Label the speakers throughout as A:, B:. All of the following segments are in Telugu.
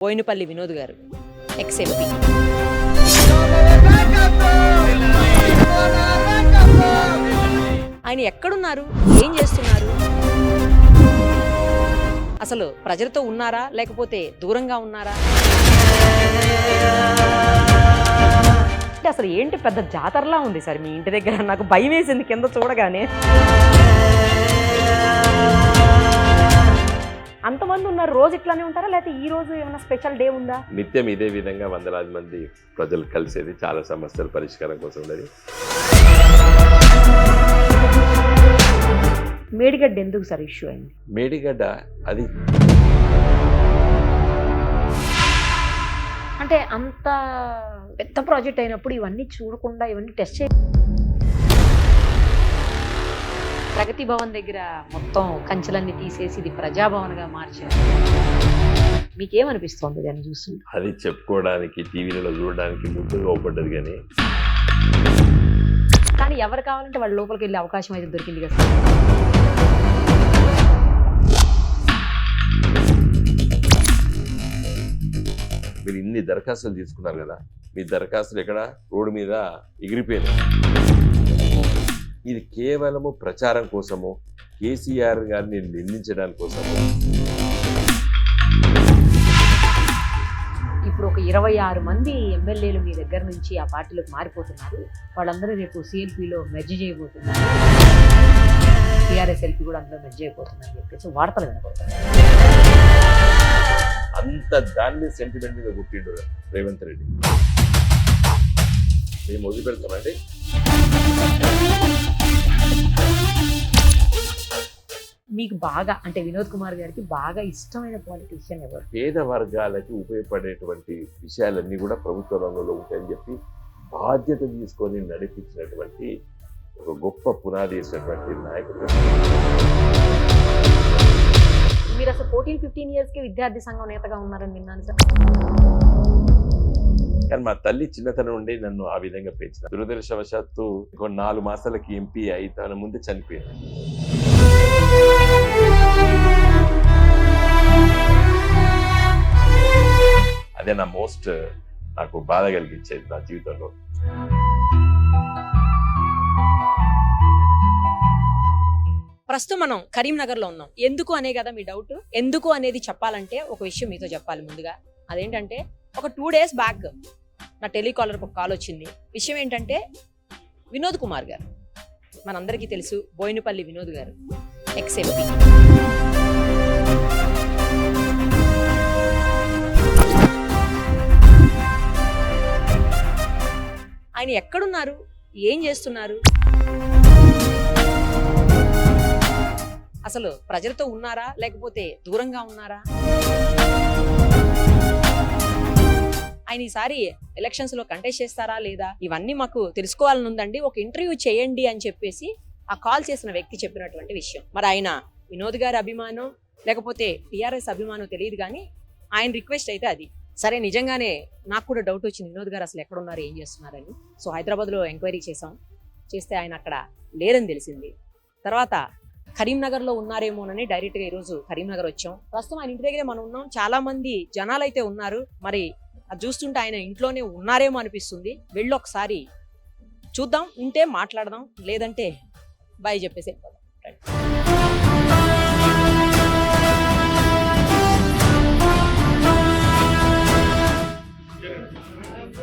A: బోయినపల్లి వినోద్ గారు ఎక్స్-ఎంపీ. ఆయన ఎక్కడున్నారు, ఏం చేస్తున్నారు, అసలు ప్రజలతో ఉన్నారా లేకపోతే దూరంగా ఉన్నారా? అసలు ఏంటి పెద్ద జాతరలా ఉంది సార్ మీ ఇంటి దగ్గర. నాకు భయం వేసింది కింద చూడగానే. అంతమంది ఉన్నారు, రోజు ఇట్లానే ఉంటారా లేకపోతే ఈ రోజు ఏమైనా స్పెషల్ డే ఉందా?
B: నిత్యం ఇదే విధంగా వందలాది మంది ప్రజలు కలిసేది, చాలా సమస్యల పరిష్కారం కోసం ఉండేది.
A: మేడిగడ్డ ఎందుకు సార్ ఇష్యూ అయింది?
B: మేడిగడ్డ అది
A: అంటే అంత పెద్ద ప్రాజెక్ట్ అయినప్పుడు ఇవన్నీ చూడకుండా ఇవన్నీ టెస్ట్ చే ప్రగతి భవన్ దగ్గర మొత్తం కంచెలన్నీ తీసేసి ఇది ప్రజాభవన్గా మార్చారు. మీకేమనిపిస్తుంది దాన్ని చూస్తుంటే?
B: అది చెప్పుకోవడానికి, టీవీలలో చూడడానికి ముద్దుగా అవపడ్డది,
A: కానీ ఎవరు కావాలంటే వాళ్ళ లోపలికి వెళ్ళే అవకాశం అయితే దొరికింది కదా.
B: మీరు ఇన్ని దరఖాస్తులు తీసుకున్నారు కదా, మీ దరఖాస్తులు ఎక్కడ రోడ్డు మీద ఎగిరిపోయినాయి. ఇది కేవలము ప్రచారం కోసము, కేసీఆర్ గారిని నిందించడానికి కోసము.
A: ఇప్పుడు ఒక 26 మంది ఎమ్మెల్యేలు మీ దగ్గర నుంచి ఆ పార్టీలోకి మారిపోతున్నారు. వాళ్ళందరూ రేపు సిఎల్పిలో మెర్జ్ చేయబోతున్నారు. టీఆర్ఎస్ ఎల్పీ కూడా అందులో మెర్జ్ అయిపోతుందని చెప్పేసి వార్తలు వినబడుతున్నాయి.
B: అంత దాన్ని సెంటిమెంట్ మీద పుట్టిండు రేవంత్ రెడ్డి. మేము వదిలిపెడతామండి.
A: మీకు బాగా అంటే వినోద్ కుమార్ గారికి బాగా ఇష్టమైన పాలిటిషియన్ ఎవరు?
B: పేద వర్గాలకి ఉపయోగపడేటువంటి విషయాలన్నీ కూడా ప్రభుత్వ రంగంలో ఉంటాయని చెప్పి బాధ్యత తీసుకొని నడిపించినటువంటి ఒక గొప్ప పునాది వేసినటువంటి నాయకుడు.
A: మీరు అసలు 14-15 ఇయర్స్కి విద్యార్థి సంఘం నేతగా ఉన్నారని విన్నాను సార్.
B: కానీ మా తల్లి చిన్నతనం నుండి నన్ను ఆ విధంగా పెంచిన. దురదృష్టవశాత్తు 4 మాసాలకి ఎంపీ అయి తన ముందే చనిపోయింది. అదే నా నాకు బాధ కలిగించేది నా జీవితంలో.
A: ప్రస్తుతం మనం కరీంనగర్లో ఉన్నాం. ఎందుకు అనే కదా మీ డౌట్. ఎందుకు అనేది చెప్పాలంటే ఒక విషయం మీతో చెప్పాలి ముందుగా. అదేంటంటే ఒక 2 days బ్యాక్ నా టెలికాలర్కి ఒక కాల్ వచ్చింది. విషయం ఏంటంటే వినోద్ కుమార్ గారు, మనందరికీ తెలుసు బోయినపల్లి వినోద్ గారు ఎక్స్-ఎంపీ. ఆయన ఎక్కడున్నారు, ఏం చేస్తున్నారు, అసలు ప్రజలతో ఉన్నారా లేకపోతే దూరంగా ఉన్నారా? ఆయన ఈసారి ఎలక్షన్స్ లో కంటెస్ట్ చేస్తారా లేదా, ఇవన్నీ మాకు తెలుసుకోవాలని ఉందండి. ఒక ఇంటర్వ్యూ చేయండి అని చెప్పేసి ఆ కాల్ చేసిన వ్యక్తి చెప్పినటువంటి విషయం. మరి ఆయన వినోద్ గారి అభిమానం లేకపోతే టీఆర్ఎస్ అభిమానం తెలియదు, కానీ ఆయన రిక్వెస్ట్ అయితే అది. సరే, నిజంగానే నాకు కూడా డౌట్ వచ్చింది వినోద్ గారు అసలు ఎక్కడున్నారు, ఏం చేస్తున్నారని. సో హైదరాబాద్లో ఎంక్వైరీ చేస్తే ఆయన అక్కడ లేరని తెలిసింది. తర్వాత కరీంనగర్లో ఉన్నారేమోనని డైరెక్ట్గా ఈరోజు కరీంనగర్ వచ్చాం. ప్రస్తుతం ఆయన ఇంటి దగ్గరే మనం ఉన్నాం. చాలా మంది జనాలు అయితే ఉన్నారు. మరి అది చూస్తుంటే ఆయన ఇంట్లోనే ఉన్నారేమో అనిపిస్తుంది. వెళ్ళి ఒకసారి చూద్దాం, ఉంటే మాట్లాడదాం, లేదంటే బాయ్ చెప్పేసి వెళ్ళిపోదాం.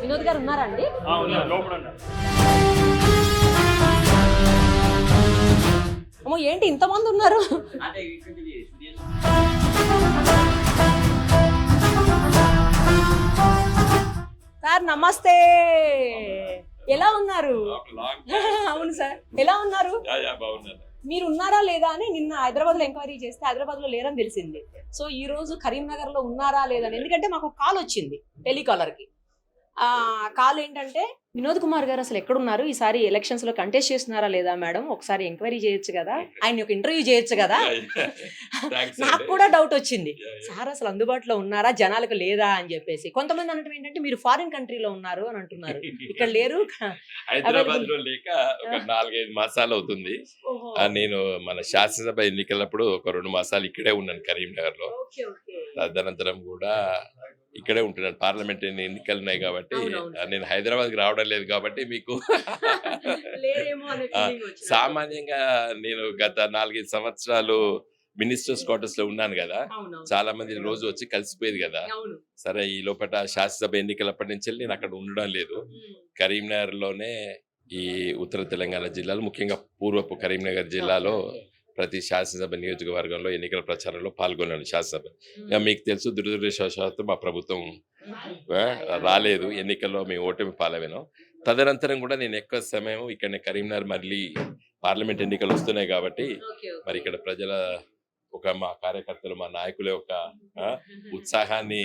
A: వినోద్ గారు ఉన్నారా అండి? అమ్మో, ఏంటి ఇంతమంది ఉన్నారు? సార్ నమస్తే, ఎలా ఉన్నారు? అవును సార్, ఎలా ఉన్నారు? మీరు ఉన్నారా లేదా అని నిన్న హైదరాబాద్ లో ఎంక్వైరీ చేస్తే హైదరాబాద్ లో లేరని తెలిసింది. సో ఈ రోజు కరీంనగర్ లో ఉన్నారా లేదా, ఎందుకంటే మాకు కాల్ వచ్చింది టెలికాలర్ కి. కాల్ ఏంటంటే వినోద్ కుమార్ గారు అసలు ఎక్కడున్నారు, ఈసారి ఎలక్షన్స్ లో కంటెస్ట్ చేస్తున్నారా లేదా మేడం, ఒకసారి ఎంక్వైరీ చేయొచ్చు కదా, ఆయన ఒక ఇంటర్వ్యూ చేయొచ్చు కదా. నాకు కూడా డౌట్ వచ్చింది, సార్ అసలు అందుబాటులో ఉన్నారా జనాలకు లేదా అని చెప్పేసి. కొంతమంది అనటం ఏంటంటే మీరు ఫారిన్ కంట్రీలో ఉన్నారు అని అంటున్నారు, ఇక్కడ లేరు.
B: హైదరాబాద్ లో లేక ఒక 4-5 మాసాలు అవుతుంది. నేను మన శాసనసభ ఎన్నికలప్పుడు ఒక 2 మాసాలు ఇక్కడే ఉన్నాను కరీంనగర్ లో. తదనంతరం కూడా
C: ఇక్కడే ఉంటున్నాను. పార్లమెంట్ ఎన్నికలు ఉన్నాయి కాబట్టి
A: అవునవును.
C: నేను హైదరాబాద్కి రావడం లేదు కాబట్టి మీకు
A: లేరేమో అనే
C: ఆ,
A: feeling వచ్చినట్టు.
C: సామాన్యంగా నేను గత 4-5 సంవత్సరాలు మినిస్టర్స్ క్వార్టర్స్ లో ఉన్నాను కదా,
A: అవునవును.
C: చాలా మంది రోజు వచ్చి కలిసిపోయేది కదా.
A: అవును.
C: సరే ఈ లోపల శాసనసభ ఎన్నికలప్పటి నుంచి నేను అక్కడ ఉండడం లేదు. కరీంనగర్ లోనే ఈ ఉత్తర తెలంగాణ జిల్లాలో, ముఖ్యంగా పూర్వపు కరీంనగర్ జిల్లాలో ప్రతి శాసనసభ నియోజకవర్గంలో ఎన్నికల ప్రచారంలో పాల్గొన్నాను. శాసనసభ ఇక మీకు తెలుసు, దురదృష్టవశాత్తు మా ప్రభుత్వం రాలేదు, ఎన్నికల్లో మేము ఓటమి పాలవేను. తదనంతరం కూడా నేను ఎక్కువ సమయం ఇక్కడ కరీంనగర్, మళ్ళీ పార్లమెంట్ ఎన్నికలు వస్తున్నాయి కాబట్టి మరి ఇక్కడ ప్రజల మా కార్యకర్తలు, మా నాయకులే ఒక ఉత్సాహాన్ని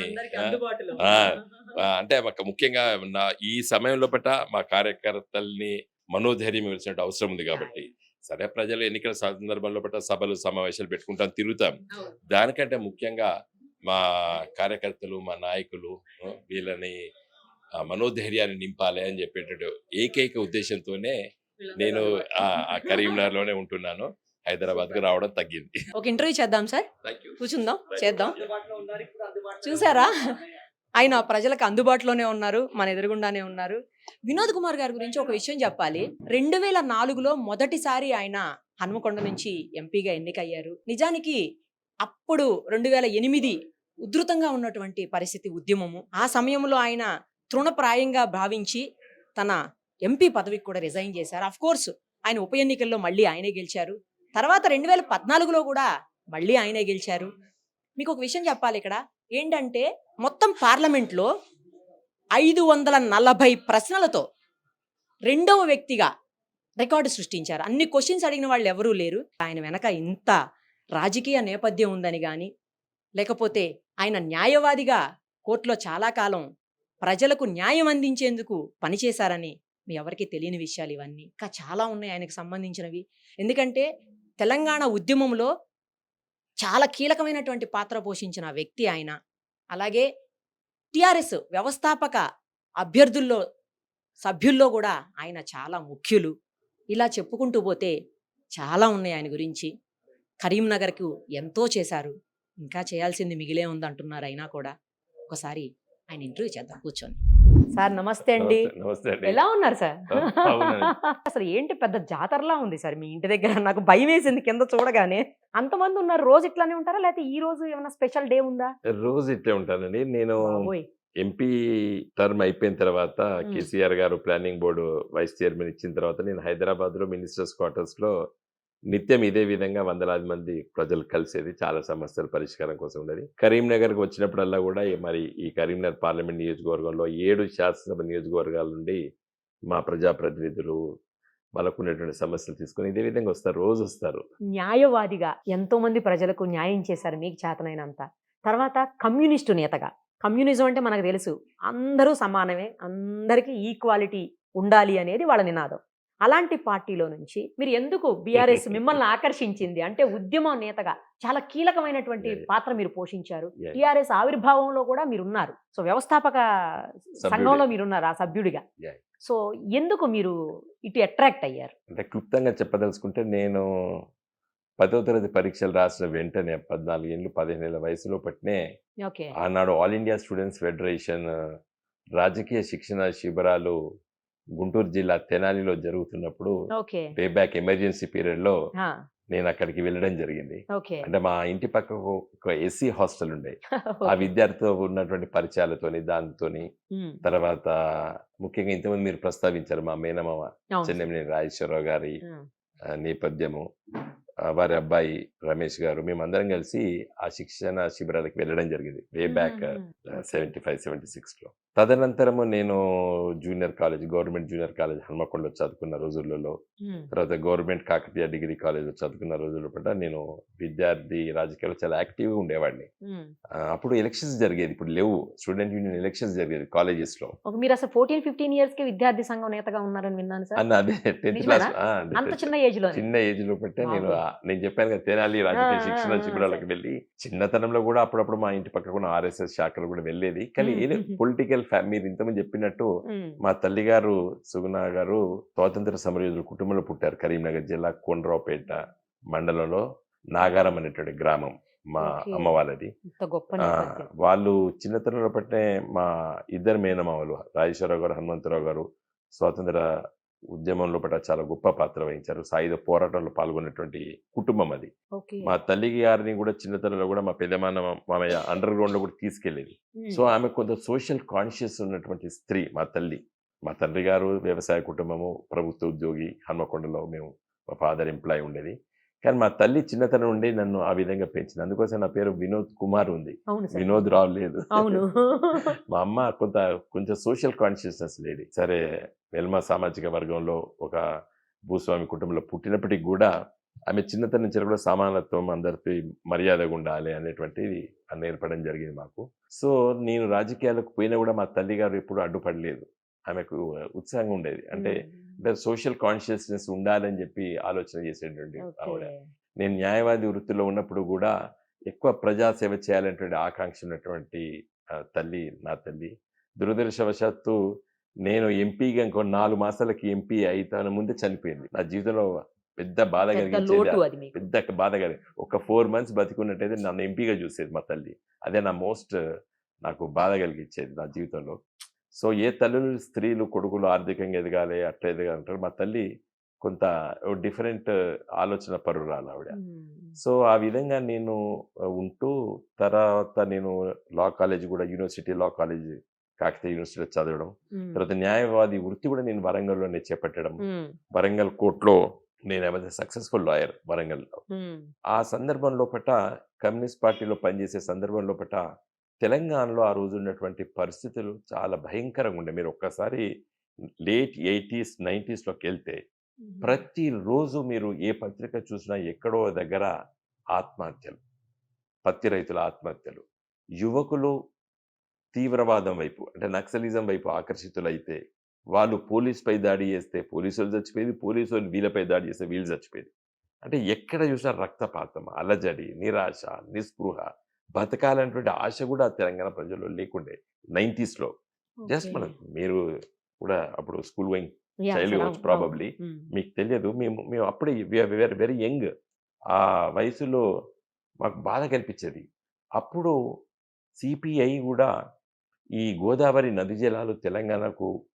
C: అంటే ముఖ్యంగా ఈ సమయంలో మా కార్యకర్తల్ని మనోధైర్యం ఇవ్వాల్సిన అవసరం ఉంది కాబట్టి, సరే ప్రజలు ఎన్నికల సందర్భంలో సభలు సమావేశాలు పెట్టుకుంటాం, తిరుగుతాం. దానికంటే ముఖ్యంగా మా కార్యకర్తలు, మా నాయకులు వీళ్ళని మనోధైర్యాన్ని నింపాలి అని చెప్పేటట్టు ఏకైక ఉద్దేశంతోనే నేను ఆ కరీంనగర్ లోనే ఉంటున్నాను. హైదరాబాద్ కు రావడం తగ్గింది.
A: ఒక ఇంటర్వ్యూ చేద్దాం సార్, కూర్చుందాం, చేద్దాం. చూసారా, ఆయన ప్రజలకు అందుబాటులోనే ఉన్నారు, మన ఎదురుగుండానే ఉన్నారు. వినోద్ కుమార్ గారి గురించి ఒక విషయం చెప్పాలి. 2004లో మొదటిసారి ఆయన హన్మకొండ నుంచి ఎంపీగా ఎన్నికయ్యారు. నిజానికి అప్పుడు 2008 ఉధృతంగా ఉన్నటువంటి పరిస్థితి, ఉద్యమము. ఆ సమయంలో ఆయన తృణప్రాయంగా భావించి తన ఎంపీ పదవికి కూడా రిజైన్ చేశారు. అఫ్ కోర్స్ ఆయన ఉప ఎన్నికల్లో మళ్ళీ ఆయనే గెలిచారు. తర్వాత 2014లో కూడా మళ్ళీ ఆయనే గెలిచారు. మీకు ఒక విషయం చెప్పాలి ఇక్కడ ఏంటంటే, మొత్తం పార్లమెంట్లో 540 ప్రశ్నలతో రెండవ వ్యక్తిగా రికార్డు సృష్టించారు. అన్ని క్వశ్చన్స్ అడిగిన వాళ్ళు ఎవరూ లేరు. ఆయన వెనక ఇంత రాజకీయ నేపథ్యం ఉందని కానీ, లేకపోతే ఆయన న్యాయవాదిగా కోర్టులో చాలా కాలం ప్రజలకు న్యాయం అందించేందుకు పనిచేశారని మీ ఎవరికి తెలియని విషయాలు ఇవన్నీ. ఇంకా చాలా ఉన్నాయి ఆయనకు సంబంధించినవి. ఎందుకంటే తెలంగాణ ఉద్యమంలో చాలా కీలకమైనటువంటి పాత్ర పోషించిన వ్యక్తి ఆయన. అలాగే టిఆర్ఎస్ వ్యవస్థాపక అభ్యర్థుల్లో, సభ్యుల్లో కూడా ఆయన చాలా ముఖ్యులు. ఇలా చెప్పుకుంటూ పోతే చాలా ఉన్నాయి ఆయన గురించి. కరీంనగర్కు ఎంతో చేశారు, ఇంకా చేయాల్సింది మిగిలే ఉంది అంటున్నారు. అయినా కూడా ఒకసారి ఆయన ఇంటర్వ్యూ చేద్దాం, కూర్చొని. సార్ నమస్తే అండి.
B: నమస్తే అండి.
A: ఎలా ఉన్నారు సార్?
B: అవునండి.
A: అసలు ఏంటి పెద్ద జాతరలా ఉంది సార్ మీ ఇంటి దగ్గర. నాకు భయం వేసింది కింద చూడగానే. అంతమంది ఉన్నారు. రోజు ఇట్లానే ఉంటారా, లేకపోతే ఈ రోజు ఏమైనా స్పెషల్ డే ఉందా?
B: రోజు ఇట్లే ఉంటానండి. నేను
A: బాబోయ్.
B: ఎంపీ టర్మ్ అయిపోయిన తర్వాత కేసీఆర్ గారు ప్లానింగ్ బోర్డు వైస్ చైర్మన్ ఇచ్చిన తర్వాత నేను హైదరాబాద్ లో మినిస్టర్స్ క్వార్టర్స్ లో నిత్యం ఇదే విధంగా వందలాది మంది ప్రజలు కలిసేది, చాలా సమస్యల పరిష్కారం కోసం ఉండేది. కరీంనగర్కి వచ్చినప్పుడల్లా కూడా మరి ఈ కరీంనగర్ పార్లమెంట్ నియోజకవర్గంలో 7 శాసనసభ నియోజకవర్గాల నుండి మా ప్రజాప్రతినిధులు వాళ్ళకు ఉన్నటువంటి సమస్యలు తీసుకొని ఇదే విధంగా వస్తారు, రోజు వస్తారు.
A: న్యాయవాదిగా ఎంతో మంది ప్రజలకు న్యాయం చేశారు మీకు చేతనైనంత. తర్వాత కమ్యూనిస్టు నేతగా, కమ్యూనిజం అంటే మనకు తెలుసు, అందరూ సమానమే, అందరికీ ఈక్వాలిటీ ఉండాలి అనేది వాళ్ళ నినాదం. అలాంటి పార్టీలో నుంచి మీరు ఎందుకు బీఆర్ఎస్ మిమ్మల్ని ఆకర్షించింది? అంటే ఉద్యమ నేతగా చాలా కీలకమైనటువంటి పాత్ర మీరు పోషించారు. టిఆర్ఎస్ ఆవిర్భావంలో కూడా మీరున్నారు. సో వ్యవస్థాపక సంఘంలో మీరున్నారు ఆ సభ్యుడిగా. సో ఎందుకు మీరు ఇటు అట్రాక్ట్ అయ్యారు?
B: అంటే క్లుప్తంగా చెప్పదలుచుకుంటే, నేను 10వ తరగతి పరీక్షలు రాసిన వెంటనే 14 ఏళ్ళు 15 ఏళ్ల వయసులో పట్టినే
A: ఓకే.
B: ఆనాడు ఆల్ ఇండియా స్టూడెంట్స్ ఫెడరేషన్ రాజకీయ శిక్షణ శిబిరాలు గుంటూరు జిల్లా తెనాలిలో జరుగుతున్నప్పుడు
A: okay.
B: Pay back emergency period లో
A: ఆ,
B: నేను అక్కడికి వెళ్ళడం జరిగింది.
A: ఓకే.
B: అంటే మా ఇంటి పక్కకు ఒక ఎస్సీ హాస్టల్ ఉండే, ఆ విద్యార్థితో ఉన్నటువంటి పరిచయాలతోని దానితోని
A: ఉమ్,
B: తర్వాత ముఖ్యంగా ఇంతకుముందు మీరు ప్రస్తావించారు మా మేనమామ
A: అవును.
B: చెన్నమనేని రాజేశ్వరరావు గారి
A: ఉమ్,
B: నేపథ్యము, వారి అబ్బాయి రమేష్ గారు, మేమందరం కలిసి ఆ శిక్షణ శిబిరాలకు వెళ్ళడం జరిగింది వే బ్యాక్ 75-76 లో. తదనంతరము నేను junior college, government junior college హన్మకొండలో చదువుకున్న రోజులలో,
A: ఉమ్,
B: తర్వాత గవర్నమెంట్ కాకతీయ డిగ్రీ కాలేజ్లో చదువుకున్న రోజుల్లో కూడా నేను విద్యార్థి రాజకీయాల్లో చాలా యాక్టివ్గా ఉండేవాడిని.
A: ఉమ్.
B: అప్పుడు ఎలక్షన్స్ జరిగేది, ఇప్పుడు లేవు. స్టూడెంట్ యూనియన్ ఎలక్షన్స్ జరిగేది కాలేజెస్ లో.
A: ఒక మీరు అసలు 14-15 ఇయర్స్ కి విద్యార్థి సంఘం నేతగా ఉన్నారని విన్నాను సార్.
B: అన్న అదే 10th
A: నిజమేనా?
B: క్లాస్
A: అంత చిన్న ఏజ్ లో
B: చిన్న ఏజ్ లో బట్టే నేను
A: బాబోయ్.
B: నేను చెప్పాను కదా తెనాలి రాజకీయ
A: ఆ,
B: శిక్షణ
A: ఆ,
B: శిబిరాలకు వెళ్ళి చిన్నతనంలో కూడా అప్పుడప్పుడు మా ఇంటి పక్కన కూడా ఆర్ఎస్ఎస్ శాఖలు కూడా వెళ్ళేది. కానీ పొలిటికల్ మీరు ఇంతమంది చెప్పినట్టు మా తల్లి గారు సుగుణ గారు స్వాతంత్ర సమరయోధుల కుటుంబంలో పుట్టారు. కరీంనగర్ జిల్లా కోనరావుపేట మండలంలో నాగారం అనేటువంటి గ్రామం. మా
A: ఓకే.
B: అమ్మ వాళ్ళది.
A: ఇంత గొప్ప
B: ఆ!
A: నేపథ్యం.
B: వాళ్ళు చిన్నతనంలో పట్టే మా ఇద్దరు మేనమామలు రాజేశ్వరరావు గారు, హనుమంతరావు గారు స్వాతంత్ర ఉద్యమంలో పట్ల చాలా గొప్ప పాత్ర వహించారు. సాయుధ పోరాటంలో పాల్గొన్నటువంటి కుటుంబం అది.
A: ఓకే.
B: మా తల్లి గారిని కూడా చిన్నతనంలో కూడా మా మామయ్య అండర్ గ్రౌండ్‌లో కూడా తీసుకెళ్ళేది. సో, ఆమె కొంత సోషల్ కాన్షియస్ ఉన్నటువంటి స్త్రీ మా తల్లి. మా తండ్రి గారు వ్యవసాయ కుటుంబము, ప్రభుత్వ ఉద్యోగి. హన్మకొండలో మేము మా ఫాదర్ ఎంప్లాయీ ఉండేది. కానీ మా తల్లి చిన్నతనం నుండి నన్ను ఆ విధంగా పెంచింది. అందుకోసం నా పేరు వినోద్ కుమార్ ఉంది.
A: అవును సార్.
B: వినోద్ రావు లేదు.
A: అవును.
B: మా అమ్మ కొంచెం సోషల్ కాన్షియస్‌నెస్ లేడీ. సరే, వెల్మ సామాజిక వర్గంలో ఒక భూస్వామి కుటుంబంలో పుట్టినప్పటికి గూడా ఆమె చిన్నతనం నుంచి కూడా సమానత్వం, అందరితో మర్యాదగా ఉండాలి అనేటువంటిది నేర్పడం జరిగింది మాకు. సో, నేను రాజకీయాలకు పోయినా కూడా మా తల్లిగారు ఎప్పుడు అడ్డుపడలేదు. ఆమెకు ఉత్సాహంగా ఉండేది. అంటే సోషల్ కాన్షియస్‌నెస్ ఉండాలని చెప్పి ఆలోచన చేసేటువంటి ఆవిడ.
A: ఓకే.
B: నేను న్యాయవాది వృత్తిలో ఉన్నప్పుడు గూడా ఎక్కువ ప్రజాసేవ చేయాలనేటువంటి ఆకాంక్ష ఉన్నటువంటి తల్లి నా తల్లి. దురదృష్టవశాత్తు నేను ఎంపీగా ఇంకో 4 మాసాలకి ఎంపీ అయితాను ముందే చనిపోయింది. నా జీవితంలో పెద్ద బాధ
A: పెద్ద
B: కలిగించేది.
A: లోటు అది మీకు.
B: పెద్ద బాధ కలిగి ఒక 4 మంత్స్ బతికున్నట్టయితే నన్ను ఎంపీగా చూసేది మా తల్లి. అదే నాకు బాధ కలిగించేది నా జీవితంలో. సో, ఏ తల్లులు స్త్రీలు, కొడుకులు ఆర్థికంగా ఎదగాలి, అట్లా ఎదగాలంటారు. మా తల్లి కొంత డిఫరెంట్ ఆలోచన పరురాలావిడ. సో, ఆ విధంగా నేను ఉంటూ తర్వాత నేను లా కాలేజ్ కూడా యూనివర్సిటీ లా కాలేజ్ కాకతీయ యూనివర్సిటీలో చదవడం. తర్వాత న్యాయవాది వృత్తి కూడా నేను వరంగల్‌లోనే చేపట్టడం. వరంగల్ కోర్ట్‌లో నేను I was a successful lawyer వరంగల్‌లో. ఆ సందర్భం లోపట కమ్యూనిస్ట్ పార్టీలో పనిచేసే సందర్భం లోపట తెలంగాణలో ఆ రోజు ఉన్నటువంటి పరిస్థితులు చాలా భయంకరంగా ఉండే. మీరు ఒక్కసారి లేట్ 80స్, 90స్‌లోకెళ్తే ప్రతిరోజు మీరు ఏ పత్రిక చూసినా ఎక్కడో దగ్గర ఆత్మహత్యలు, పత్తి రైతుల ఆత్మహత్యలు, యువకులు తీవ్రవాదం వైపు అంటే నక్సలిజం వైపు ఆకర్షితులైతే వాళ్ళు పోలీస్‌పై దాడి చేస్తే పోలీసోళ్ళు చచ్చిపోయేది, పోలీసోళ్ళు వీళ్ళపై దాడి చేస్తే వీళ్ళు చచ్చిపోయేది. అంటే ఎక్కడ చూసినా రక్తపాతం, అలజడి, నిరాశ, నిస్పృహ, బతకాలనేటువంటి ఆశ కూడా తెలంగాణ ప్రజల్లో లేకుండే 90స్‌లో. Just
A: okay.
B: మీరు కూడా అప్పుడు school going
A: yeah!
B: Child
A: sir.
B: కావచ్చు
A: అవును.
B: ప్రాబబ్లీ. మీకు తెలియదు. మేము అప్పుడే వేర్ వెరీ యంగ్. ఆ వయసులో మాకు బాధ కల్పించేది. అప్పుడు సిపిఐ గూడా ఈ గోదావరి నది జలాలు తెలంగాణకు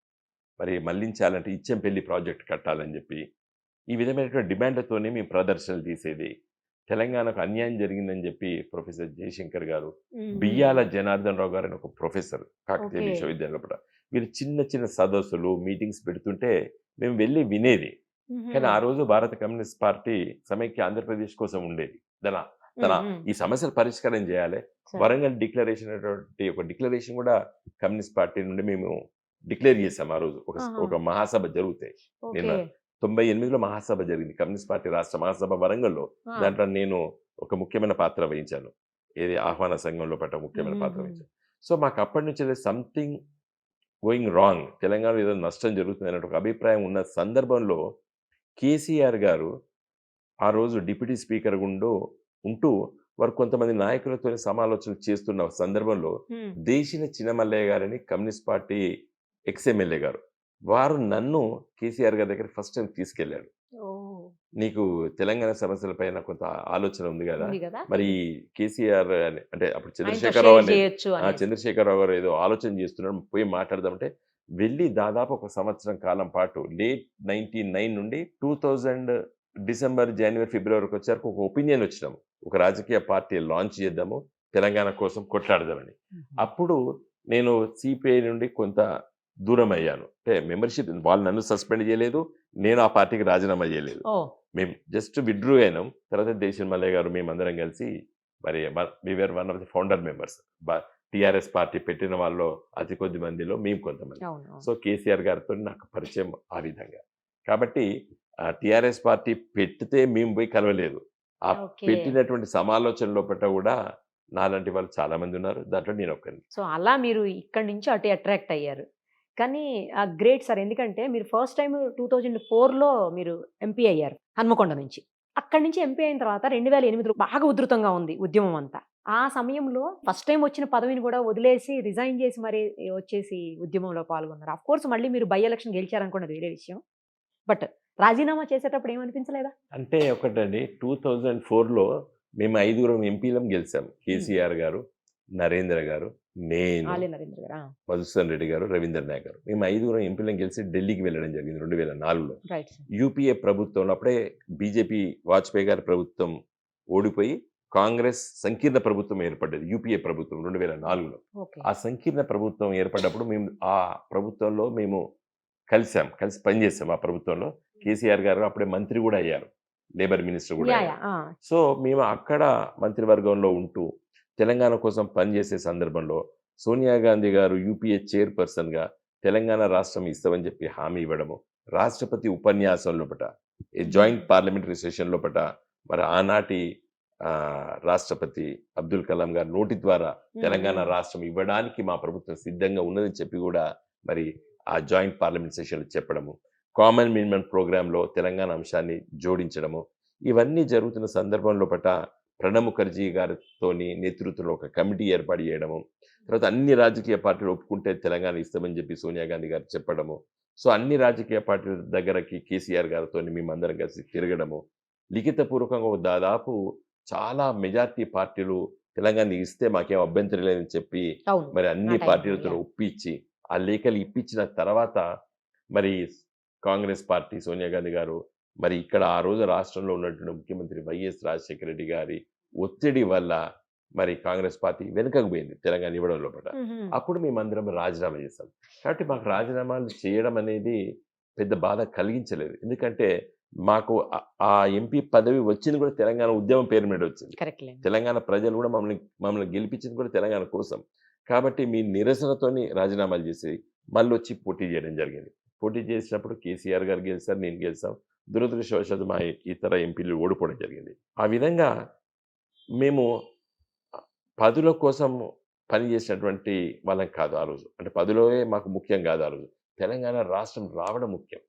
B: మరి మళ్లించాలంటే ఇచ్చెంపెళ్లి ప్రాజెక్ట్ కట్టాలని జెప్పి, ఈ విధమైనటువంటి డిమాండ్‌లతోనే మేము ప్రదర్శనలు తీసేది. తెలంగాణకు అన్యాయం జరిగిందని జెప్పి ప్రొఫెసర్ జయశంకర్ గారు, బియ్యాల జనార్దన్ రావు గారని ఒక ప్రొఫెసర్ కాకతీయ
A: ఓకే.
B: విశ్వవిద్యాలయం లోపట. వీళ్ళు చిన్న చిన్న సదస్సులు, మీటింగ్స్ పెడుతుంటే మేము వెళ్లి వినేది. కానీ ఆ రోజు భారత కమ్యూనిస్ట్ పార్టీ సమైక్య ఆంధ్రప్రదేశ్ కోసం ఉండేది. తన తన ఈ సమస్యలు పరిష్కారం చేయాలి. వరంగల్ డిక్లరేషన్ అనేటువంటి ఒక డిక్లరేషన్ కూడా కమ్యూనిస్ట్ పార్టీ నుండి మేము డిక్లేర్ చేసాం ఆ రోజు. ఒక మహాసభ జరుగుతాయి. నేను 98లో మహాసభ జరిగింది. కమ్యూనిస్ట్ పార్టీ రాష్ట్ర మహాసభ వరంగల్‌లో. దాంట్లో నేను ఒక ముఖ్యమైన పాత్ర వహించాను. ఏది ఆహ్వాన సంఘంలో పట్ల ముఖ్యమైన పాత్ర వహించాను. సో, మాకు అప్పటి నుంచి సంథింగ్ గోయింగ్ రాంగ్. తెలంగాణలో ఏదో నష్టం జరుగుతుంది అనే ఒక అభిప్రాయం ఉన్న సందర్భంలో కేసీఆర్ గారు ఆ రోజు డిప్యూటీ స్పీకర్ ఉంటూ వారు కొంతమంది నాయకులతోని సమాలోచనలు చేస్తున్న సందర్భంలో దేశిన చినమల్లయ్య గారని కమ్యూనిస్ట్ పార్టీ ఎక్స్-ఎమ్మెల్యే గారు. వారు నన్ను కేసీఆర్ గారి దగ్గరికి ఫస్ట్ టైమ్ తీసుకెళ్ళాడు. నీకు తెలంగాణ సమస్యల పైన కొంత ఆలోచన ఉంది గదా! మరి కేసీఆర్ అంటే అప్పుడు చంద్రశేఖరరావు గారు ఏదో ఆలోచన చేస్తున్నాడు. పోయి మాట్లాడదామంటే వెళ్ళి దాదాపు ఒక సంవత్సరం కాలం పాటు లేట్ 99 నుండి 2000 డిసెంబర్, జనవరి, ఫిబ్రవరికి వచ్చేవరకు ఒక ఒపీనియన్ వచ్చినాము. ఒక రాజకీయ పార్టీ లాంచ్ చేద్దాము. తెలంగాణ కోసం కొట్లాడదామని. అప్పుడు నేను సిపిఐ నుండి కొంత దూరమయ్యాను. అంటే మెంబర్‌షిప్ వాళ్ళు నన్ను సస్పెండ్ చేయలేదు. నేను ఆ పార్టీకి రాజీనామా చేయలేదు. మేము జస్ట్ విత్‌డ్రా అయినాం. తర్వాత దేశిన్ మల్లయ్య గారు మేమందరం కలిసి మరి we were one of the founder members. TRS party పెట్టిన వాళ్ళలో అతి కొద్ది మందిలో మేము కొంతమంది. సో, కేసీఆర్ గారితో నాకు పరిచయం ఆ విధంగా. కాబట్టి టీఆర్ఎస్ పార్టీ పెట్టితే మేము పోయి కలవలేదు. ఆ పెట్టినటువంటి సమాలోచన లోపట కూడా నాలాంటి వాళ్ళు చాలా మంది ఉన్నారు. దాంట్లో నేను ఒక్కడిని.
A: సో, అలా మీరు ఇక్కడి నుంచి అటు అట్రాక్ట్ అయ్యారు. కానీ గ్రేట్ సార్. ఎందుకంటే మీరు ఫస్ట్ టైమ్ 2004లో మీరు ఎంపీ అయ్యారు హన్మకొండ నుంచి. అక్కడి నుంచి ఎంపీ అయిన తర్వాత 2008లో బాగా ఉధృతంగా ఉంది ఉద్యమం అంతా. ఆ సమయంలో ఫస్ట్ టైమ్ వచ్చిన పదవిని కూడా వదిలేసి రిజైన్ చేసి మరి వచ్చేసి ఉద్యమంలో పాల్గొన్నారు. ఆఫ్‌కోర్స్ మళ్ళీ మీరు బై ఎలక్షన్ గెలిచారనుకోండి వేరే విషయం. బట్ రాజీనామా చేసేటప్పుడు ఏమనిపించలేదా?
B: అంటే ఒకటండి 2004లో మేము 5 ఎంపీలం గెలిచాం. కేసీఆర్ గారు, నరేంద్ర గారు, నేను,
A: ఆలే నరేంద్ర గారు.
B: మధుసూదన్ రెడ్డి గారు, రవీంద్ర నాయక్ గారు. మేము 5 ఎంపీలం గెలిచి ఢిల్లీకి వెళ్ళడం జరిగింది 2004లో.
A: Right sir.
B: యూపీఏ ప్రభుత్వంలో అప్పుడే బీజేపీ వాజ్పేయి గారి ప్రభుత్వం ఓడిపోయి కాంగ్రెస్ సంకీర్ణ ప్రభుత్వం ఏర్పడ్డది. యూపీఏ ప్రభుత్వం 2004లో.
A: ఓకే.
B: ఆ సంకీర్ణ ప్రభుత్వం ఏర్పడ్డప్పుడు మేము ఆ ప్రభుత్వంలో మేము కలిసి పనిచేసాం. ఆ ప్రభుత్వంలో కేసీఆర్ గారు అప్పుడే మంత్రి కూడా అయ్యారు, లేబర్ మినిస్టర్ కూడా
A: యా,
B: అయ్యారు.
A: యా.
B: సో మేము అక్కడ మంత్రివర్గంలో ఉంటూ తెలంగాణ కోసం పనిచేసే సందర్భంలో సోనియా గాంధీ గారు యూపీఏ చైర్పర్సన్గా తెలంగాణ రాష్ట్రం ఇస్తామని చెప్పి హామీ ఇవ్వడము, రాష్ట్రపతి ఉపన్యాసం లోపట జాయింట్ పార్లమెంటరీ సెషన్ లోపట మరి ఆనాటి రాష్ట్రపతి అబ్దుల్ కలాం గారి నోటి ద్వారా తెలంగాణ రాష్ట్రం ఇవ్వడానికి మా ప్రభుత్వం సిద్ధంగా ఉన్నదని చెప్పి కూడా మరి ఆ జాయింట్ పార్లమెంట్ సెషన్లో చెప్పడము, కామన్ మినిమం ప్రోగ్రాంలో తెలంగాణ అంశాన్ని జోడించడము, ఇవన్నీ జరుగుతున్న సందర్భంలో పట ప్రణబ్ ముఖర్జీ గారితో నేతృత్వంలో ఒక కమిటీ ఏర్పాటు చేయడము, తర్వాత అన్ని రాజకీయ పార్టీలు ఒప్పుకుంటే తెలంగాణ ఇస్తామని చెప్పి సోనియా గాంధీ గారు చెప్పడము. సో అన్ని రాజకీయ పార్టీల దగ్గరకి కేసీఆర్ గారితో మేమందరం కలిసి తిరగడము, లిఖితపూర్వకంగా దాదాపు చాలా మెజార్టీ పార్టీలు తెలంగాణ ఇస్తే మాకేం అభ్యంతరం లేదని చెప్పి మరి అన్ని పార్టీలతో ఒప్పించి ఆ లేఖలు ఇప్పించిన తర్వాత మరి కాంగ్రెస్ పార్టీ సోనియా గాంధీ గారు మరి ఇక్కడ ఆ రోజు రాష్ట్రంలో ఉన్నటువంటి ముఖ్యమంత్రి వైఎస్ రాజశేఖర రెడ్డి గారి ఒత్తిడి వల్ల మరి కాంగ్రెస్ పార్టీ వెనుకకు పోయింది తెలంగాణ ఇవ్వడం లోపల. అప్పుడు మేమందరం రాజీనామా చేస్తాం. కాబట్టి మాకు రాజీనామాలు చేయడం అనేది పెద్ద బాధ కలిగించలేదు. ఎందుకంటే మాకు ఆ ఎంపీ పదవి వచ్చింది కూడా తెలంగాణ ఉద్యమం పేరు మీద వచ్చింది. తెలంగాణ ప్రజలు కూడా మమ్మల్ని గెలిపించింది కూడా తెలంగాణ కోసం. కాబట్టి మీ నిరసనతోని రాజీనామాలు చేసి మళ్ళీ వచ్చి పోటీ చేయడం జరిగింది. పోటీ చేసినప్పుడు కేసీఆర్ గారు గెలిచారు, నేను గెలిచాం. దురదృష్టవశాత్తు మా ఇతర ఎంపీలు ఓడిపోవడం జరిగింది. ఆ విధంగా మేము పదుల కోసం పనిచేసినటువంటి వాళ్ళం కాదు ఆ రోజు. అంటే పదులోనే మాకు ముఖ్యం కాదు ఆ రోజు. తెలంగాణ రాష్ట్రం రావడం ముఖ్యం.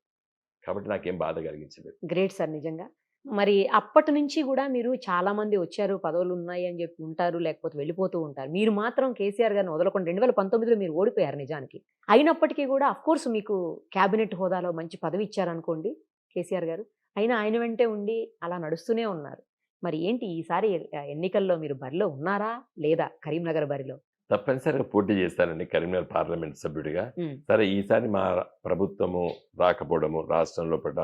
B: కాబట్టి నాకేం బాధ కలిగించలేదు.
A: గ్రేట్ సార్ నిజంగా. మరి అప్పటి నుంచి కూడా మీరు చాలా మంది వచ్చారు, పదవులు ఉన్నాయి అని చెప్పి ఉంటారు, లేకపోతే వెళ్ళిపోతూ ఉంటారు. మీరు మాత్రం కేసీఆర్ గారిని వదలకుండా 2019లో మీరు ఓడిపోయారు నిజానికి. అయినప్పటికీ కూడా అఫ్కోర్స్ మీకు క్యాబినెట్ హోదాలో మంచి పదవి ఇచ్చారనుకోండి కేసీఆర్ గారు. అయినా ఆయన వెంటే ఉండి అలా నడుస్తూనే ఉన్నారు. మరి ఏంటి ఈసారి ఎన్నికల్లో మీరు బరిలో ఉన్నారా లేదా కరీంనగర్ బరిలో?
B: తప్పనిసరిగా పోటీ చేస్తానండి కరీంనగర్ పార్లమెంట్ సభ్యుడిగా. సరే ఈసారి మా ప్రభుత్వము రాకపోవడము, రాష్ట్రంలో పట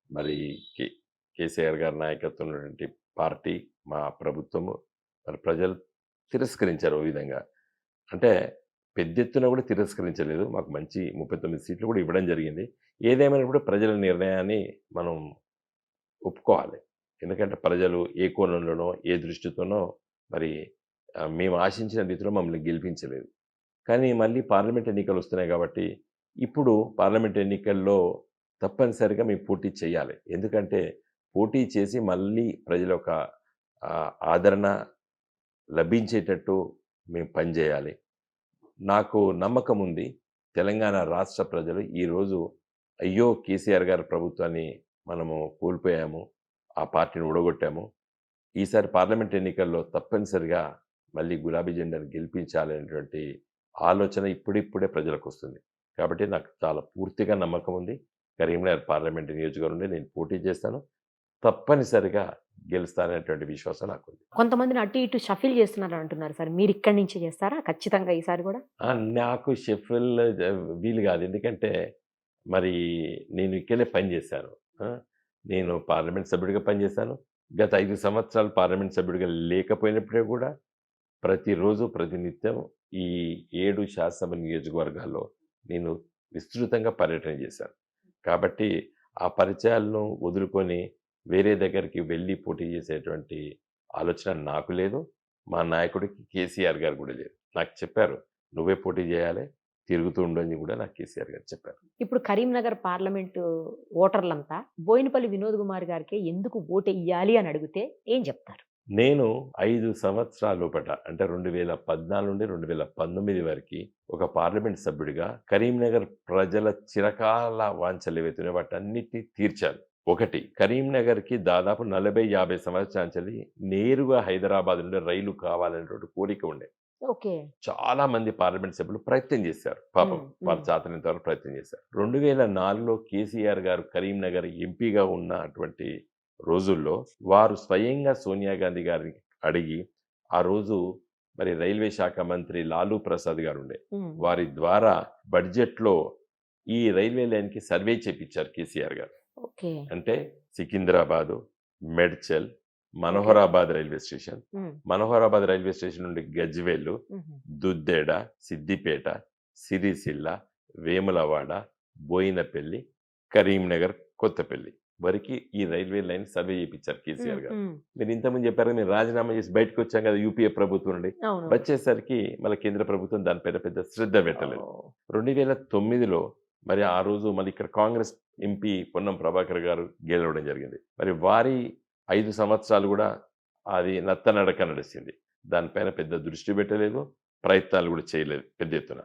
B: మరి కేసీఆర్ గారి నాయకత్వం ఉన్నటువంటి పార్టీ మా ప్రభుత్వము మరి ప్రజలు తిరస్కరించారు. ఓ విధంగా అంటే పెద్ద ఎత్తున కూడా తిరస్కరించలేదు. మాకు మంచి 39 సీట్లు కూడా ఇవ్వడం జరిగింది. ఏదేమైనా కూడా ప్రజల నిర్ణయాన్ని మనం ఒప్పుకోవాలి. ఎందుకంటే ప్రజలు ఏ కోణంలోనో ఏ దృష్టితోనో మరి మేము ఆశించిన రీతిలో మమ్మల్ని గెలిపించలేదు. కానీ మళ్ళీ పార్లమెంట్ ఎన్నికలు వస్తున్నాయి కాబట్టి ఇప్పుడు పార్లమెంట్ ఎన్నికల్లో తప్పనిసరిగా మేము పోటీ చేయాలి. ఎందుకంటే పోటీ చేసి మళ్ళీ ప్రజల యొక్క ఆదరణ లభించేటట్టు మేము పనిచేయాలి. నాకు నమ్మకం ఉంది తెలంగాణ రాష్ట్ర ప్రజలు ఈరోజు అయ్యో కేసీఆర్ గారి ప్రభుత్వాన్ని మనము కోల్పోయాము, ఆ పార్టీని ఊడగొట్టాము, ఈసారి పార్లమెంట్ ఎన్నికల్లో తప్పనిసరిగా మళ్ళీ గులాబీ జెండాను గెలిపించాలి అనేటువంటి ఆలోచన ఇప్పుడిప్పుడే ప్రజలకు వస్తుంది. కాబట్టి నాకు చాలా పూర్తిగా నమ్మకం ఉంది. కరీంనగర్ పార్లమెంట్ నియోజకవర్గంలో నేను పోటీ చేస్తాను, తప్పనిసరిగా గెలుస్తాననేటువంటి విశ్వాసం నాకుంది.
A: కొంతమందిని అటు ఇటు షఫిల్ చేస్తున్నారు అంటున్నారు సార్, మీరు ఇక్కడి నుంచి చేస్తారా ఖచ్చితంగా ఈసారి కూడా?
B: నాకు షఫిల్ వీలు కాదు. ఎందుకంటే మరి నేను ఇక్కడే పనిచేశాను. నేను పార్లమెంట్ సభ్యుడిగా పనిచేశాను. గత 5 సంవత్సరాలు పార్లమెంట్ సభ్యుడిగా లేకపోయినప్పుడే కూడా ప్రతిరోజు ప్రతినిత్యం ఈ 7 శాసనసభ నియోజకవర్గాల్లో నేను విస్తృతంగా పర్యటన చేశాను. కాబట్టి ఆ పరిచయాలను వదులుకొని వేరే దగ్గరికి వెళ్ళి పోటీ చేసేటువంటి ఆలోచన నాకు లేదు, మా నాయకుడికి కేసీఆర్ గారు కూడా లేదు. నాకు చెప్పారు నువ్వే పోటీ చేయాలి, తిరుగుతూ ఉండని కూడా నాకు కేసీఆర్ గారు చెప్పారు.
A: ఇప్పుడు కరీంనగర్ పార్లమెంటు ఓటర్లంతా బోయినపల్లి వినోద్ కుమార్ గారికి ఎందుకు ఓటు ఇయ్యాలి అని అడిగితే ఏం చెప్తారు?
B: నేను 5 సంవత్సరాల లోపట అంటే 2014 నుండి 2019 వరకు ఒక పార్లమెంట్ సభ్యుడిగా కరీంనగర్ ప్రజల చిరకాల వాంఛలు ఏవైతున్నాయో వాటన్నిటిని తీర్చాను. ఒకటి, కరీంనగర్కి దాదాపు 40-50 సంవత్సరాల నుంచి నేరుగా హైదరాబాద్ నుండి రైలు కావాలనేటువంటి కోరిక ఉండే.
A: ఓకే.
B: చాలా మంది పార్లమెంట్ సభ్యులు ప్రయత్నం చేశారు. పాపం వాళ్ళు చేతనంత వరకు ప్రయత్నం చేశారు. 2004లో కేసీఆర్ గారు కరీంనగర్ ఎంపీగా ఉన్నటువంటి రోజుల్లో వారు స్వయంగా సోనియా గాంధీ గారిని అడిగి ఆ రోజు మరి రైల్వే శాఖ మంత్రి లాలూ ప్రసాద్ గారు ఉండే వారి ద్వారా బడ్జెట్లో ఈ రైల్వే లైన్కి సర్వే చేపించారు కేసీఆర్ గారు.
A: ఓకే.
B: అంటే Secunderabad, Medchal, Manoharabad railway station, Manoharabad railway station నుండి గజ్వేలు, దుద్దేడ, సిద్దిపేట, సిరిసిల్ల, వేములవాడ, బోయినపల్లి, కరీంనగర్, కొత్తపల్లి వరకు ఈ రైల్వే లైన్ సర్వే చేయించారు కేసీఆర్ గారు. మీరు ఇంతకుముందు చెప్పారు మేము రాజీనామా చేసి బయటకు వచ్చాం కదా యూపీఏ ప్రభుత్వం నుండి, వచ్చేసరికి మళ్ళీ కేంద్ర ప్రభుత్వం దానిపైన పెద్ద శ్రద్ధ పెట్టలేదు. 2009లో మరి ఆ రోజు మళ్ళీ ఇక్కడ కాంగ్రెస్ ఎంపీ పొన్నం ప్రభాకర్ గారు గెలవడం జరిగింది. మరి వారి 5 సంవత్సరాలు కూడా అది నత్తనడక నడిచింది. దానిపైన పెద్ద దృష్టి పెట్టలేదు, ప్రయత్నాలు కూడా చేయలేదు పెద్ద ఎత్తున.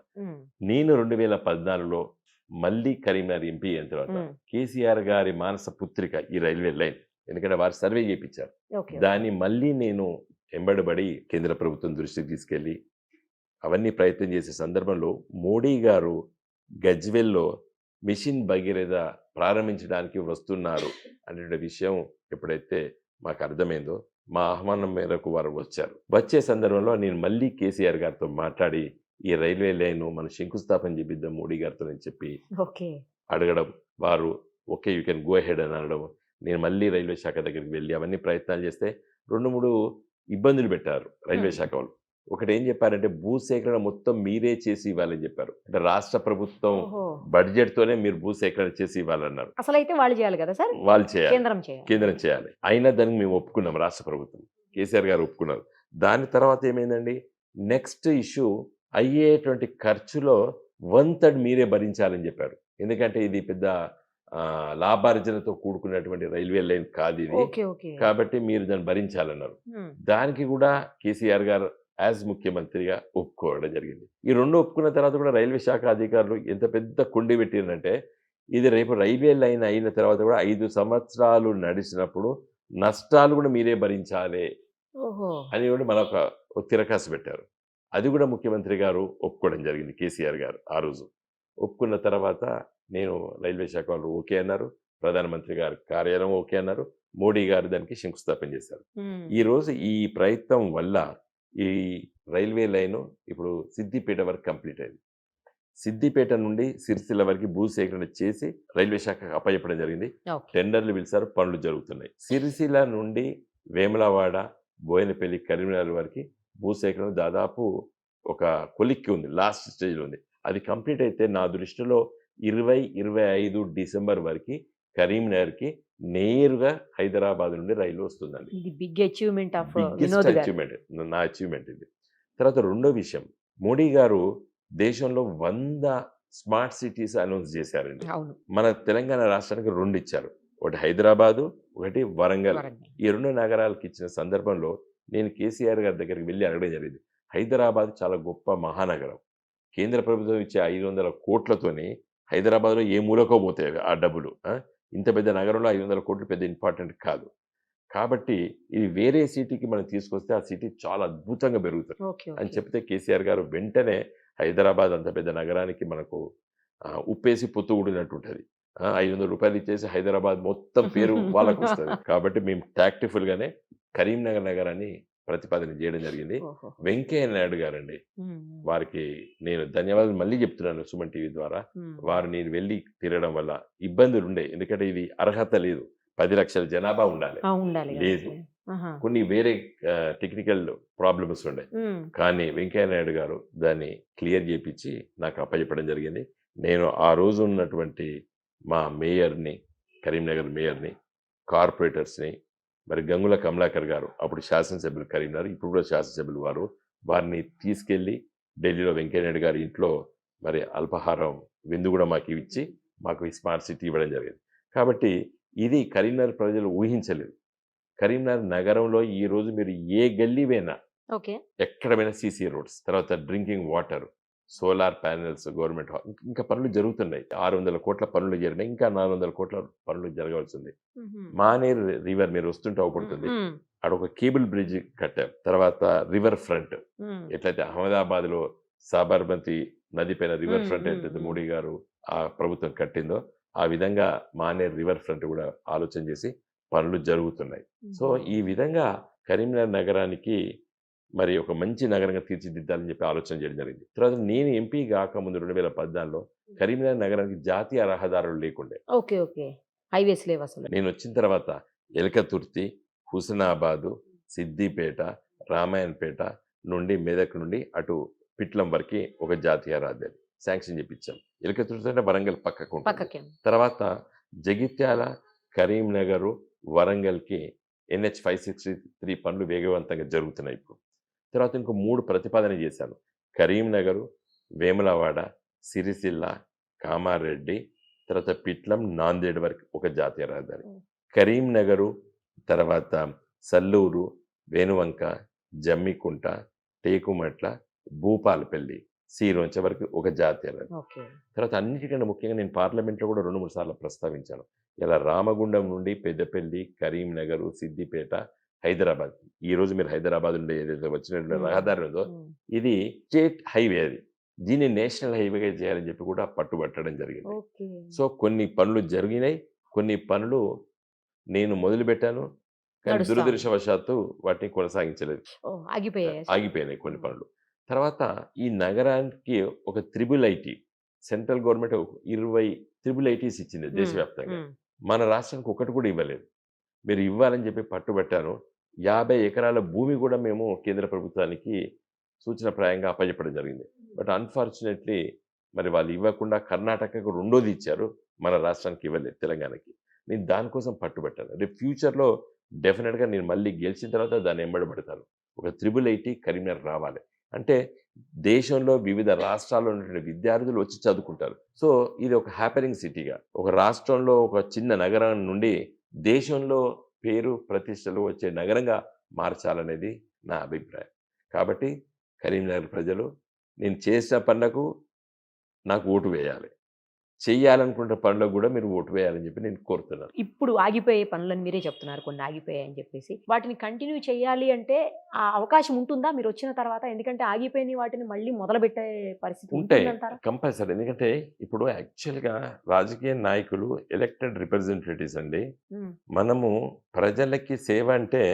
B: నేను 2014లో మళ్ళీ కరీంనగర్ ఎంపీ అయిన తర్వాత కేసీఆర్ గారి మానస పుత్రిక ఈ రైల్వే లైన్, ఎందుకంటే వారు సర్వే చేయించారు, దాన్ని మళ్ళీ నేను ఎంబడబడి కేంద్ర ప్రభుత్వం దృష్టికి తీసుకెళ్ళి అవన్నీ ప్రయత్నం చేసే సందర్భంలో మోడీ గారు గజ్వెల్లో మిషన్ భగీరథ ప్రారంభించడానికి వస్తున్నారు అనే విషయం ఎప్పుడైతే మాకు అర్థమైందో మా ఆహ్వానం మేరకు వారు వచ్చారు. వచ్చే సందర్భంలో నేను మళ్ళీ కేసీఆర్ గారితో మాట్లాడి ఈ రైల్వే లైన్ మనం శంకుస్థాపన చేపిద్దాం మోడీ గారితో అని చెప్పి అడగడం, వారు okay you can go head అని అనడం, నేను మళ్ళీ రైల్వే శాఖ దగ్గరికి వెళ్ళి అవన్నీ ప్రయత్నాలు చేస్తే 2-3 ఇబ్బందులు పెట్టారు రైల్వే శాఖ వాళ్ళు. ఒకటి ఏం చెప్పారంటే భూసేకరణ మొత్తం మీరే చేసి ఇవ్వాలని చెప్పారు. అంటే రాష్ట్ర ప్రభుత్వం బడ్జెట్ తోనే మీరు భూసేకరణ చేసి ఇవ్వాలన్నారు.
A: అసలు అయితే వాళ్ళు చేయాలి కదా సార్,
B: వాళ్ళు చేయాలి,
A: కేంద్రం
B: చేయాలి. అయినా దానికి మేము ఒప్పుకున్నాం, రాష్ట్ర ప్రభుత్వం కేసీఆర్ గారు ఒప్పుకున్నారు. దాని తర్వాత ఏమైందండి, నెక్స్ట్ ఇష్యూ అయ్యేటువంటి ఖర్చులో 1/3 మీరే భరించాలని చెప్పారు. ఎందుకంటే ఇది పెద్ద లాభార్జనతో కూడుకున్నటువంటి రైల్వే లైన్ కాదు ఇది, కాబట్టి మీరు దాన్ని భరించాలన్నారు. దానికి కూడా కేసీఆర్ గారు యాజ్ ముఖ్యమంత్రిగా ఒప్పుకోవడం జరిగింది. ఈ 2 ఒప్పుకున్న తర్వాత కూడా రైల్వే శాఖ అధికారులు ఎంత పెద్ద కొండి పెట్టిరంటే ఇది రేపు రైల్వే లైన్ అయిన తర్వాత కూడా 5 సంవత్సరాలు నడిచినప్పుడు నష్టాలు కూడా మీరే భరించాలి అని కూడా మనొక తిరకాసు పెట్టారు. అది కూడా ముఖ్యమంత్రి గారు ఒప్పుకోవడం జరిగింది, కేసీఆర్ గారు ఆ రోజు. ఒప్పుకున్న తర్వాత నేను రైల్వే శాఖ వాళ్ళు ఓకే అన్నారు, ప్రధానమంత్రి గారి కార్యాలయం ఓకే అన్నారు, మోడీ గారు దానికి శంకుస్థాపన చేశారు. ఈ రోజు ఈ ప్రయత్నం వల్ల ఈ రైల్వే లైన్ ఇప్పుడు సిద్దిపేట వరకు కంప్లీట్ అయింది. సిద్దిపేట నుండి సిరిసిల్ల వరకు భూసేకరణ చేసి రైల్వే శాఖకు అప్పచెప్పడం జరిగింది. టెండర్లు పిలిచారు, పనులు జరుగుతున్నాయి. సిరిసిల్ల నుండి వేములవాడ, బోయినపల్లి, కరీంనగర్ వరకు భూసేకరణ దాదాపు ఒక కొలిక్కి ఉంది, లాస్ట్ స్టేజ్లో ఉంది. అది కంప్లీట్ అయితే నా దృష్టిలో 2025 డిసెంబర్ వరకు కరీంనగర్కి నేరుగా హైదరాబాద్ నుండి రైలు వస్తుందండి. నా అచీవ్మెంట్ ఇది. తర్వాత రెండో విషయం, మోడీ గారు దేశంలో 100 స్మార్ట్ సిటీస్ అనౌన్స్ చేశారండి. మన తెలంగాణ రాష్ట్రానికి 2 ఇచ్చారు, ఒకటి హైదరాబాదు, ఒకటి వరంగల్. ఈ 2 నగరాలకు ఇచ్చిన సందర్భంలో నేను కేసీఆర్ గారి దగ్గరికి వెళ్ళి అడగడం జరిగింది. హైదరాబాద్ చాలా గొప్ప మహానగరం, కేంద్ర ప్రభుత్వం ఇచ్చే 500 కోట్లతోని హైదరాబాద్లో ఏ మూలకో పోతాయి ఆ డబ్బులు. ఇంత పెద్ద నగరంలో 500 కోట్లు పెద్ద ఇంపార్టెంట్ కాదు, కాబట్టి ఇది వేరే సిటీకి మనం తీసుకొస్తే ఆ సిటీ చాలా అద్భుతంగా పెరుగుతుంది అని చెప్తే కేసీఆర్ గారు వెంటనే హైదరాబాద్ అంత పెద్ద నగరానికి మనకు ఉప్పేసి పొత్తు ఊడినట్టు ఉంటుంది, 500 రూపాయలు ఇచ్చేసి హైదరాబాద్ మొత్తం పేరు వాళ్ళకు వస్తుంది. కాబట్టి మేము టాక్టిఫుల్గానే కరీంనగర్ నగరాన్ని ప్రతిపాదన చేయడం జరిగింది. వెంకయ్య నాయుడు గారండి, వారికి నేను ధన్యవాదాలు మళ్ళీ చెప్తున్నాను సుమన్ టీవీ ద్వారా. వారు నేను వెళ్ళి తిరగడం వల్ల ఇబ్బందులు ఉండే, ఎందుకంటే ఇది అర్హత లేదు, 10 లక్షల జనాభా ఉండాలి, లేదు, కొన్ని వేరే టెక్నికల్ ప్రాబ్లమ్స్ ఉండే. కానీ వెంకయ్య నాయుడు గారు దాన్ని క్లియర్ చేయించి నాకు అప్పచెప్పడం జరిగింది. నేను ఆ రోజు ఉన్నటువంటి మా మేయర్ని, కరీంనగర్ మేయర్ని, కార్పొరేటర్స్ని, మరి గంగుల కమలాకర్ గారు అప్పుడు శాసనసభ్యులు కరీంనగర్, ఇప్పుడు కూడా శాసనసభ్యులు వారిని తీసుకెళ్ళి ఢిల్లీలో వెంకయ్యనాయుడు గారి ఇంట్లో మరి అల్పాహారం విందు కూడా మాకు ఇచ్చి మాకు ఈ స్మార్ట్ సిటీ ఇవ్వడం జరిగింది. కాబట్టి ఇది కరీంనగర్ ప్రజలు ఊహించలేదు. కరీంనగర్ నగరంలో ఈ రోజు మీరు ఏ గల్లీ పోయినా ఎక్కడ పోయినా సీసీ రోడ్స్, తర్వాత drinking water, solar panels, government ఇంకా పనులు జరుగుతున్నాయి. 600 కోట్ల పనులు జరిగినాయి, ఇంకా 400 కోట్ల పనులు జరగవలసింది. మానేర్ రివర్ మీరు వస్తుంటే అవపడుతుంది, అక్కడ ఒక కేబుల్ బ్రిడ్జ్ కట్టాం. తర్వాత రివర్ ఫ్రంట్, ఎట్లయితే అహ్మదాబాద్ లో సాబర్మతి నది పైన రివర్ ఫ్రంట్ ఎట్లయితే మోడీ గారు ఆ ప్రభుత్వం కట్టిందో ఆ విధంగా మానేర్ రివర్ ఫ్రంట్ కూడా ఆలోచన చేసి పనులు జరుగుతున్నాయి. సో ఈ విధంగా కరీంనగర్ నగరానికి మరి ఒక మంచి నగరంగా తీర్చిదిద్దాలని చెప్పి ఆలోచన చేయడం జరిగింది. తర్వాత నేను ఎంపీ కాకముందు 2014లో కరీంనగర్ నగరానికి జాతీయ రహదారులు లేకుండే.
A: ఓకే. ఓకే. హైవేస్ లేవు అసలు.
B: నేను వచ్చిన తర్వాత ఎలకతుర్తి, హుస్నాబాదు, సిద్దిపేట, రామాయణపేట నుండి మెదక్ నుండి అటు పిట్లం వరకు ఒక జాతీయ రహదారి శాంక్షన్ చేపించాం. ఎలకతుర్తి అంటే వరంగల్ పక్కకు ఉంటుంది.
A: పక్కకే.
B: తర్వాత జగిత్యాల, కరీంనగర్, వరంగల్కి NH 563 పనులు వేగవంతంగా జరుగుతున్నాయి ఇప్పుడు. తర్వాత ఇంకో 3 ప్రతిపాదన చేశాను. కరీంనగర్, వేములవాడ, సిరిసిల్ల, కామారెడ్డి, తర్వాత పిట్లం, నాందేడ్ వరకు ఒక జాతీయ రహదారి. కరీంనగరు, తర్వాత సల్లూరు, వేనువంక, జమ్మికుంట, టేకుమట్ల, భూపాలపల్లి, సీరోంచ వరకు ఒక జాతీయ రహదారి.
A: ఓకే.
B: తర్వాత అన్నిటికన్నా ముఖ్యంగా నేను పార్లమెంట్లో కూడా 2-3 సార్లు ప్రస్తావించాను. ఇలా రామగుండం నుండి పెద్దపల్లి, కరీంనగర్, సిద్దిపేట, హైదరాబాద్. ఈరోజు మీరు హైదరాబాద్ నుండి ఏదైతే వచ్చినటువంటి రహదారి ఉందో ఇది స్టేట్ హైవే, అది దీన్ని నేషనల్ హైవేగా చేయాలని చెప్పి కూడా పట్టుబట్టడం జరిగింది.
A: ఓకే.
B: సో కొన్ని పనులు జరిగినాయి, కొన్ని పనులు నేను మొదలుపెట్టాను, కానీ
A: నడుస్తా ఉంది.
B: దురదృష్టవశాత్తు వాటిని కొనసాగించలేదు,
A: ఓహ్! ఆగిపోయాయి.
B: ఆగిపోయినాయి కొన్ని పనులు. తర్వాత ఈ నగరానికి ఒక IIIT సెంట్రల్ గవర్నమెంట్ 20 IIITs ఇచ్చింది దేశవ్యాప్తంగా. మన రాష్ట్రానికి ఒకటి కూడా ఇవ్వలేదు. మీరు ఇవ్వాలని చెప్పి పట్టుబట్టాను. 50 ఎకరాల భూమి కూడా మేము కేంద్ర ప్రభుత్వానికి సూచనప్రాయంగా అప్పచెప్పడం జరిగింది. బట్ అన్ఫార్చునేట్లీ మరి వాళ్ళు ఇవ్వకుండా కర్ణాటకకు రెండోది ఇచ్చారు, మన రాష్ట్రానికి ఇవ్వలేదు, తెలంగాణకి. నేను దానికోసం పట్టుబట్టాను. రేపు ఫ్యూచర్లో డెఫినెట్గా నేను మళ్ళీ గెలిచిన తర్వాత దాన్ని ఎంబడబడతాను. ఒక IIIT కరీంనగర్ రావాలి అంటే దేశంలో వివిధ రాష్ట్రాల్లో ఉన్నటువంటి విద్యార్థులు వచ్చి చదువుకుంటారు. సో ఇది ఒక హ్యాపెనింగ్ సిటీగా, ఒక రాష్ట్రంలో ఒక చిన్న నగరం నుండి దేశంలో పేరు ప్రతిష్టలు వచ్చే నగరంగా మార్చాలనేది నా అభిప్రాయం. కాబట్టి కరీంనగర్ ప్రజలు నేను చేసిన పనులకు నాకు ఓటు వేయాలి, చెయ్యాలనుకున్న పనులకు కూడా మీరు ఓటు వేయాలని చెప్పి నేను కోరుతున్నాను.
A: ఇప్పుడు ఆగిపోయే పనులని మీరే చెప్తున్నారు, కొన్ని ఆగిపోయాయని చెప్పేసి. వాటిని కంటిన్యూ చేయాలి అంటే ఆ అవకాశం ఉంటుందా మీరు వచ్చిన తర్వాత? ఎందుకంటే ఆగిపోయిన వాటిని మళ్ళీ మొదలుపెట్టే పరిస్థితి
B: ఉంటాయి
A: ఉంటుందంటారా?
B: కంపల్సరీ. ఎందుకంటే ఇప్పుడు యాక్చువల్గా రాజకీయ నాయకులు ఎలక్టెడ్ రిప్రజెంటేటివ్స్ అండి. మనము ప్రజలకి సేవ అంటే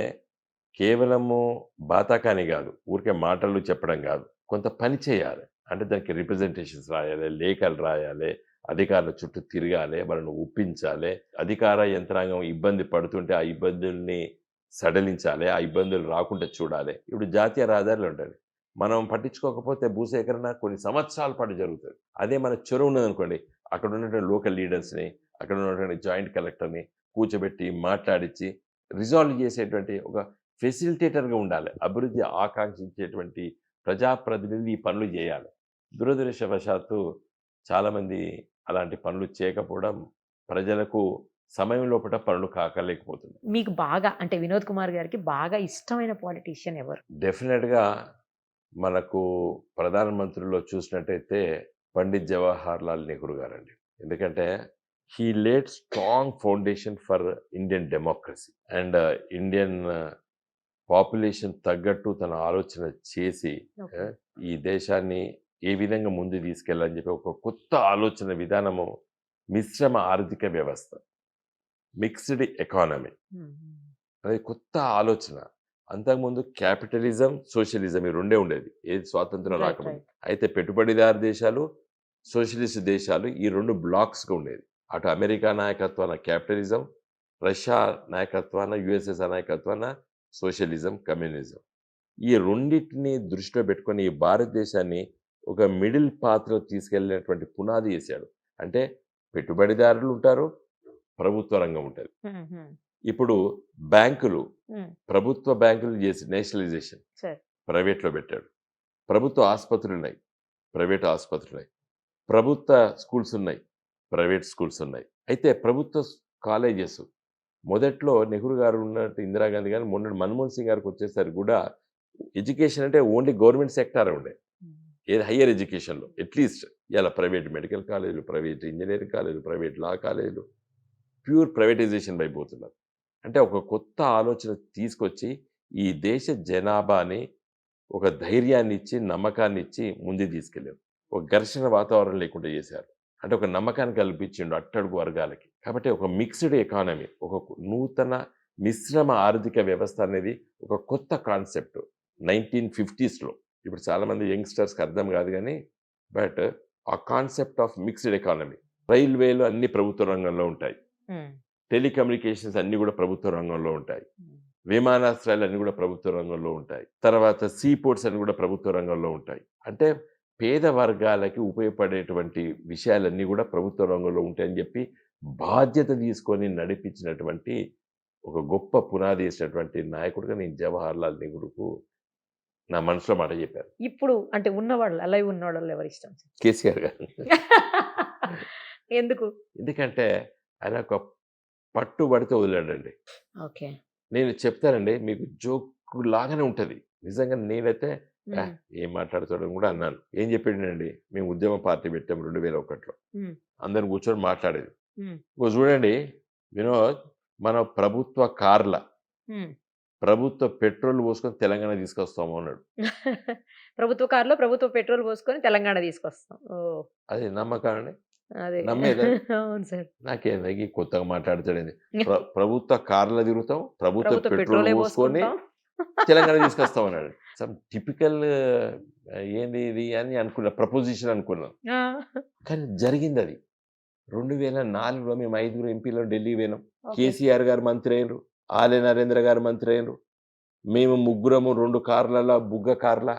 B: కేవలము బాతాకాని కాదు, ఊరికే మాటలు చెప్పడం కాదు, కొంత పని చేయాలి. అంటే దానికి రిప్రజెంటేషన్స్ రాయాలి, లేఖలు రాయాలి, అధికారుల చుట్టూ తిరగాలి, వాళ్ళని ఒప్పించాలి, అధికార యంత్రాంగం ఇబ్బంది పడుతుంటే ఆ ఇబ్బందుల్ని సడలించాలి, ఆ ఇబ్బందులు రాకుండా చూడాలి. ఇప్పుడు జాతీయ రహదారులు ఉంటాయి, మనం పట్టించుకోకపోతే భూసేకరణ కొన్ని సంవత్సరాల పాటు జరుగుతుంది. అదే మన చెరువు ఉన్నదనుకోండి, అక్కడ ఉన్నటువంటి లోకల్ లీడర్స్ని, అక్కడ ఉన్నటువంటి జాయింట్ కలెక్టర్ని కూర్చోబెట్టి మాట్లాడించి రిజాల్వ్ చేసేటువంటి ఒక ఫెసిలిటేటర్గా ఉండాలి. అభివృద్ధి ఆకాంక్షించేటువంటి ప్రజాప్రతినిధి ఈ పనులు చేయాలి. దురదృష్టవశాత్తు చాలామంది అలాంటి పనులు చేయకపోవడం ప్రజలకు సమయం లోపల పనులు కాకలేకపోతుంది.
A: మీకు బాగా అంటే వినోద్ కుమార్ గారికి బాగా ఇష్టమైన పొలిటీషియన్ ఎవరు?
B: డెఫినెట్గా మనకు ప్రధానమంత్రిలో చూసినట్టయితే పండిత్ జవహర్ లాల్ నెహ్రూ గారండి. ఎందుకంటే he laid strong foundation for Indian democracy and Indian population తగ్గట్టు తన ఆలోచన చేసి ఈ దేశాన్ని ఏ విధంగా ముందు తీసుకెళ్ళాలని చెప్పి ఒక కొత్త ఆలోచన విధానము, మిశ్రమ ఆర్థిక వ్యవస్థ, మిక్స్డ్ ఎకానమీ అనేది కొత్త ఆలోచన. అంతకుముందు క్యాపిటలిజం, సోషలిజం ఈ రెండే ఉండేది ఏది స్వాతంత్రం రాకముందు. అయితే పెట్టుబడిదారు దేశాలు, సోషలిస్ట్ దేశాలు ఈ 2 బ్లాక్స్గా ఉండేది. అటు అమెరికా నాయకత్వాన క్యాపిటలిజం, రష్యా నాయకత్వాన, యుఎస్ఎస్ఆర్ నాయకత్వాన సోషలిజం, కమ్యూనిజం. ఈ రెండింటిని దృష్టిలో పెట్టుకొని ఈ భారతదేశాన్ని ఒక మిడిల్ పాత్ర తీసుకెళ్ళినటువంటి పునాది వేశాడు. అంటే పెట్టుబడిదారులు ఉంటారు, ప్రభుత్వ రంగం ఉంటుంది. ఇప్పుడు బ్యాంకులు, ప్రభుత్వ బ్యాంకులు చేసి నేషనలైజేషన్ ప్రైవేట్లో పెట్టాడు. ప్రభుత్వ ఆసుపత్రులు ఉన్నాయి, ప్రైవేట్ ఆసుపత్రులు ఉన్నాయి, ప్రభుత్వ స్కూల్స్ ఉన్నాయి, ప్రైవేట్ స్కూల్స్ ఉన్నాయి. అయితే ప్రభుత్వ కాలేజెస్ మొదట్లో నెహ్రూ గారు ఉన్నట్టు ఇందిరాగాంధీ గారు, మొన్న మన్మోహన్ సింగ్ గారికి వచ్చేసరికి కూడా ఎడ్యుకేషన్ అంటే ఓన్లీ గవర్నమెంట్ సెక్టార్ ఉండే, ఏది హయ్యర్ ఎడ్యుకేషన్లో అట్లీస్ట్. ఇలా ప్రైవేట్ మెడికల్ కాలేజీలు, ప్రైవేట్ ఇంజనీరింగ్ కాలేజీలు, ప్రైవేట్ లా కాలేజీలు ప్యూర్ ప్రైవేటైజేషన్ అయిపోతున్నారు. అంటే ఒక కొత్త ఆలోచన తీసుకొచ్చి ఈ దేశ జనాభాని ఒక ధైర్యాన్ని ఇచ్చి, నమ్మకాన్ని ఇచ్చి ముందుకు తీసుకెళ్ళారు. ఒక ఘర్షణ వాతావరణం లేకుండా చేశారు. అంటే ఒక నమ్మకాన్ని కల్పించిండు అట్టడుగు వర్గాలకి. కాబట్టి ఒక మిక్స్డ్ ఎకానమీ, ఒక నూతన మిశ్రమ ఆర్థిక వ్యవస్థ అనేది ఒక కొత్త కాన్సెప్ట్ 1950స్‌లో. ఇప్పుడు చాలామంది యంగ్‌స్టర్స్‌కి అర్థం కాదు గానీ, బట్ ఆ కాన్సెప్ట్ ఆఫ్ మిక్స్డ్ ఎకానమీ. రైల్వేలు అన్ని ప్రభుత్వ రంగంలో ఉంటాయి. టెలికమ్యూనికేషన్స్ అన్నీ కూడా ప్రభుత్వ రంగంలో ఉంటాయి. విమానాశ్రయాలు అన్నీ కూడా ప్రభుత్వ రంగంలో ఉంటాయి. తర్వాత సీ పోర్ట్స్ అన్నీ కూడా ప్రభుత్వ రంగంలో ఉంటాయి. అంటే పేద వర్గాలకి ఉపయోగపడేటువంటి విషయాలన్నీ కూడా ప్రభుత్వ రంగంలో ఉంటాయని చెప్పి బాధ్యత తీసుకొని నడిపించినటువంటి ఒక గొప్ప పునాది వేసినటువంటి నాయకుడిగా నేను జవహర్లాల్ నెహ్రూకు నా మనసులో మాట చెప్పాను.
A: ఇప్పుడు అంటే ఉన్నవాళ్ళు అలైవ్ ఉన్నవాళ్ళు ఎవరు ఇష్టం సార్?
B: కేసీఆర్ గారు.
A: ఎందుకు?
B: ఎందుకంటే ఆయన ఒక పట్టుబడితే వదిలాడండి.
A: ఓకే.
B: నేను చెప్తానండి మీకు జోక్ లాగానే ఉంటుంది. నిజంగా నేనైతే ఏం మాట్లాడుతాడని కూడా అన్నాను. ఏం చెప్పిండండి, మేము ఉద్యమ పార్టీ పెట్టాం 2001లో. అందరం కూర్చొని మాట్లాడేది. ఇంకో చూడండి వినోద్, మన ప్రభుత్వ కార్ల ప్రభుత్వ పెట్రోల్ పోసుకొని తెలంగాణ తీసుకొస్తాము అన్నాడు.
A: ప్రభుత్వ కారులో ప్రభుత్వ పెట్రోల్ పోసుకొని తెలంగాణ తీసుకొస్తాం.
B: అది నమ్మకం అండి?
A: అదే
B: నమ్మేదా?
A: అవును సార్.
B: నాకేంది కొత్తగా మాట్లాడతాడేంది. ప్రభుత్వ కార్ల తిరుగుతాం, ప్రభుత్వ పెట్రోల్
A: పెట్రోలే
B: పోసుకొని
A: పోసుకుంటాం.
B: తెలంగాణ తీసుకొస్తాం అన్నాడు. సమ్ టిపికల్ ఏంది ఇది అని అనుకున్నా, ప్రపోజిషన్ అనుకున్నాం. కానీ జరిగింది అది. 2004లో మేము 5 ఎంపీలు ఢిల్లీ పోయినాం. కేసీఆర్ గారు మంత్రి అయినరు, ఆలే నరేంద్ర గారు మంత్రి అయినరు. మేము ముగ్గురము 2 కార్ల బుగ్గ కార్ల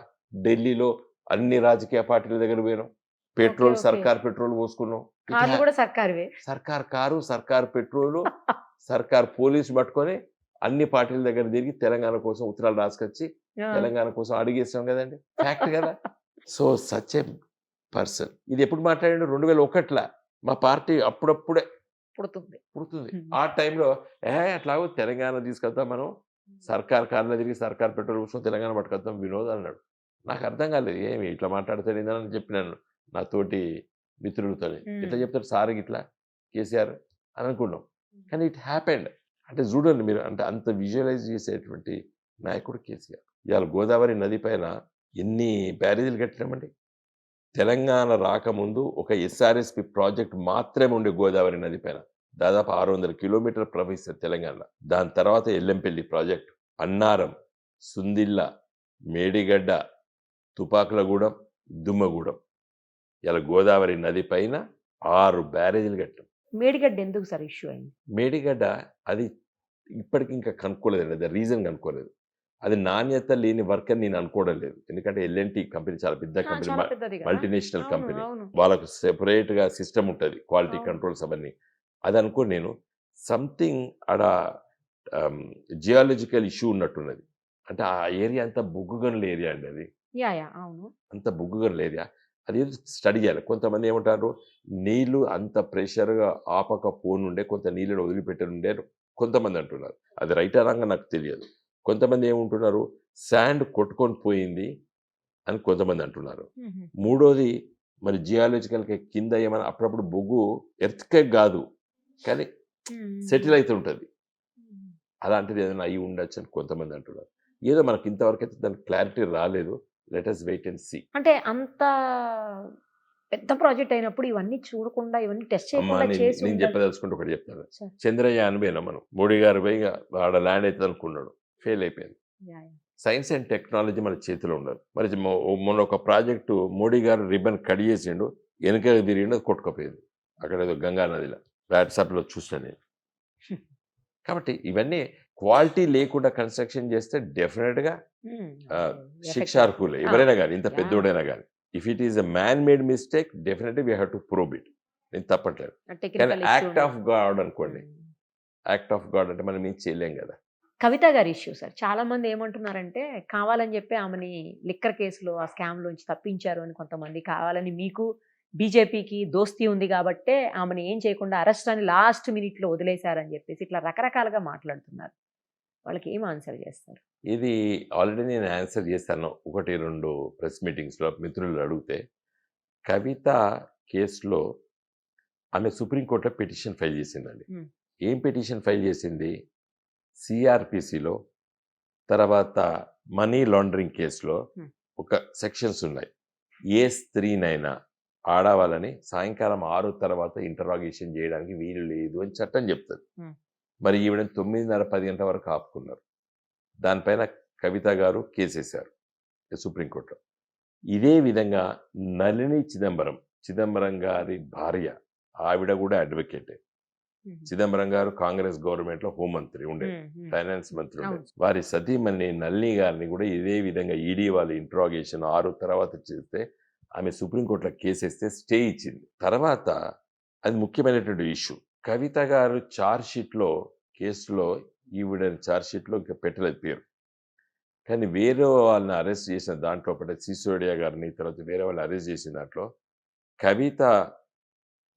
B: ఢిల్లీలో అన్ని రాజకీయ పార్టీల దగ్గర పోయినాం. పెట్రోల్ సర్కార్ పెట్రోల్ పోసుకున్నాం.
A: కార్లు కూడా సర్కారువే.
B: సర్కార్ కారు, సర్కార్ పెట్రోలు, సర్కార్ పోలీసు పట్టుకొని అన్ని పార్టీల దగ్గర తిరిగి తెలంగాణ కోసం ఉత్తరాలు రాసుకొచ్చి తెలంగాణ కోసం అడిగేస్తాం కదండి. ఫ్యాక్ట్ కదా. So such a person. ఇది ఎప్పుడు మాట్లాడాడు? 2001లో. మా పార్టీ అప్పుడప్పుడే పుడుతుంది. ఆ టైంలో అట్లాగో తెలంగాణ తీసుకెళ్తాం మనం, సర్కార్ కార్లో తిరిగి సర్కార్ పెట్రోల్ పోసుకొని తెలంగాణ పట్టుకొద్దాం వినోద్ అన్నాడు. నాకు అర్థం కాలేదు, ఏమి ఇట్లా మాట్లాడతాడు అని చెప్పినాను నా తోటి మిత్రులతో. ఇట్లా చెప్తాడు సార్ ఇట్లా కేసీఆర్ అని అనుకున్నాం. కానీ ఇట్ హ్యాపెండ్. అంటే చూడండి మీరు, అంటే అంత విజువలైజ్ చేసేటువంటి నాయకుడు కేసీఆర్. ఇవాళ గోదావరి నది పైన ఎన్ని బ్యారేజీలు కట్టినామండి. తెలంగాణ రాకముందు ఒక ఎస్ఆర్ఎస్పి ప్రాజెక్ట్ మాత్రమే ఉండే గోదావరి నది పైన. దాదాపు 600 కిలోమీటర్లు ప్రవహిస్తుంది తెలంగాణ. దాని తర్వాత ఎల్లంపల్లి ప్రాజెక్ట్, అన్నారం, సుందిల్ల, మేడిగడ్డ, తుపాకులగూడెం, దుమ్మగూడెం. ఇలా గోదావరి నది పైన 6 బ్యారేజీలు కట్టాం.
A: మేడిగడ్డ ఎందుకు సార్ ఇష్యూ అయింది?
B: మేడిగడ్డ అది ఇప్పటికి ఇంకా కనుక్కోలేదండి. అది రీజన్ కనుక్కోలేదు. అది నాణ్యత లేని వర్క్ అని నేను అనుకోవడం లేదు. ఎందుకంటే ఎల్ఎన్టీ కంపెనీ చాలా పెద్ద కంపెనీ, మల్టీనేషనల్ కంపెనీ. వాళ్ళకు సెపరేట్గా సిస్టమ్ ఉంటుంది, క్వాలిటీ కంట్రోల్స్ అవన్నీ. అది అనుకో నేను సంథింగ్ ఆడ జియాలజికల్ ఇష్యూ ఉన్నట్టున్నది. అంటే ఆ ఏరియా అంతా బొగ్గుగనుల ఏరియా అండి. అది అంత బొగ్గుగనుల ఏరియా. అది స్టడీ చేయాలి. కొంతమంది ఏమంటారు, నీళ్లు అంత ప్రెషర్గా ఆపకపోనుండే, కొంత నీళ్ళని వదిలిపెట్టనుండే కొంతమంది అంటున్నారు. అది రైట్ అనంగా నాకు తెలియదు. కొంతమంది ఏమంటున్నారు, శాండ్ కొట్టుకొని పోయింది అని కొంతమంది అంటున్నారు. మూడోది మరి జియాలజికల్గా కింద ఏమైనా అప్పుడప్పుడు బొగ్గు ఎర్త్కేక్ కాదు కానీ సెటిల్ అయితే ఉంటుంది, అలాంటిది ఏదైనా అయి ఉండొచ్చు అని కొంతమంది అంటున్నారు. ఏదో మనకి ఇంతవరకు అయితే దానికి క్లారిటీ రాలేదు. Let us wait and see.
A: అంటే అంత పెద్ద ప్రాజెక్ట్ అయినప్పుడు ఇవన్నీ చూడకుండా, ఇవన్నీ టెస్ట్ చేయకుండా చేసి
B: నేను చెప్పదలుచుకుంటే ఒకటి చెప్తాను. చంద్రయాన్ పోయినా మనం, మోడీ గారు పోయి ఆడ ల్యాండ్ అవుతుంది అనుకున్నాడు, ఫెయిల్ అయిపోయింది. సైన్స్ అండ్ టెక్నాలజీ మన చేతిలో ఉండదు. మరి మొన్న ఒక ప్రాజెక్టు మోడీ గారు రిబన్ కట్ చేసిండు, వెనక తిరిగిండు, అది కొట్టుకుపోయింది అక్కడ ఏదో గంగా నదిలో. వాట్సాప్లో చూసాను నేను. కాబట్టి ఇవన్నీ క్వాలిటీ లేకుండా కన్స్ట్రక్షన్ చేస్తే డెఫినెట్గా శిక్షార్హులే ఎవరైనా కానీ, ఇంత పెద్దోడైనా కానీ. If it is a man made mistake definitely we have to prove it. నేను తప్పట్లేదు. కానీ యాక్ట్ ఆఫ్ గాడ్ అనుకోండి, యాక్ట్ ఆఫ్ గాడ్ అంటే మనం ఏం చేయలేం కదా.
A: కవిత గారి ఇష్యూ సార్, చాలా మంది ఏమంటున్నారంటే కావాలని చెప్పి ఆమెని లిక్కర్ కేసులో ఆ స్కామ్ లోంచి తప్పించారు అని కొంతమంది, కావాలని మీకు బీజేపీకి దోస్తీ ఉంది కాబట్టే ఆమెను ఏం చేయకుండా అరెస్ట్ అని లాస్ట్ మినిట్లో వదిలేశారని చెప్పేసి ఇట్లా రకరకాలుగా మాట్లాడుతున్నారు. వాళ్ళకి ఏం ఆన్సర్ చేస్తారు?
B: ఇది ఆల్రెడీ నేను ఆన్సర్ చేశాను 1-2 ప్రెస్ మీటింగ్స్లో మిత్రులు అడిగితే. కవిత కేసులో ఆమె సుప్రీంకోర్టులో పిటిషన్ ఫైల్ చేసిందండి. ఏం పిటిషన్ ఫైల్ చేసింది? సిఆర్పిసిలో, తర్వాత మనీ లాండరింగ్ కేసులో ఒక సెక్షన్స్ ఉన్నాయి. ఏ స్త్రీనైనా ఆడవాళ్ళని సాయంకాలం 6 తర్వాత ఇంటరాగేషన్ చేయడానికి వీలు లేదు అని చట్టం చెప్తుంది.
A: Hmm.
B: మరి ఈవిడ 9:30 10 గంటల వరకు ఆపుకున్నారు. దానిపైన కవిత గారు కేసేశారు సుప్రీంకోర్టులో. ఇదే విధంగా నళిని చిదంబరం గారి భార్య, ఆవిడ కూడా అడ్వకేటే. చిదంబరం గారు కాంగ్రెస్ గవర్నమెంట్ లో హోంమంత్రి ఉండే, ఫైనాన్స్ మంత్రి ఉండే.
A: అవును.
B: వారి సతీమణి నళిని గారిని కూడా ఇదే విధంగా ఈడీ వాళ్ళు ఇంట్రాగేషన్ 6 తర్వాత చేస్తే ఆమె సుప్రీంకోర్టులో కేసేస్తే స్టే ఇచ్చింది. తర్వాత అది ముఖ్యమైనటువంటి ఇష్యూ. కవిత గారు ఛార్జ్ షీట్లో కేసులో ఈవిడ ఛార్జ్ షీట్లో ఇంకా పెట్టలేదు పేరు. కానీ వేరే వాళ్ళని అరెస్ట్ చేసిన దాంట్లో ఒకటి సిసోడియా గారిని, తర్వాత వేరే వాళ్ళని అరెస్ట్ చేసిన దాంట్లో కవిత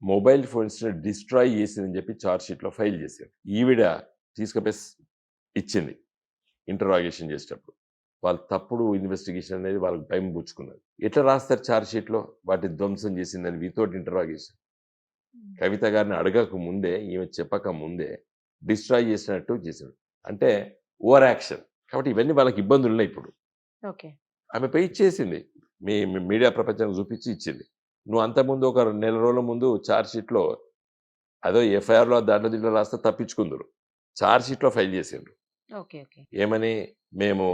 B: మొబైల్ ఫోన్స్ని డిస్ట్రాయ్ చేసిందని చెప్పి ఛార్జ్ షీట్లో ఫైల్ చేశారు. ఈవిడ తీసుకుపోయి ఇచ్చింది ఇంటరాగేషన్ చేసేటప్పుడు. వాళ్ళు తప్పుడు ఇన్వెస్టిగేషన్ అనేది వాళ్ళకి భయం పుచ్చుకున్నది. ఎట్లా రాస్తారు ఛార్జ్ షీట్లో వాటిని ధ్వంసం చేసిందని వితౌట్ ఇంటరాగేషన్? కవిత గారిని అడగక ముందే, ఈమె చెప్పక ముందే డిస్ట్రాయ్ చేసినట్టు చేశాడు. అంటే ఓవర్ యాక్షన్. కాబట్టి ఇవన్నీ వాళ్ళకి ఇబ్బందులు ఉన్నాయి. ఇప్పుడు
A: ఓకే.
B: ఆమె పోయి ఇచ్చేసింది, మీ మీడియా ప్రపంచానికి చూపించి ఇచ్చింది. నువ్వు అంతకుముందు ఒక 2 నెలల రోజుల ముందు ఛార్జ్ షీట్లో అదో ఎఫ్ఐఆర్లో దాంట్లో దీంట్లో రాస్తే తప్పించుకుందరు. ఛార్జ్ షీట్లో ఫైల్ చేసిండ్రు.
A: ఓకే. ఓకే.
B: ఏమని? మేము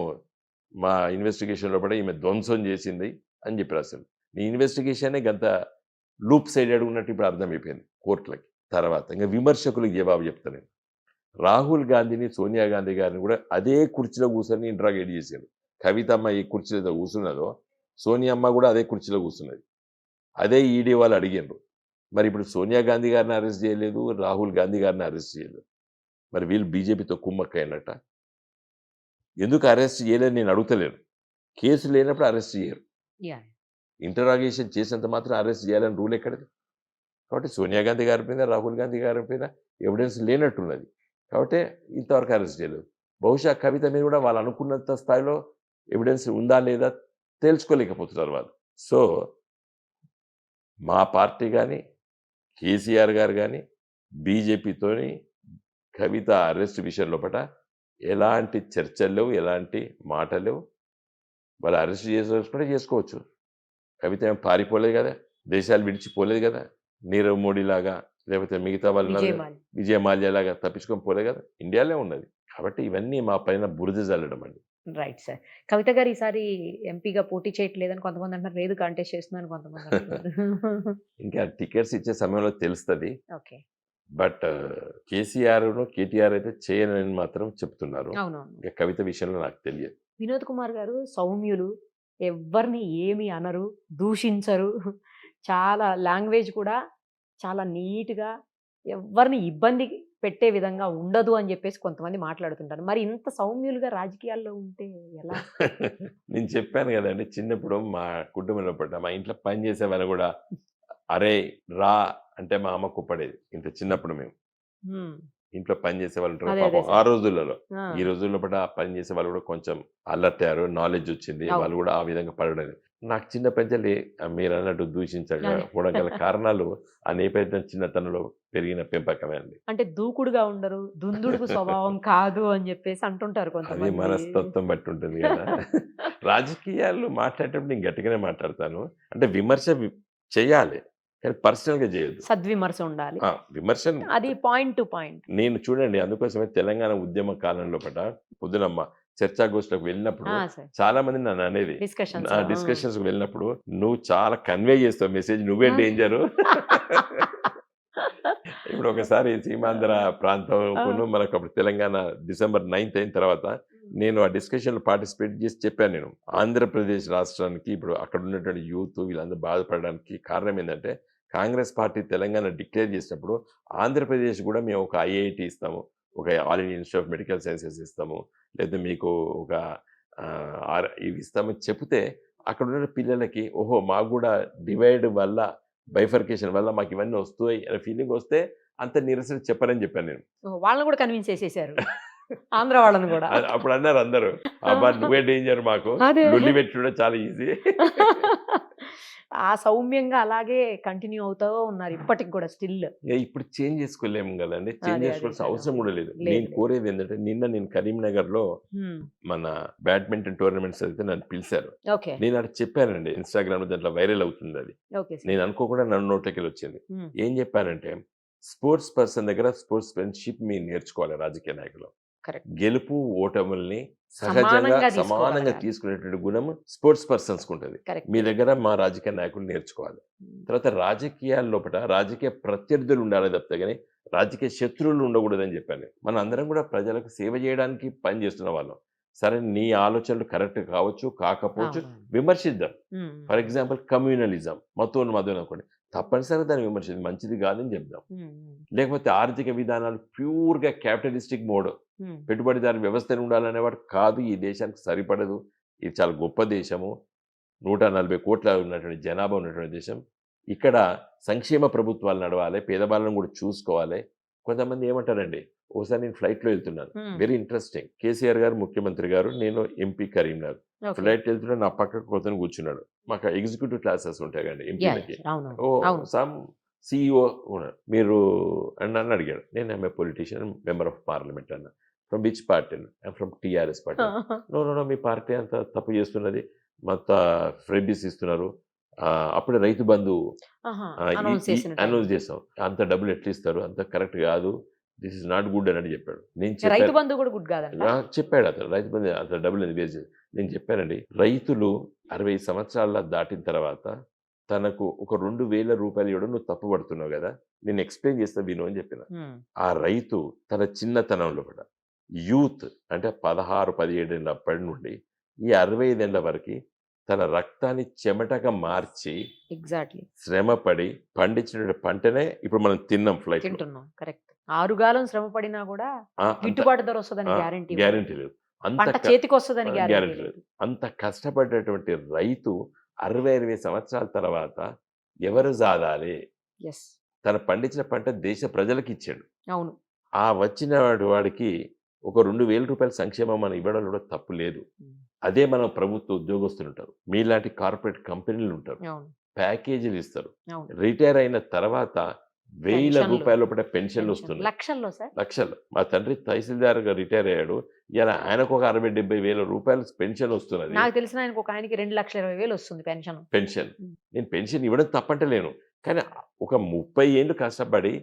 B: మా ఇన్వెస్టిగేషన్లో కూడా ఈమె ధ్వంసం చేసింది అని చెప్పి రాశారు. నీ ఇన్వెస్టిగేషనే గంత లూప్ సైడ్ అడుగున్నట్టు ఇప్పుడు అర్థమైపోయింది కోర్టులకి. తర్వాత ఇంకా విమర్శకులకు జవాబు చెప్తాను నేను. రాహుల్ గాంధీని, సోనియా గాంధీ గారిని కూడా అదే కుర్చీలో కూర్చొని ఇంట్రాగేట్ చేశారు. కవితమ్మ ఏ కుర్చీలో కూర్చున్నదో సోనియా అమ్మ కూడా అదే కుర్చీలో కూర్చున్నది. అదే ఈడీ వాళ్ళు అడిగినారు. మరి ఇప్పుడు సోనియా గాంధీ గారిని అరెస్ట్ చేయలేదు, రాహుల్ గాంధీ గారిని అరెస్ట్ చేయలేదు. మరి వీళ్ళు బీజేపీతో కుమ్మక్కైనట్ట. ఎందుకు అరెస్ట్ చేయలేదు నేను అడుగుతలేను. కేసు లేనప్పుడు అరెస్ట్ చేయరు.
A: Yeah.
B: ఇంటరాగేషన్ చేసినంత మాత్రం అరెస్ట్ చేయాలని రూల్ ఎక్కడది? కాబట్టి సోనియా గాంధీ గారి పైన, రాహుల్ గాంధీ గారి పైన ఎవిడెన్స్ లేనట్టున్నది. కాబట్టి ఇంతవరకు అరెస్ట్ చేయలేదు. బహుశా కవిత మీద కూడా వాళ్ళు అనుకున్నంత స్థాయిలో ఎవిడెన్స్ ఉందా లేదా తేల్చుకోలేకపోతున్నారు వాళ్ళు. సో మా పార్టీ కానీ, కేసీఆర్ గారు కానీ బీజేపీతోని కవిత అరెస్ట్ విషయంలో ఎలాంటి చర్చలు లేవు, ఎలాంటి మాటలు లేవు. వాళ్ళు అరెస్ట్ చేసుకుంటే చేసుకోవచ్చు. కవిత ఏం పారిపోలేదు కదా, దేశాలు విడిచిపోలేదు కదా, నీరవ్ మోడీ లాగా లేకపోతే మిగతా వాళ్ళు విజయ మాల్యా లాగా తప్పించుకొని పోలేదు కదా, ఇండియాలో ఉన్నది. కాబట్టి ఇవన్నీ మా పైన బురద జల్లడం అండి.
A: Right sir. కవిత గారు ఈసారి ఎంపీగా పోటీ చేయట్లేదని కొంతమంది అంటారు, లేదు కాంటెస్ట్ చేస్తున్నాను కొంతమంది అంటున్నారు.
B: ఇంకా టికెట్స్ ఇచ్చే సమయంలో తెలుస్తుంది.
A: ఓకే.
B: బట్ కేసీఆర్ను కేటీఆర్ అయితే చేయనని మాత్రం చెప్తున్నారు.
A: అవునవును.
B: ఇక కవిత విషయంలో నాకు తెలియదు.
A: వినోద్ కుమార్ గారు సౌమ్యులు, ఎవరిని ఏమి అనరు, దూషించరు, చాలా లాంగ్వేజ్ కూడా చాలా నీట్గా, ఎవరిని ఇబ్బంది పెట్టే విధంగా ఉండదు అని చెప్పేసి కొంతమంది మాట్లాడుతుంటారు. మరి ఇంత సౌమ్యులుగా రాజకీయాల్లో ఉంటే ఎలా?
B: నేను చెప్పాను కదండి, చిన్నప్పుడు మా కుటుంబంలో మా ఇంట్లో పని చేసేవాళ్ళు కూడా అరే రా అంటే మా అమ్మ కుప్పడేది. ఇంత చిన్నప్పుడు మేము ఇంట్లో పని చేసే వాళ్ళు ఉంటారు పాపం ఆ రోజులలో. ఈ రోజుల్లో పని చేసే వాళ్ళు కూడా కొంచెం అలర్ట్ అయ్యారు, నాలెడ్జ్ వచ్చింది, వాళ్ళు కూడా ఆ విధంగా పడలేదు. నాకు చిన్న పెంచలే మీరు అన్నట్టు దూషించకపోవడం గల కారణాలు ఆ నేపథ్యం చిన్నతనంలో పెరిగిన పెంపకమే అండి.
A: అంటే దూకుడుగా ఉండరు, దుందుడుకు స్వభావం కాదు అని చెప్పేసి అంటుంటారు
B: అది
A: కొంతమంది.
B: మనస్తత్వం బట్టి ఉంటుంది కదా. రాజకీయాలు మాట్లాడేటప్పుడు నేను గట్టిగానే మాట్లాడతాను. అంటే విమర్శ చేయాలి కానీ పర్సనల్ గా చేయొద్దు.
A: సద్విమర్శ ఉండాలి.
B: విమర్శ
A: అది పాయింట్ టు పాయింట్.
B: నేను చూడండి, అందుకోసమే తెలంగాణ ఉద్యమ కాలంలో పొద్దునమ్మ చర్చాగోష్ఠికి వెళ్ళినప్పుడు చాలా మంది నన్ను అనేది, డిస్కషన్స్ వెళ్ళినప్పుడు నువ్వు చాలా కన్వే చేస్తావు మెసేజ్, నువ్వే డేంజరు. ఇప్పుడు ఒకసారి సీమాంధ్ర ప్రాంతం మనకు అప్పుడు తెలంగాణ December 9th అయిన తర్వాత నేను ఆ డిస్కషన్ లో పార్టిసిపేట్ చేసి చెప్పాను. నేను ఆంధ్రప్రదేశ్ రాష్ట్రానికి ఇప్పుడు అక్కడ ఉన్నటువంటి యూత్ వీళ్ళందరూ బాధపడడానికి కారణం ఏంటంటే, కాంగ్రెస్ పార్టీ తెలంగాణ డిక్లేర్ చేసినప్పుడు ఆంధ్రప్రదేశ్ కూడా మేము ఒక IIT ఇస్తాము, ఒక all India institute of medical sciences ఇస్తాము, లేదా మీకు ఒక ఇవి ఇస్తామని చెప్తే అక్కడ ఉన్న పిల్లలకి ఓహో మాకు కూడా డివైడ్ వల్ల, బైఫర్కేషన్ వల్ల మాకు ఇవన్నీ వస్తాయి అనే ఫీలింగ్ వస్తే అంత నిరసన చెప్పారని చెప్పాను నేను.
A: వాళ్ళని కూడా కన్విన్స్ చేసేసారు, ఆంధ్ర వాళ్ళని కూడా.
B: అప్పుడు అన్నారు అందరూ, అబ్బా నువ్వే డేంజర్, మాకు లొల్లి పెట్టుడే చాలా ఈజీ.
A: ఆ సౌమ్యంగా అలాగే కంటిన్యూ అవుతూ ఉన్నారు ఇప్పటికి కూడా స్టిల్.
B: ఇక ఇప్పుడు చేంజ్ చేసుకోలేము కదండి. చేంజ్
A: అదే
B: చేసుకోవాల్సిన
A: కదా.
B: అవసరం కూడా లేదు.
A: లేదు,
B: నేను
A: లేదు.
B: కోరేది ఏంటంటే నేను కరీంనగర్‌లో మన బ్యాడ్మింటన్ టోర్నమెంట్స్ అయితే నన్ను పిలిచారు.
A: ఓకే.
B: నేను అక్కడ చెప్పానండి. ఇన్‌స్టాగ్రామ్‌లో దాంట్లో వైరల్ అవుతుంది అది.
A: Okay sir.
B: నేను అనుకోకుండా నన్ను నోట్లోకెళ్ళి వచ్చింది. ఏం చెప్పానంటే స్పోర్ట్స్ పర్సన్ దగ్గర స్పోర్ట్స్ ఫ్రెండ్‌షిప్ మీరు నేర్చుకోవాలి రాజకీయ నాయకులు.
A: కరెక్ట్.
B: గెలుపు ఓటముల్ని సహజంగా
A: సమానంగా
B: సమానంగా
A: తీసుకోగలగాలి.
B: తీసుకునేటువంటి గుణం స్పోర్ట్స్ పర్సన్స్‌కి ఉంటది.
A: కరెక్ట్.
B: మీ దగ్గర మా రాజకీయ నాయకులు నేర్చుకోవాలి. తర్వాత రాజకీయాల లోపట రాజకీయ ప్రత్యర్థులు ఉండాలి తప్పితే గాని రాజకీయ శత్రువులు ఉండకూడదని చెప్పాను. మన అందరం కూడా ప్రజలకు సేవ చేయడానికి పని చేస్తున్న వాళ్ళం. సరే నీ ఆలోచనలు కరెక్ట్ కావచ్చు, కాకపోవచ్చు, విమర్శిద్దాం. ఫర్ ఎగ్జాంపుల్ కమ్యూనలిజం, మతోన్మాదం అనుకోండి. తప్పనిసరిగా దాన్ని విమర్శిద్దాం. మంచిది కాదని చెప్దాం. లేకపోతే ఆర్థిక విధానాలు ప్యూర్‌గా క్యాపిటలిస్టిక్ మోడ్, పెట్టుబడిదారు వ్యవస్థ ఉండాలనేవాడు కాదు. ఈ దేశానికి సరిపడదు. ఇది చాలా గొప్ప దేశము. 140 కోట్ల ఉన్నటువంటి జనాభా ఉన్నటువంటి దేశం. ఇక్కడ సంక్షేమ ప్రభుత్వాలు నడవాలి. పేదవాళ్ళని కూడా చూసుకోవాలి. కొంతమంది ఏమంటారండి, ఓసారి నేను ఫ్లైట్‌లో వెళ్తున్నాను. Very interesting. కేసీఆర్ గారు ముఖ్యమంత్రి గారు, నేను ఎంపీ కరీంనగర్. ఫ్లైట్‌లో వెళ్తున్నా నా పక్కకు ఒకతను కూర్చున్నాడు. మాకు ఎగ్జిక్యూటివ్ క్లాసెస్ ఉంటాయి కదండీ ఎంపీలకి. సమ్ సీఈఓ ఉన్నాడు. మీరు అని నన్ను అడిగాడు. నేను I'm a politician, member of parliament అన్నా. From which party? I'm from TRS party. No మీ పార్టీ అంత తప్పు చేస్తున్నది. మొత్తం ఫ్రీబీస్ ఇస్తున్నారు. అప్పుడే రైతు బంధు అనౌన్స్ చేసాం. అంత డబ్బులు ఎట్లా ఇస్తారు? అంత కరెక్ట్ కాదు. దిస్ ఇస్ నాట్ గుడ్ అని చెప్పాడు. నేను
A: రైతు బంధు కూడా గుడ్ కాదంట.
B: చెప్పాడు అతను. రైతు బంధు అంత డబ్బులు ఎందుకు వేస్ట్ చేసి నేను చెప్పానండి. రైతులు 60 సంవత్సరాల దాటిన తర్వాత తనకు ఒక 2,000 రూపాయలు ఇవ్వడం నువ్వు తప్పు పడుతున్నావు కదా, నేను ఎక్స్ప్లెయిన్ చేస్తా విను అని చెప్పిన. ఆ రైతు తన చిన్నతనంలో కూడా యూత్ అంటే 16, 17 ఏళ్ళ అప్పటి నుండి ఈ 65 ఏళ్ళ వరకు తన రక్తాన్ని చెమటగా మార్చి
A: ఎగ్జాక్ట్లీ
B: శ్రమపడి పండించిన పంటనే ఇప్పుడు మనం తిన్నాం ఫ్లైట్.
A: తింటున్నాం. కరెక్ట్. ఆరుగాలం శ్రమ పడినా కూడా గిట్టుబాటు ధర వస్తుందని
B: గ్యారెంటీ లేదు.
A: పంట చేతికి వస్తుందని
B: గ్యారెంటీ లేదు. అంత కష్టపడేటువంటి రైతు 60 సంవత్సరాల తర్వాత ఎవరు జాదాలి? తన పండించిన పంట దేశ ప్రజలకు ఇచ్చాడు.
A: అవును.
B: ఆ వచ్చిన వాడికి ఒక 2,000 రూపాయల సంక్షేమం మనం ఇవ్వడం కూడా తప్పు లేదు. అదే మనం ప్రభుత్వ ఉద్యోగస్తులు ఉంటారు, మీలాంటి కార్పొరేట్ కంపెనీలు ఉంటారు, ప్యాకేజీలు ఇస్తారు. రిటైర్ అయిన తర్వాత 1,000 రూపాయల పెన్షన్లు వస్తున్నాయి. లక్షలు. మా తండ్రి తహసీల్దార్గా రిటైర్ అయ్యాడు. ఇలా ఆయనకు ఒక 60-70 వేల రూపాయలు పెన్షన్ వస్తున్నది.
A: నాకు తెలిసిన ఆయనకు ఒక ఆయనకి 2,20,000 వస్తుంది పెన్షన్.
B: నేను పెన్షన్ ఇవ్వడం తప్పంటలేను, కానీ ఒక 30 ఏళ్ళు కష్టపడి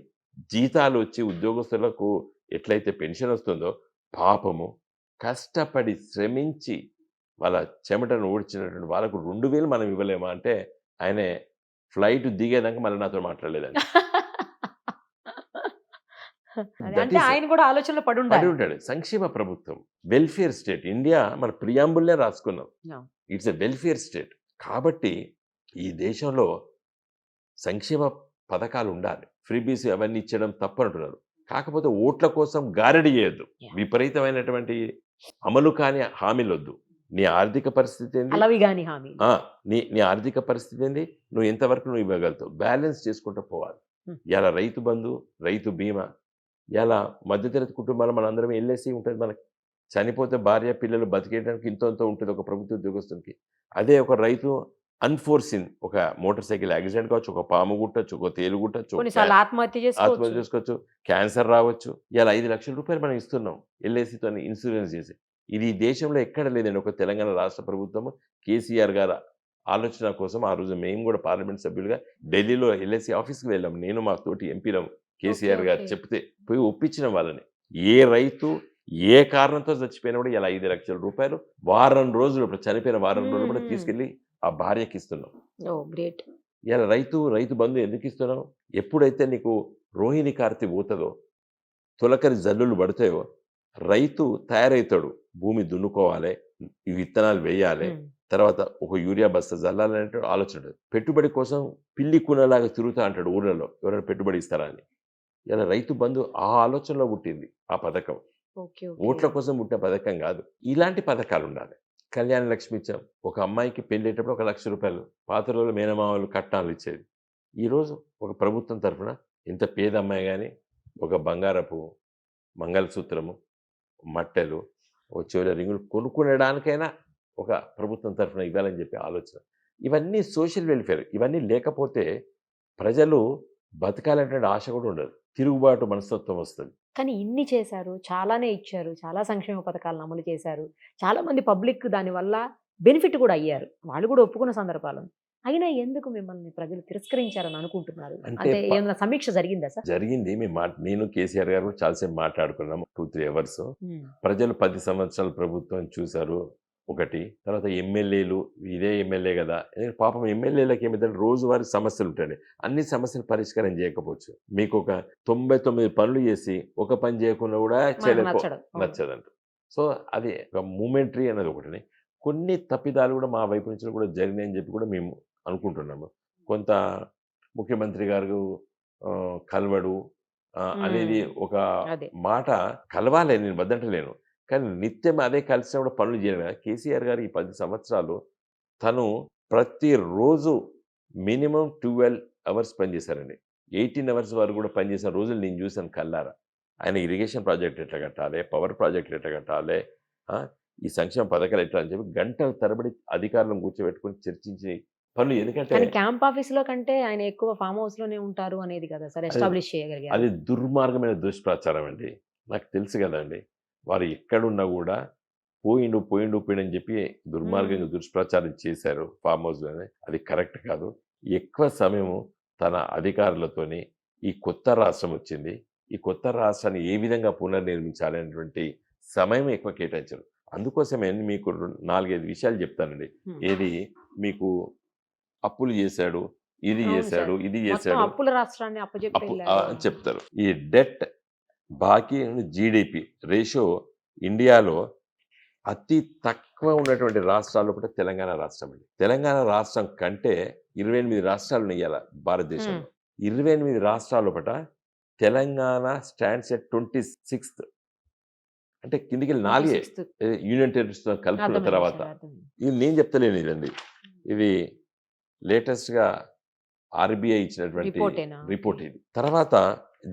B: జీతాలు వచ్చి ఉద్యోగస్తులకు ఎట్లయితే పెన్షన్ వస్తుందో, పాపము కష్టపడి శ్రమించి వాళ్ళ చెమటను ఊడ్చినటువంటి వాళ్ళకు 2,000 మనం ఇవ్వలేమా అంటే ఆయన ఫ్లైట్ దిగేదాకా మళ్ళీ నాతో మాట్లాడలేదండి.
A: ఆయన కూడా ఆలోచనలో పడి
B: ఉంటాడు. సంక్షేమ ప్రభుత్వం, వెల్ఫేర్ స్టేట్. ఇండియా మన ప్రియాంబుల్నే రాసుకున్నాం, ఇట్స్ ఎ వెల్ఫేర్ స్టేట్. కాబట్టి ఈ దేశంలో సంక్షేమ పథకాలు ఉండాలి. ఫ్రీబీస్ అవన్నీ ఇచ్చడం తప్పంటున్నారు. కాకపోతే ఓట్ల కోసం గారడి చేయొద్దు. విపరీతమైనటువంటి అమలు కాని హామీలు వద్దు. నీ ఆర్థిక పరిస్థితి ఏంది, నీ ఆర్థిక పరిస్థితి ఏంది, నువ్వు ఎంతవరకు నువ్వు ఇవ్వగలుగుతావు, బ్యాలెన్స్ చేసుకుంటూ పోవాలి. ఇలా రైతు బంధు, రైతు బీమా, ఇలా మధ్యతరగతి కుటుంబాలు మనందరం ఎల్ఐసి ఉంటుంది. మనకి చనిపోతే భార్య పిల్లలు బతికేయడానికి ఇంతో ఉంటుంది ఒక ప్రభుత్వ ఉద్యోగస్తునికి. అదే ఒక రైతు అన్ఫోర్సిన్, ఒక మోటార్ సైకిల్ యాక్సిడెంట్ కావచ్చు, ఒక పాము గుట్టచ్చు, ఒక తేలు గుట్టచ్చు, ఆత్మహత్య చేసుకోవచ్చు, క్యాన్సర్ రావచ్చు. ఇలా 5 లక్షల రూపాయలు మనం ఇస్తున్నాం ఎల్ఐసితో ఇన్సూరెన్స్ చేసి. ఇది దేశంలో ఎక్కడ లేదండి. ఒక తెలంగాణ రాష్ట్ర ప్రభుత్వం కేసీఆర్ గారు ఆలోచన కోసం ఆ రోజు మేము కూడా పార్లమెంట్ సభ్యులుగా ఢిల్లీలో ఎల్ఐసి ఆఫీస్కి వెళ్ళాం. నేను మా తోటి ఎంపీలం. కేసీఆర్ గారు చెప్తే పోయి ఒప్పించిన వాళ్ళని. ఏ రైతు ఏ కారణంతో చచ్చిపోయినా కూడా ఇలా 5 లక్షల రూపాయలు వారం రోజులు, చనిపోయిన వారం రోజులు కూడా తీసుకెళ్ళి ఆ భార్యకి ఇస్తున్నాం. ఇలా రైతు బంధు ఎందుకు ఇస్తున్నాం? ఎప్పుడైతే నీకు రోహిణి కార్తె పోతుందో, తొలకరి జల్లులు పడతాయో, రైతు తయారవుతాడు. భూమి దున్నుకోవాలి, ఈ విత్తనాలు వేయాలి, తర్వాత ఒక యూరియా బస్తా జల్లాలనే ఆలోచన. పెట్టుబడి కోసం పిల్లి కూనలాగా తిరుగుతా అంటాడు ఊళ్ళలో, ఎవరైనా పెట్టుబడి ఇస్తారా అని. ఇలా రైతు బంధు ఆ ఆలోచనలో పుట్టింది ఆ పథకం. ఓట్ల కోసం పుట్టిన పథకం కాదు. ఇలాంటి పథకాలు ఉండాలి. కళ్యాణ లక్ష్మి ఇచ్చాం. ఒక అమ్మాయికి పెళ్ళేటప్పుడు 1 లక్ష రూపాయలు పాత రోజులు మేనమామలు కట్నాలు ఇచ్చేది. ఈరోజు ఒక ప్రభుత్వం తరఫున ఎంత పేద అమ్మాయి కానీ ఒక బంగారపు మంగళసూత్రము, మట్టెలు, ఒక చెవుల రింగులు కొనుక్కునేడానికైనా ఒక ప్రభుత్వం తరఫున ఇవ్వాలని చెప్పి ఆలోచన. ఇవన్నీ సోషల్ వెల్ఫేర్. ఇవన్నీ లేకపోతే ప్రజలు బతకాలనేటువంటి ఆశ కూడా ఉండదు. తిరుగుబాటు మనస్తత్వం వస్తది.
A: కానీ ఇన్ని చేశారు. చాలానే ఇచ్చారు. చాలా సంక్షేమ పథకాలను అమలు చేశారు. చాలా మంది పబ్లిక్ దానివల్ల బెనిఫిట్ కూడా అయ్యారు. వాళ్ళు కూడా ఒప్పుకున్న సందర్భాలు. అయినా ఎందుకు మిమ్మల్ని ప్రజలు తిరస్కరించారని అనుకుంటున్నారు?
B: అంటే
A: అంటే ఏమైనా సమీక్ష జరిగిందా సార్?
B: జరిగింది. నేను కేసీఆర్ గారు కూడా చాలాసేపు మాట్లాడుకున్నాం. 2, 3 అవర్స్.
A: హ్మ్.
B: ప్రజలు 10 సంవత్సరాల ప్రభుత్వం చూసారు ఒకటి. తర్వాత ఎమ్మెల్యేలు ఇదే ఎమ్మెల్యే కదా! పాపం ఎమ్మెల్యేలకి ఏమైందంటే రోజువారీ సమస్యలు ఉంటాయండి. అన్ని సమస్యలు పరిష్కారం చేయకపోవచ్చు. మీకు ఒక 99 పనులు చేసి ఒక పని చేయకుండా కూడా
A: మనకు నచ్చదు. అవును.
B: నచ్చదంట. సో అది ఒక మూమెంటరీ అనేది ఒకటిని. కొన్ని తప్పిదాలు కూడా మా వైపు నుంచి కూడా జరిగినాయని చెప్పి కూడా మేము అనుకుంటున్నాము. కొంత ముఖ్యమంత్రి గారు కలవడు అనేది ఒక
A: అదే.
B: మాట కలవాలి, నేను వద్దంటలేను. కానీ నిత్యం అదే కలిసినప్పుడు పనులు చేయడం కదా. కేసీఆర్ గారు ఈ 10 సంవత్సరాలు తను ప్రతిరోజు మినిమం 12 అవర్స్ పనిచేశారండి. 18 అవర్స్ వరకు కూడా పనిచేసిన రోజులు నేను చూశాను కళ్ళారా. ఆయన ఇరిగేషన్ ప్రాజెక్ట్ ఎట్లా కట్టాలి, పవర్ ప్రాజెక్టులు ఎట్లా కట్టాలి, ఈ సంక్షేమ పథకాలు ఎట్లా అని చెప్పి గంటల తరబడి అధికారులను కూర్చోబెట్టుకొని చర్చించి పనులు. ఎందుకంటే
A: కానీ క్యాంప్ ఆఫీస్‌లో కంటే ఆయన ఎక్కువ ఫార్మ్ హౌస్‌లోనే ఉంటారు అనేది కదా సార్ ఎస్టాబ్లిష్ చేయగలిగారు.
B: అది దుర్మార్గమైన దుష్ప్రచారం అండి. నాకు తెలుసు కదండి. వారు ఎక్కడున్నా కూడా పోయిండు అని చెప్పి దుర్మార్గంగా దుష్ప్రచారం చేశారు ఫామ్ హౌస్‌లోనే. అది కరెక్ట్ కాదు. ఎక్కువ సమయము తన అధికారులతోని ఈ కొత్త రాష్ట్రం వచ్చింది. ఈ కొత్త రాష్ట్రాన్ని ఏ విధంగా పునర్నిర్మించాలి అనేటువంటి సమయం ఎక్కువ కేటాయించారు. అందుకోసమే మీకు 4, 5 విషయాలు చెప్తానండి.
A: హ్మ్.
B: ఏది మీకు అప్పులు చేశాడు, ఇది
A: అవును
B: చేశాడు,
A: సార్.
B: ఇది
A: మొత్తం
B: చేశాడు,
A: అప్పుల రాష్ట్రాన్ని అప్పజెప్పి
B: అప్పు
A: వెళ్ళారు.
B: అని చెప్తారు. ఈ డెట్ బాకీ జీడీపీ రేషియో ఇండియాలో అతి తక్కువ ఉన్నటువంటి రాష్ట్రాల్లో కూడా తెలంగాణ రాష్ట్రం అండి. తెలంగాణ రాష్ట్రం కంటే 28 రాష్ట్రాలు ఉన్నాయి ఇవాళ భారతదేశంలో. 28 రాష్ట్రాల లోపట తెలంగాణ స్టాండ్స్ ఎట్ 26th. అంటే కిందికి 4
A: 26th.
B: యూనియన్ టెరిటరీస్తో కలుపుకున్న
A: అర్థమైంది
B: తర్వాత.
A: సార్, అర్థమైంది.
B: ఇది నేను చెప్తలేను ఇదండి. ఇది లేటెస్ట్‌గా ఆర్బీఐ ఇచ్చినటువంటి
A: రిపోర్టేనా?
B: రిపోర్ట్ ఇది. తర్వాత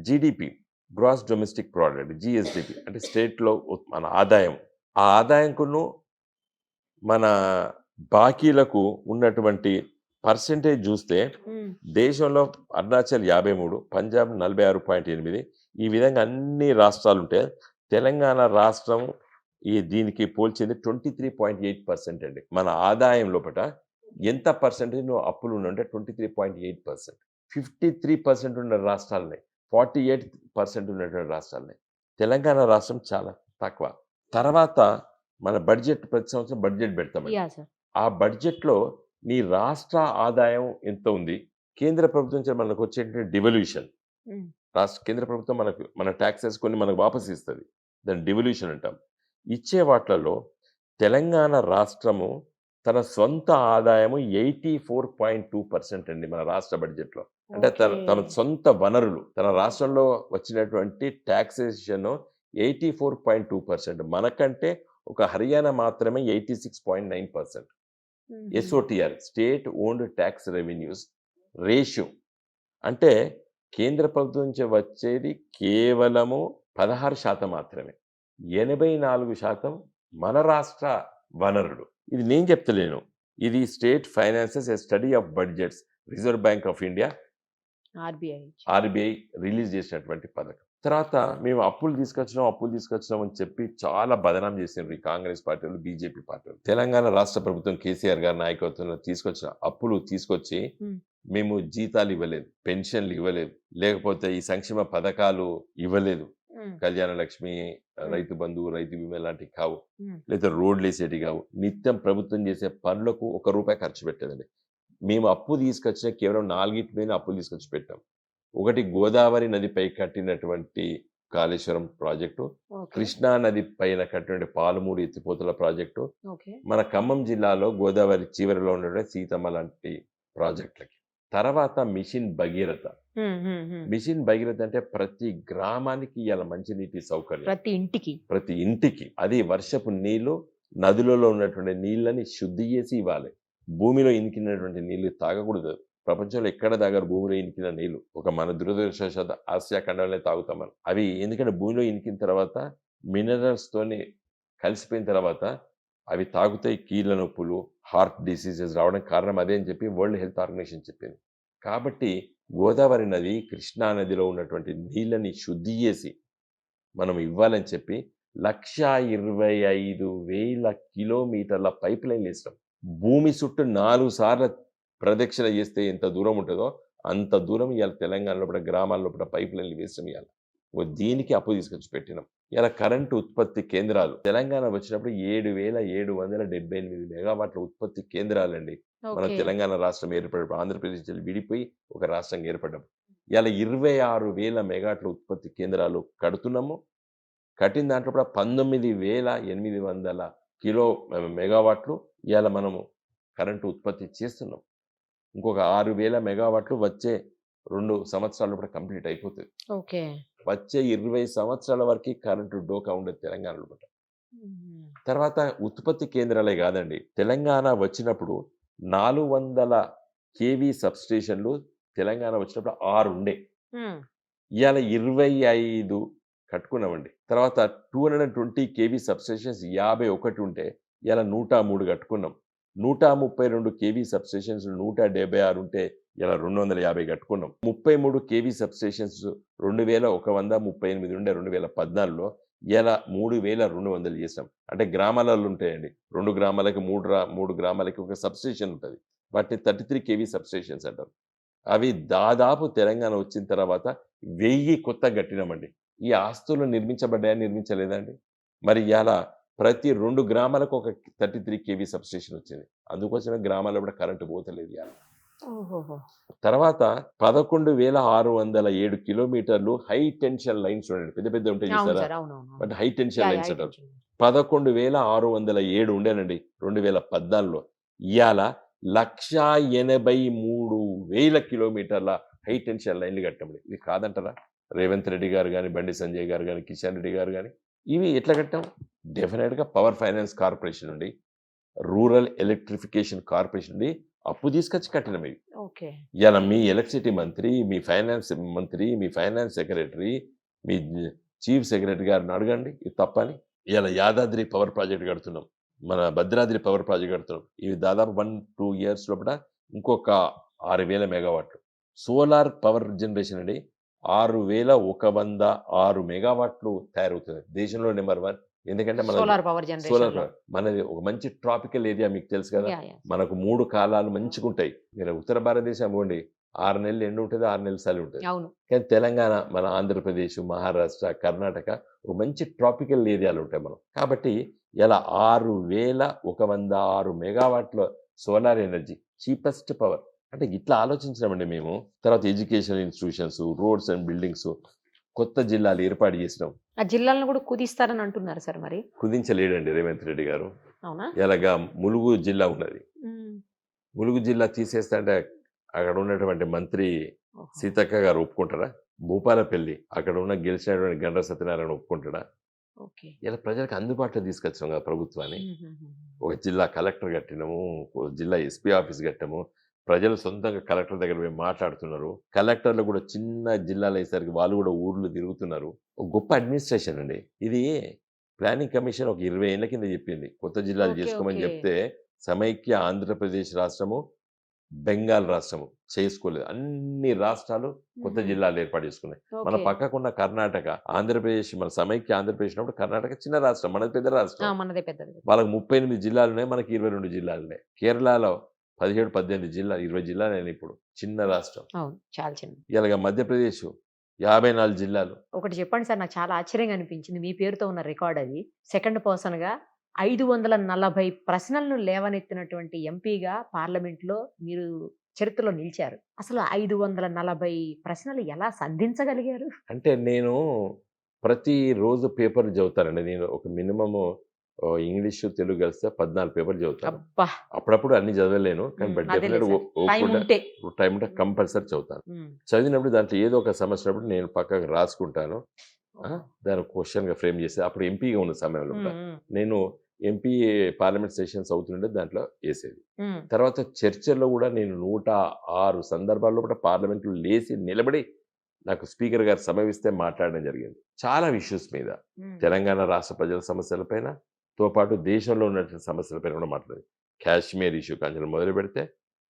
B: GDP, gross domestic product, GSDP అంటే స్టేట్‌లో మన ఆదాయం. ఆ ఆదాయంకును మన బాకీలకు ఉన్నటువంటి పర్సెంటేజ్ చూస్తే
A: హ్మ్.
B: దేశంలో అరుణాచల్ 53, పంజాబ్ 46.8, ఈ విధంగా అన్ని రాష్ట్రాలు ఉంటే తెలంగాణ రాష్ట్రం దీనికి పోల్చింది 23.8% అండి. మన ఆదాయం లోపట ఎంత పర్సెంటేజ్ అప్పులు ఉన్నంటే 23.8%. 53% ఉన్న రాష్ట్రాలున్నాయి, 48% ఉన్నటువంటి రాష్ట్రాలున్నాయి. తెలంగాణ రాష్ట్రం చాలా తక్కువ. తర్వాత మన బడ్జెట్ ప్రతి సంవత్సరం బడ్జెట్ పెడతామండి.
A: Yeah sir.
B: ఆ బడ్జెట్‌లో నీ రాష్ట్ర ఆదాయం ఎంత ఉంది, కేంద్ర ప్రభుత్వం నుంచి మనకు వచ్చేటువంటి డివల్యూషన్,
A: హ్మ్.
B: కేంద్ర ప్రభుత్వం మన టాక్సెస్ కొన్ని మనకు వాపసు ఇస్తుంది, దాన్ని డివల్యూషన్ అంటాం. ఇచ్చే వాట్లలో తెలంగాణ రాష్ట్రము తన సొంత ఆదాయము 84.2% అండి మన రాష్ట్ర బడ్జెట్లో. అంటే తన సొంత వనరులు, తన రాష్ట్రంలో వచ్చినటువంటి టాక్సేషన్ 84.2%. మనకంటే ఒక హర్యానా మాత్రమే 86.9%. SOTR, state owned tax revenues ratio అంటే కేంద్ర ప్రభుత్వం నుంచి వచ్చేది కేవలము 16% మాత్రమే. 84% మన రాష్ట్ర వనరులు. ఇది నేను చెప్తలేను. ఇది state finances a study of budgets, reserve bank of India, RBI release చేసినటువంటి పథకం. తర్వాత మేము అప్పులు తీసుకొచ్చినాం అని చెప్పి చాలా బదనాం చేసినారు ఈ కాంగ్రెస్ పార్టీలు, బీజేపీ పార్టీలు. తెలంగాణ రాష్ట్ర ప్రభుత్వం కేసీఆర్ గారి నాయకత్వంలో తీసుకొచ్చిన అప్పులు తీసుకొచ్చి మేము జీతాలు ఇవ్వలేదు, పెన్షన్లు ఇవ్వలేదు, లేకపోతే ఈ సంక్షేమ పథకాలు ఇవ్వలేదు, కళ్యాణ లక్ష్మి, రైతు బంధు, రైతు బీమా లాంటివి కావు, లేదా రోడ్లు వేసేటివి కావు. నిత్యం ప్రభుత్వం చేసే పనులకు ₹1 ఖర్చు పెట్టేదండి. మేము అప్పు తీసుకొచ్చిన కేవలం 4 మీద అప్పులు తీసుకొచ్చి పెట్టాం. ఒకటి గోదావరి నదిపై కట్టినటువంటి కాళేశ్వరం ప్రాజెక్టు, కృష్ణా నది పైన కట్టినటువంటి పాలమూరు ఎత్తిపోతల ప్రాజెక్టు, మన ఖమ్మం జిల్లాలో గోదావరి చివరిలో ఉన్నటువంటి సీతమ్మ లాంటి ప్రాజెక్టులకి. తర్వాత మిషన్ భగీరథ. మిషన్ భగీరథ అంటే ప్రతి గ్రామానికి ఇవాళ మంచినీటి సౌకర్యం, ప్రతి ఇంటికి. అది వర్షపు నీళ్లు, నదులలో ఉన్నటువంటి నీళ్ళని శుద్ధి చేసి ఇవ్వాలి. భూమిలో ఇనికినటువంటి నీళ్లు తాగకూడదు. ప్రపంచంలో ఎక్కడ తాగారు భూమిలో ఇనికిన నీళ్లు? ఒక మన దురదృష్టవశాత్తు ఆసియా ఖండంలోనే తాగుతాం మనం. అవి ఎందుకంటే భూమిలో ఇనికిన తర్వాత మినరల్స్ తోని కలిసిపోయిన తర్వాత అవి తాగితే కీళ్ళ నొప్పులు, హార్ట్ డిసీజెస్ రావడానికి కారణం అదే అని చెప్పి వరల్డ్ హెల్త్ ఆర్గనైజేషన్ చెప్పింది. కాబట్టి గోదావరి నది, కృష్ణా నదిలో ఉన్నటువంటి నీళ్ళని శుద్ధి చేసి మనం ఇవ్వాలని చెప్పి 1,25,000 కిలోమీటర్ల పైప్ లైన్లు వేసినాం. భూమి చుట్టూ 4 సార్ల ప్రదక్షిణ చేస్తే ఎంత దూరం ఉంటుందో అంత దూరం ఇవాళ తెలంగాణ లోపల గ్రామాల లోపల పైప్ లైన్లు వేసినాం. ఇవాళ దీనికి అప్పు తీసుకొచ్చి పెట్టినాం. ఇలా కరెంటు ఉత్పత్తి కేంద్రాలు తెలంగాణ వచ్చినప్పుడు 7,778 మెగావాట్ల ఉత్పత్తి కేంద్రాలండి. మన
A: ఓకే.
B: తెలంగాణ రాష్ట్రం ఏర్పడినప్పుడు ఆంధ్రప్రదేశ్ నుంచి విడిపోయి ఒక రాష్ట్రంగా ఏర్పడ్డప్పుడు ఇలా 26,000 మెగావాట్ల ఉత్పత్తి కేంద్రాలు కడుతున్నాము. కట్టిన దాంట్లో కూడా 19,800 కిలో మెగావాట్లు ఇవాళ మనము కరెంటు ఉత్పత్తి చేస్తున్నాం. ఇంకొక 6,000 మెగావాట్లు వచ్చే 2 సంవత్సరాలు కూడా కంప్లీట్ అయిపోతుంది.
A: ఓకే.
B: వచ్చే 20 సంవత్సరాల వరకు కరెంటు డోకా ఉండదు తెలంగాణలో. తర్వాత ఉత్పత్తి కేంద్రాలే కాదండి, తెలంగాణ వచ్చినప్పుడు 400 కేవీ సబ్స్టేషన్లు తెలంగాణ వచ్చినప్పుడు 6 ఉండే. ఇవాళ 25 కట్టుకున్నామండి. తర్వాత 220 కేవీ సబ్స్టేషన్స్ 51 ఉంటే ఇవాళ 103 కట్టుకున్నాం. 132 కేవీ సబ్స్టేషన్స్ 176 ఉంటే ఇలా 250 కట్టుకున్నాం. 33 కేవీ సబ్స్టేషన్స్ 2,138 ఉండే 2014లో ఇలా 3,200 చేసాం. అంటే గ్రామాలలో ఉంటాయండి, 2 గ్రామాలకి 3 గ్రామాలకి ఒక సబ్స్టేషన్ ఉంటుంది. వాటిని 33 కేవీ సబ్స్టేషన్స్ అంటారు. అవి దాదాపు తెలంగాణ వచ్చిన తర్వాత 1000 కొత్త కట్టినామండి. ఈ ఆస్తులు నిర్మించబడ్డాయా, నిర్మించలేదండి? మరి ఇలా ప్రతి 2 గ్రామాలకు ఒక 33 కేవీ సబ్స్టేషన్ వచ్చింది. అందుకోసమే గ్రామాల్లో కూడా కరెంటు పోతలేదు ఇవాళ. తర్వాత 11,607 కిలోమీటర్లు హై టెన్షన్ లైన్స్ ఉండండి. పెద్ద పెద్ద ఉంటాయి చూసారా, బట్ హై టెన్షన్ లైన్స్ అంటారు. 11,607 ఉండేనండి 2014లో. ఇవాళ 1,83,000 కిలోమీటర్ల హై టెన్షన్ లైన్లు కట్టామండి. ఇది కాదంటారా? రేవంత్ రెడ్డి గారు కానీ, బండి సంజయ్ గారు కానీ, కిషన్ రెడ్డి గారు కానీ ఇవి ఎట్లా కట్టాం? డెఫినెట్గా పవర్ ఫైనాన్స్ కార్పొరేషన్ నుండి, రూరల్ ఎలక్ట్రిఫికేషన్ కార్పొరేషన్ నుండి అప్పు తీసుకొచ్చి కట్టినాం ఇవి. ఇలా మీ ఎలక్ట్రిసిటీ మంత్రి, మీ ఫైనాన్స్ మంత్రి, మీ ఫైనాన్స్ సెక్రటరీ, మీ చీఫ్ సెక్రటరీ గారిని అడగండి ఇది తప్పని. ఇలా యాదాద్రి పవర్ ప్రాజెక్ట్ కడుతున్నాం, మన భద్రాద్రి పవర్ ప్రాజెక్ట్ కడుతున్నాం. ఇవి దాదాపు 1-2 ఇయర్స్ లోపల ఇంకొక 6,000 మెగావాట్లు. సోలార్ పవర్ జనరేషన్ అండి 6,106 మెగావాట్లు తయారవుతుంది. దేశంలో నెంబర్ 1. ఎందుకంటే మన
A: సోలార్ పవర్ జనరేషన్
B: మనది ఒక మంచి ట్రాపికల్ ఏరియా, మీకు తెలుసు కదా. మనకు 3 కాలాలు మంచిగా ఉంటాయి. మీరు ఉత్తర భారతదేశం పోండి, 6 నెలలు ఎండ ఉంటుంది, 6 నెలలు చలి ఉంటుంది. కానీ తెలంగాణ, మన ఆంధ్రప్రదేశ్, మహారాష్ట్ర, కర్ణాటక ఒక మంచి ట్రాపికల్ ఏరియాలు ఉంటాయి మనం. కాబట్టి ఇలా 6,106 మెగావాట్ల సోలార్ ఎనర్జీ చీపెస్ట్ పవర్. అంటే ఇట్లా ఆలోచించినామండి మేము. తర్వాత educational institutions, roads and buildings, కొత్త జిల్లాలు ఏర్పాటు చేసినాం.
A: ఆ జిల్లాలను కూడా కుదిస్తారని అంటున్నారు సార్. మరి
B: కుదించలేడండి రేవంత్ రెడ్డి గారు.
A: అవునా?
B: ఎలాగా ములుగు జిల్లా ఉన్నది, ములుగు జిల్లా తీసేస్తే అక్కడ ఉన్నటువంటి మంత్రి సీతక్క గారు ఒప్పుకుంటారా? భూపాలపల్లి అక్కడ ఉన్న గెలిచినటువంటి గండ్ర సత్యనారాయణ ఒప్పుకుంటాడా? ఇలా ప్రజలకు అందుబాటులో తీసుకొచ్చాం కదా ప్రభుత్వాన్ని. ఒక జిల్లా కలెక్టర్ కట్టినాము, ఒక జిల్లా ఎస్పీ ఆఫీస్ కట్టాము. ప్రజలు సొంతంగా కలెక్టర్ దగ్గర పోయి మాట్లాడుతున్నారు. కలెక్టర్లు కూడా చిన్న జిల్లాలు అయ్యేసరికి వాళ్ళు కూడా ఊర్లు తిరుగుతున్నారు. ఒక గొప్ప అడ్మినిస్ట్రేషన్ అండి ఇది. ప్లానింగ్ కమిషన్ ఒక 20 ఏళ్ల కింద చెప్పింది కొత్త జిల్లాలు చేసుకోమని చెప్తే, సమైక్య ఆంధ్రప్రదేశ్ రాష్ట్రము, బెంగాల్ రాష్ట్రము చేసుకోలేదు. అన్ని రాష్ట్రాలు కొత్త జిల్లాలు ఏర్పాటు చేసుకున్నాయి. మన పక్కకున్న కర్ణాటక, ఆంధ్రప్రదేశ్, మన సమైక్య ఆంధ్రప్రదేశ్ ఉన్నప్పుడు కర్ణాటక చిన్న రాష్ట్రం, మనది పెద్ద రాష్ట్రం. వాళ్ళకి 38 జిల్లాలు ఉన్నాయి, మనకి 22 జిల్లాలు ఉన్నాయి. కేరళలో 17-18 జిల్లాలు, 20 జిల్లాలు అయినా ఇప్పుడు. చిన్న రాష్ట్రం.
A: చాలా చిన్న.
B: ఇలాగ మధ్యప్రదేశ్ 54 జిల్లాలు.
A: ఒకటి చెప్పండి సార్, నాకు చాలా ఆశ్చర్యంగా అనిపించింది. మీ పేరుతో ఉన్న రికార్డ్ అది. సెకండ్ పర్సన్ గా 540 ప్రశ్నలను లేవనెత్తినటువంటి ఎంపీగా పార్లమెంట్లో మీరు చరిత్రలో నిలిచారు. అసలు 540 ప్రశ్నలు ఎలా సంధించగలిగారు? అంటే
B: నేను ప్రతిరోజు పేపర్ చదువుతానండి. నేను ఒక మినిమము ఇంగ్లీషు, తెలుగు కలిస్తే 14 పేపర్లు చదువుతాను. అప్పుడప్పుడు అన్ని చదవలేను, కానీ బట్ టైం ఉంటే కంపల్సరీ చదువుతాను. చదివినప్పుడు దాంట్లో ఏదో ఒక సమస్య ఉన్నప్పుడు నేను పక్కకు రాసుకుంటాను. దాని క్వశ్చన్గా ఫ్రేమ్ చేసి, అప్పుడు ఎంపీగా ఉన్న సమయంలో నేను ఎంపీ పార్లమెంట్ సెషన్స్ అవుతుండే దాంట్లో వేసేది. తర్వాత చర్చల్లో కూడా నేను 106 సందర్భాల్లో కూడా పార్లమెంట్లో లేచి నిలబడి నాకు స్పీకర్ గారు సమయం ఇస్తే మాట్లాడడం జరిగింది. చాలా ఇష్యూస్ మీద, తెలంగాణ రాష్ట్ర ప్రజల సమస్యలపైన, తో పాటు దేశంలో ఉన్నటువంటి సమస్యలపైన కూడా మాట్లాడింది. కాశ్మీర్ ఇష్యూ కాంచెలు మొదలు పెడితే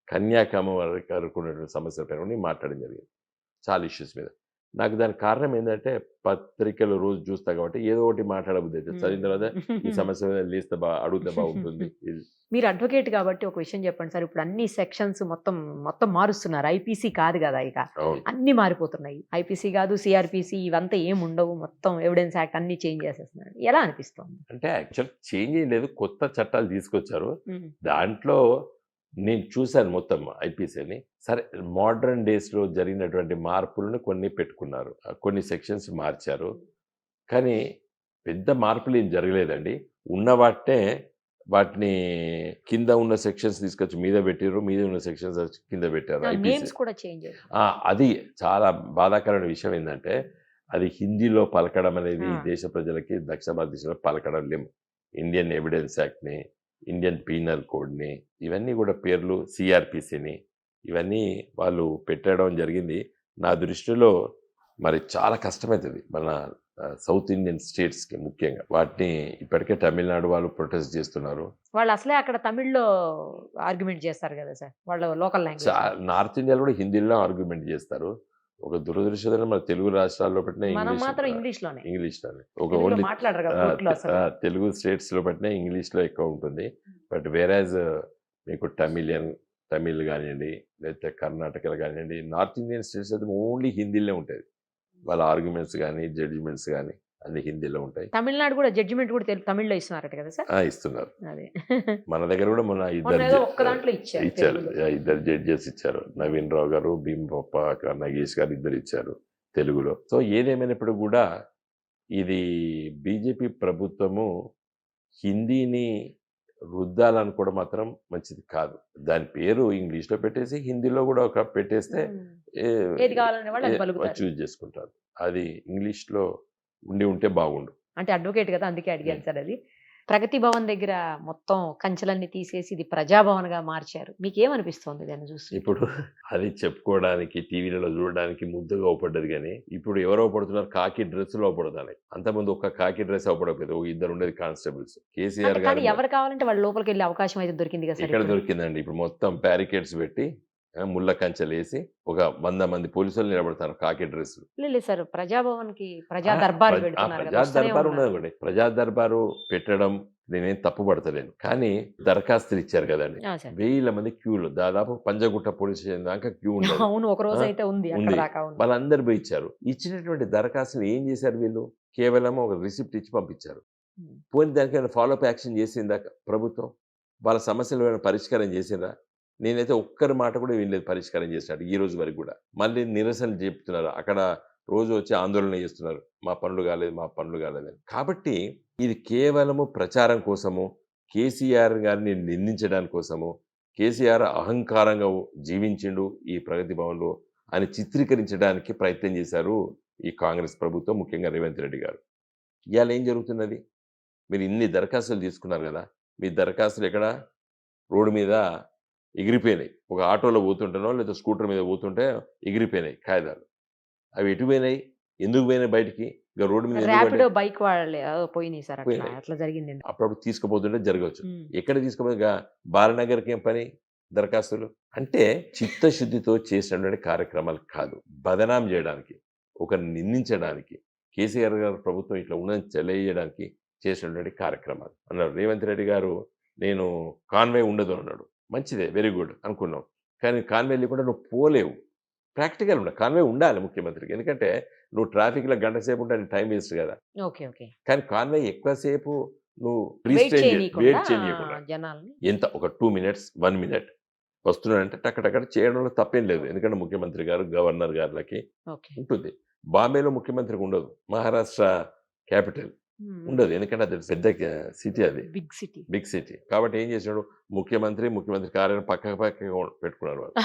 B: కన్యాకుమారి వరకు ఉన్నటువంటి సమస్యలపైన కూడా నేను మాట్లాడడం జరిగింది. చాలా ఇష్యూస్ మీద. నాకు దానికి కారణం ఏందంటే పత్రికలు రోజు చూస్తా కాబట్టి ఏదో ఒకటి మాట్లాడబుద్ధి అయితది. చదివిన తర్వాత ఈ సమస్య మీద లేస్తే అడిగితే బాగుంటుంది.
A: మీరు అడ్వకేట్ కాబట్టి ఒక విషయం చెప్పండి సార్. ఇప్పుడు అన్ని సెక్షన్స్ మొత్తం మారుస్తున్నారు. ఐపీసీ కాదు కదా ఇక,
B: అవును.
A: అన్ని మారిపోతున్నాయి. ఐపీసీ కాదు, సిఆర్పిసి ఇవంతా ఏం ఉండవు. మొత్తం ఎవిడెన్స్ యాక్ట్ అన్ని చేంజ్ చేసేస్తున్నారు. ఎలా అనిపిస్తుంది?
B: అంటే యాక్చువల్ చేంజ్ ఏం లేదు, కొత్త చట్టాలు తీసుకొచ్చారు. దాంట్లో నేను చూశాను మొత్తం ఐపీసీని. సరే, మోడర్న్ డేస్లో జరిగినటువంటి మార్పులను కొన్ని పెట్టుకున్నారు, కొన్ని సెక్షన్స్ మార్చారు. కానీ పెద్ద మార్పులు ఏం జరగలేదండి. ఉన్న వాటిని కింద ఉన్న సెక్షన్స్ తీసుకొచ్చి మీద పెట్టారు, మీద ఉన్న సెక్షన్స్ కింద పెట్టారు.
A: నేమ్స్ కూడా చేంజ్.
B: అది చాలా బాధాకరమైన విషయం ఏంటంటే, అది హిందీలో పలకడం అనేది దేశ ప్రజలకి దక్షిణ భారతదేశంలో పలకడం లేము. ఇండియన్ ఎవిడెన్స్ యాక్ట్ని, ఇండియన్ పీనల్ కోడ్ని, ఇవన్నీ కూడా పేర్లు, సిఆర్పిసిని, ఇవన్నీ వాళ్ళు పెట్టడం జరిగింది. నా దృష్టిలో మరి చాలా కష్టమవుతుంది మన సౌత్ ఇండియన్ స్టేట్స్కి ముఖ్యంగా. వాటిని ఇప్పటికే తమిళనాడు వాళ్ళు ప్రొటెస్ట్ చేస్తున్నారు.
A: వాళ్ళు అసలే అక్కడ తమిళ్లో ఆర్గ్యుమెంట్ చేస్తారు కదా సార్, వాళ్ళ లోకల్ లాంగ్వేజ్.
B: నార్త్ ఇండియాలో కూడా హిందీలో ఆర్గ్యుమెంట్ చేస్తారు. ఒక దురదృష్టం మన తెలుగు రాష్ట్రాల్లో పెట్టిన
A: ఇంగ్లీష్లోనే
B: ఒక ఓన్లీ
A: మాట్లాడరు కదా కోర్టులో అసలు.
B: తెలుగు స్టేట్స్ లో పెట్టిన ఇంగ్లీష్లో ఎక్కువ ఉంటుంది. బట్ వేరాజ్ మీకు తమిళ్ కానివ్వండి, లేకపోతే కర్ణాటకలో కానివ్వండి, నార్త్ ఇండియన్ స్టేట్స్ అయితే ఓన్లీ హిందీలో ఉంటుంది. వాళ్ళ ఆర్గ్యుమెంట్స్ కానీ జడ్జిమెంట్స్ కానీ అన్ని హిందీలో ఉంటాయి.
A: తమిళనాడు కూడా జడ్జిమెంట్ కూడా తమిళ్లో ఇస్తున్నారట కదా సార్?
B: ఇస్తున్నారు.
A: అదే
B: మన దగ్గర కూడా మన ఇచ్చారు, ఇద్దరు జడ్జెస్ ఇచ్చారు. నవీన్ రావు గారు, భీంపప్ప నగేష్ గారు ఇద్దరు ఇచ్చారు తెలుగులో. సో ఏదేమైనప్పుడు కూడా ఇది బీజేపీ ప్రభుత్వము హిందీని రుద్దాలనుకోవడం మాత్రం మంచిది కాదు. దాని పేరు ఇంగ్లీష్లో పెట్టేసి హిందీలో కూడా ఒక పెట్టేస్తే చూజ్ చేసుకుంటారు. అది ఇంగ్లీష్లో ఉంటే బాగుండు.
A: అంటే అడ్వకేట్ కదా, అందుకే అడిగాను సార్. అది ప్రగతి భవన్ దగ్గర మొత్తం కంచెలన్నీ తీసేసి ఇది ప్రజాభవన్ గా మార్చారు. మీకేమనిపిస్తుంది దాన్ని చూసి?
B: ఇప్పుడు అది చెప్పుకోవడానికి, టీవీలలో చూడడానికి ముద్దుగా అవపడ్డది. కానీ ఇప్పుడు ఎవరు అవపడుతున్నారు? కాకి డ్రెస్సులు అవపడుతున్నాయి. అంతకుముందు ఒక కాకి డ్రెస్ అవపడకపోతే ఇద్దరు ఉండేది కానిస్టేబుల్స్. కేసీఆర్ గారు
A: ఎవరు కావాలంటే వాళ్ళ లోపలికి వెళ్ళే అవకాశం అయితే దొరికింది కదా.
B: ఎక్కడ దొరికిందండి? ఇప్పుడు మొత్తం బ్యారికేడ్స్ పెట్టి ముళ్ళ కంచెలు వేసి ఒక 100 మంది పోలీసులు నిలబడతారు కాకి డ్రెస్సులు.
A: లేదు సార్, ప్రజాభవన్ కి ప్రజా దర్బారు
B: ఉన్నది. ప్రజా దర్బారు పెట్టడం నేనేం తప్పు పడతలేను. కానీ దరఖాస్తులు ఇచ్చారు కదండి, 1000 మంది క్యూలు, దాదాపు పంజగుట్ట పోలీస్ స్టేషన్ దాకా క్యూ ఉంది. వాళ్ళందరూ పోయి ఇచ్చారు. ఇచ్చినటువంటి దరఖాస్తులు ఏం చేశారు వీళ్ళు? కేవలం ఒక రిసిప్ట్ ఇచ్చి పంపించారు. పోనీ దానికైనా ఫాలోఅప్ యాక్షన్ చేసిందా ప్రభుత్వం? వాళ్ళ సమస్యలు ఏమైనా పరిష్కారం చేసిందా? నేనైతే ఒక్కరి మాట కూడా వీళ్ళేది పరిష్కారం చేసినట్టు ఈ రోజు వరకు కూడా. మళ్ళీ నిరసనలు చెప్తున్నారు, అక్కడ రోజు వచ్చి ఆందోళన చేస్తున్నారు, మా పనులు కాలేదని. కాబట్టి ఇది కేవలము ప్రచారం కోసము, కేసీఆర్ గారిని నిందించడానికి కోసము, కేసీఆర్ అహంకారంగా జీవించిండు ఈ ప్రగతి భవన్లో అని చిత్రీకరించడానికి ప్రయత్నం చేశారు ఈ కాంగ్రెస్ ప్రభుత్వం, ముఖ్యంగా రేవంత్ రెడ్డి గారు. ఇవాళ ఏం జరుగుతున్నది? మీరు ఇన్ని దరఖాస్తులు తీసుకున్నారు కదా, మీ దరఖాస్తులు ఎక్కడ? రోడ్డు మీద ఎగిరిపోయినాయి. ఒక ఆటోలో పోతుంటానో లేదా స్కూటర్ మీద పోతుంటే ఎగిరిపోయినాయి కాగితాలు. అవి ఎటు పోయినాయి? ఎందుకు పోయినాయి బయటికి? ఇక రోడ్డు మీద
A: బైక్ జరిగింది.
B: అప్పుడప్పుడు తీసుకుపోతుంటే జరగవచ్చు. ఎక్కడ తీసుకుపోయి బాలనగర్కి ఏం పని దరఖాస్తులు? అంటే చిత్తశుద్ధితో చేసినటువంటి కార్యక్రమాలు కాదు, బదనాం చేయడానికి, ఒకరిని నిందించడానికి, కేసీఆర్ గారు ప్రభుత్వం ఇట్లా ఉన్నదని తెలియజేయడానికి చేసినటువంటి కార్యక్రమాలు అన్నారు. రేవంత్ రెడ్డి గారు నేను కాన్వే ఉండదు అన్నాడు. మంచిదే, వెరీ గుడ్ అనుకున్నాం. కానీ కాన్వే లేకుండా నువ్వు పోలేవు. ప్రాక్టికల్ ఉండాలి, కాన్వే ఉండాలి ముఖ్యమంత్రికి. ఎందుకంటే నువ్వు ట్రాఫిక్లో గంట సేపు ఉంటే టైం వేస్ట్ కదా. కానీ కాన్వే ఎక్కువసేపు నువ్వు వెయిట్ చేయకుండా ఎంత ఒక 2 minutes 1 minute వస్తున్నాడంటే టక్కటక్కడ చేయడంలో తప్పేం లేదు. ఎందుకంటే ముఖ్యమంత్రి గారు, గవర్నర్ గారులకి ఉంటుంది. బాంబేలో ముఖ్యమంత్రికి ఉండదు, మహారాష్ట్ర క్యాపిటల్ ఉండదు. ఎందుకంటే అది పెద్ద సిటీ, అది బిగ్ సిటీ. కాబట్టి ఏం చేసినాడు ముఖ్యమంత్రి కార్యాలయం పక్క పెట్టుకున్నారు వాళ్ళు.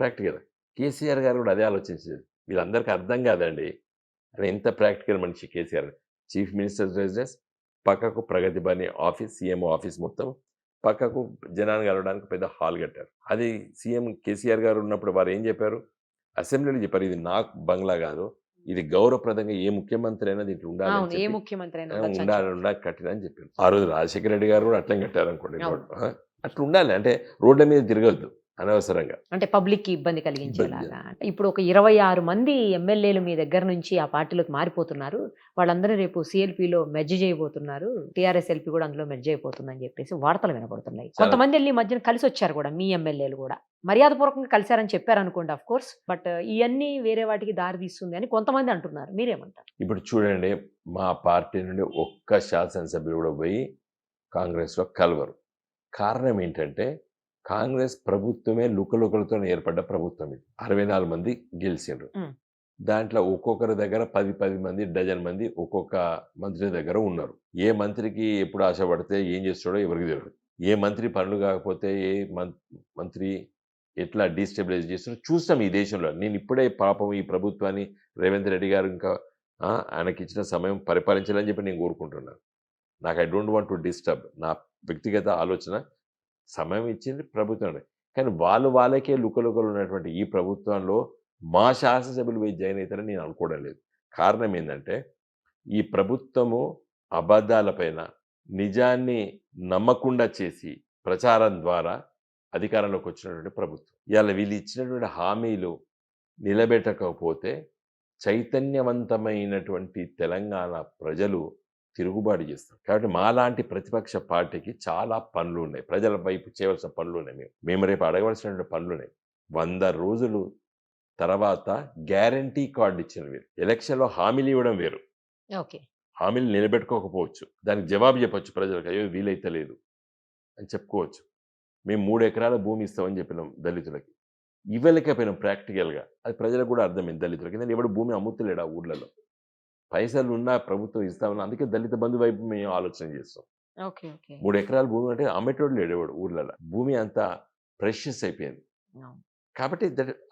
B: ప్రాక్టికల్. కేసీఆర్ గారు కూడా అదే ఆలోచించేది. వీళ్ళందరికీ అర్థం కాదండి అని. ఎంత ప్రాక్టికల్ మనిషి కేసీఆర్. చీఫ్ మినిస్టర్ రెసిడెన్స్ పక్కకు ప్రగతి భవన్ ఆఫీస్, సీఎం ఆఫీస్ మొత్తం పక్కకు జనాన్ని కలవడానికి పెద్ద హాల్ కట్టారు. అది సీఎం కేసీఆర్ గారు ఉన్నప్పుడు వారు ఏం చెప్పారు? అసెంబ్లీలో చెప్పారు, ఇది నా బంగ్లా కాదు, ఇది గౌరవప్రదంగా ఏ ముఖ్యమంత్రి అయినా దీంట్లో ఉండాలని
A: అవును, ఏ
B: చెప్పి
A: ముఖ్యమంత్రి అయినా
B: ఉండాలి కట్టిన అని చెప్పారు. ఆ రోజు రాజశేఖర రెడ్డి గారు కూడా అట్లా కట్టారనుకోండి.
A: అవును.
B: అట్లా ఉండాలి. అంటే రోడ్ల మీద తిరగద్దు అనవసరంగా.
A: అంటే పబ్లిక్ కి ఇబ్బంది కలిగించేలాగా. ఇప్పుడు ఒక 26 మంది ఎమ్మెల్యేలు మీ దగ్గర నుంచి ఆ పార్టీలోకి మారిపోతున్నారు. వాళ్ళందరూ రేపు సిఎల్పిలో మెర్జ్ చేయబోతున్నారు. టీఆర్ఎస్ ఎల్పీ కూడా అందులో మెర్జ్ అయిపోతుందని చెప్పేసి వార్తలు వినపడుతున్నాయి. కొంతమంది వెళ్ళి ఈ మధ్యన కలిసి వచ్చారు కూడా, మీ ఎమ్మెల్యేలు కూడా మర్యాదపూర్వకంగా కలిశారని చెప్పారు అనుకోండి, ఆఫ్ కోర్స్. బట్ ఇవన్నీ వేరే వాటికి దారి తీస్తుంది అని కొంతమంది అంటున్నారు. మీరేమంటారు?
B: ఇప్పుడు చూడండి, మా పార్టీ నుండి ఒక్క శాసనసభ్యులు కూడా పోయి కాంగ్రెస్లో కలవరు. కారణం ఏంటంటే కాంగ్రెస్ ప్రభుత్వమే లుకలుకలతో ఏర్పడ్డ ప్రభుత్వం. ఇది 64 మంది గెలిచిండ్రు. దాంట్లో ఒక్కొక్కరి దగ్గర 10 మంది, డజన్ మంది ఒక్కొక్క మంత్రి దగ్గర ఉన్నారు. ఏ మంత్రికి ఎప్పుడు ఆశపడితే ఏం చేస్తాడో ఎవరికి తెలియదు. ఏ మంత్రి పనులు కాకపోతే ఏ మంత్రి ఎట్లా డీస్టెబిలైజ్ చేస్తాడో చూస్తాం ఈ దేశంలో. నేను ఇప్పుడే పాపం ఈ ప్రభుత్వాన్ని రేవంత్ రెడ్డి గారు ఇంకా ఆయనకి ఇచ్చిన సమయం పరిపాలించాలని చెప్పి నేను కోరుకుంటున్నాను. నాకు I don't want to disturb. నా వ్యక్తిగత ఆలోచన. సమయం ఇచ్చింది ప్రభుత్వం, కానీ వాళ్ళకే లుకలుకలు ఉన్నటువంటి ఈ ప్రభుత్వంలో మా శాసనసభ్యులు పోయి జాయిన్ అవుతారని నేను అనుకోవడం లేదు. కారణం ఏంటంటే ఈ ప్రభుత్వము అబద్ధాలపైన నిజాన్ని నమ్మకుండా చేసి ప్రచారం ద్వారా అధికారంలోకి వచ్చినటువంటి ప్రభుత్వం. ఇవాళ వీళ్ళు ఇచ్చినటువంటి హామీలు నిలబెట్టకపోతే చైతన్యవంతమైనటువంటి తెలంగాణ ప్రజలు తిరుగుబాటు చేస్తాం. కాబట్టి మాలాంటి ప్రతిపక్ష పార్టీకి చాలా పనులు ఉన్నాయి, ప్రజల వైపు చేయవలసిన పనులు ఉన్నాయి. మేము రేపు అడగవలసినటువంటి పనులు ఉన్నాయి. 100 రోజులు తర్వాత గ్యారంటీ కార్డు ఇచ్చిన వేరు, ఎలక్షన్లో హామీలు ఇవ్వడం వేరు. హామీలు నిలబెట్టుకోకపోవచ్చు, దానికి జవాబు చెప్పొచ్చు ప్రజలకు, అయ్యో వీలైతే లేదు అని చెప్పుకోవచ్చు. మేము 3 ఎకరాల భూమి ఇస్తామని చెప్పినాం దళితులకి, ఇవ్వలేకపోయినాం ప్రాక్టికల్గా. అది ప్రజలకు కూడా అర్థమైంది దళితులకి. ఎందుకంటే ఎవడు భూమి అమ్ముతలేడు ఆ ఊర్లలో, పైసలు ఉన్నా ప్రభుత్వం ఇస్తామని. అందుకే దళిత బంధు వైపు మేము ఆలోచన చేస్తాం. 3 ఎకరాల భూమి అంటే అమ్మేటోడు లేడు ఎవడు ఊర్లలో. భూమి అంతా ప్రెషియస్ అయిపోయింది. కాబట్టి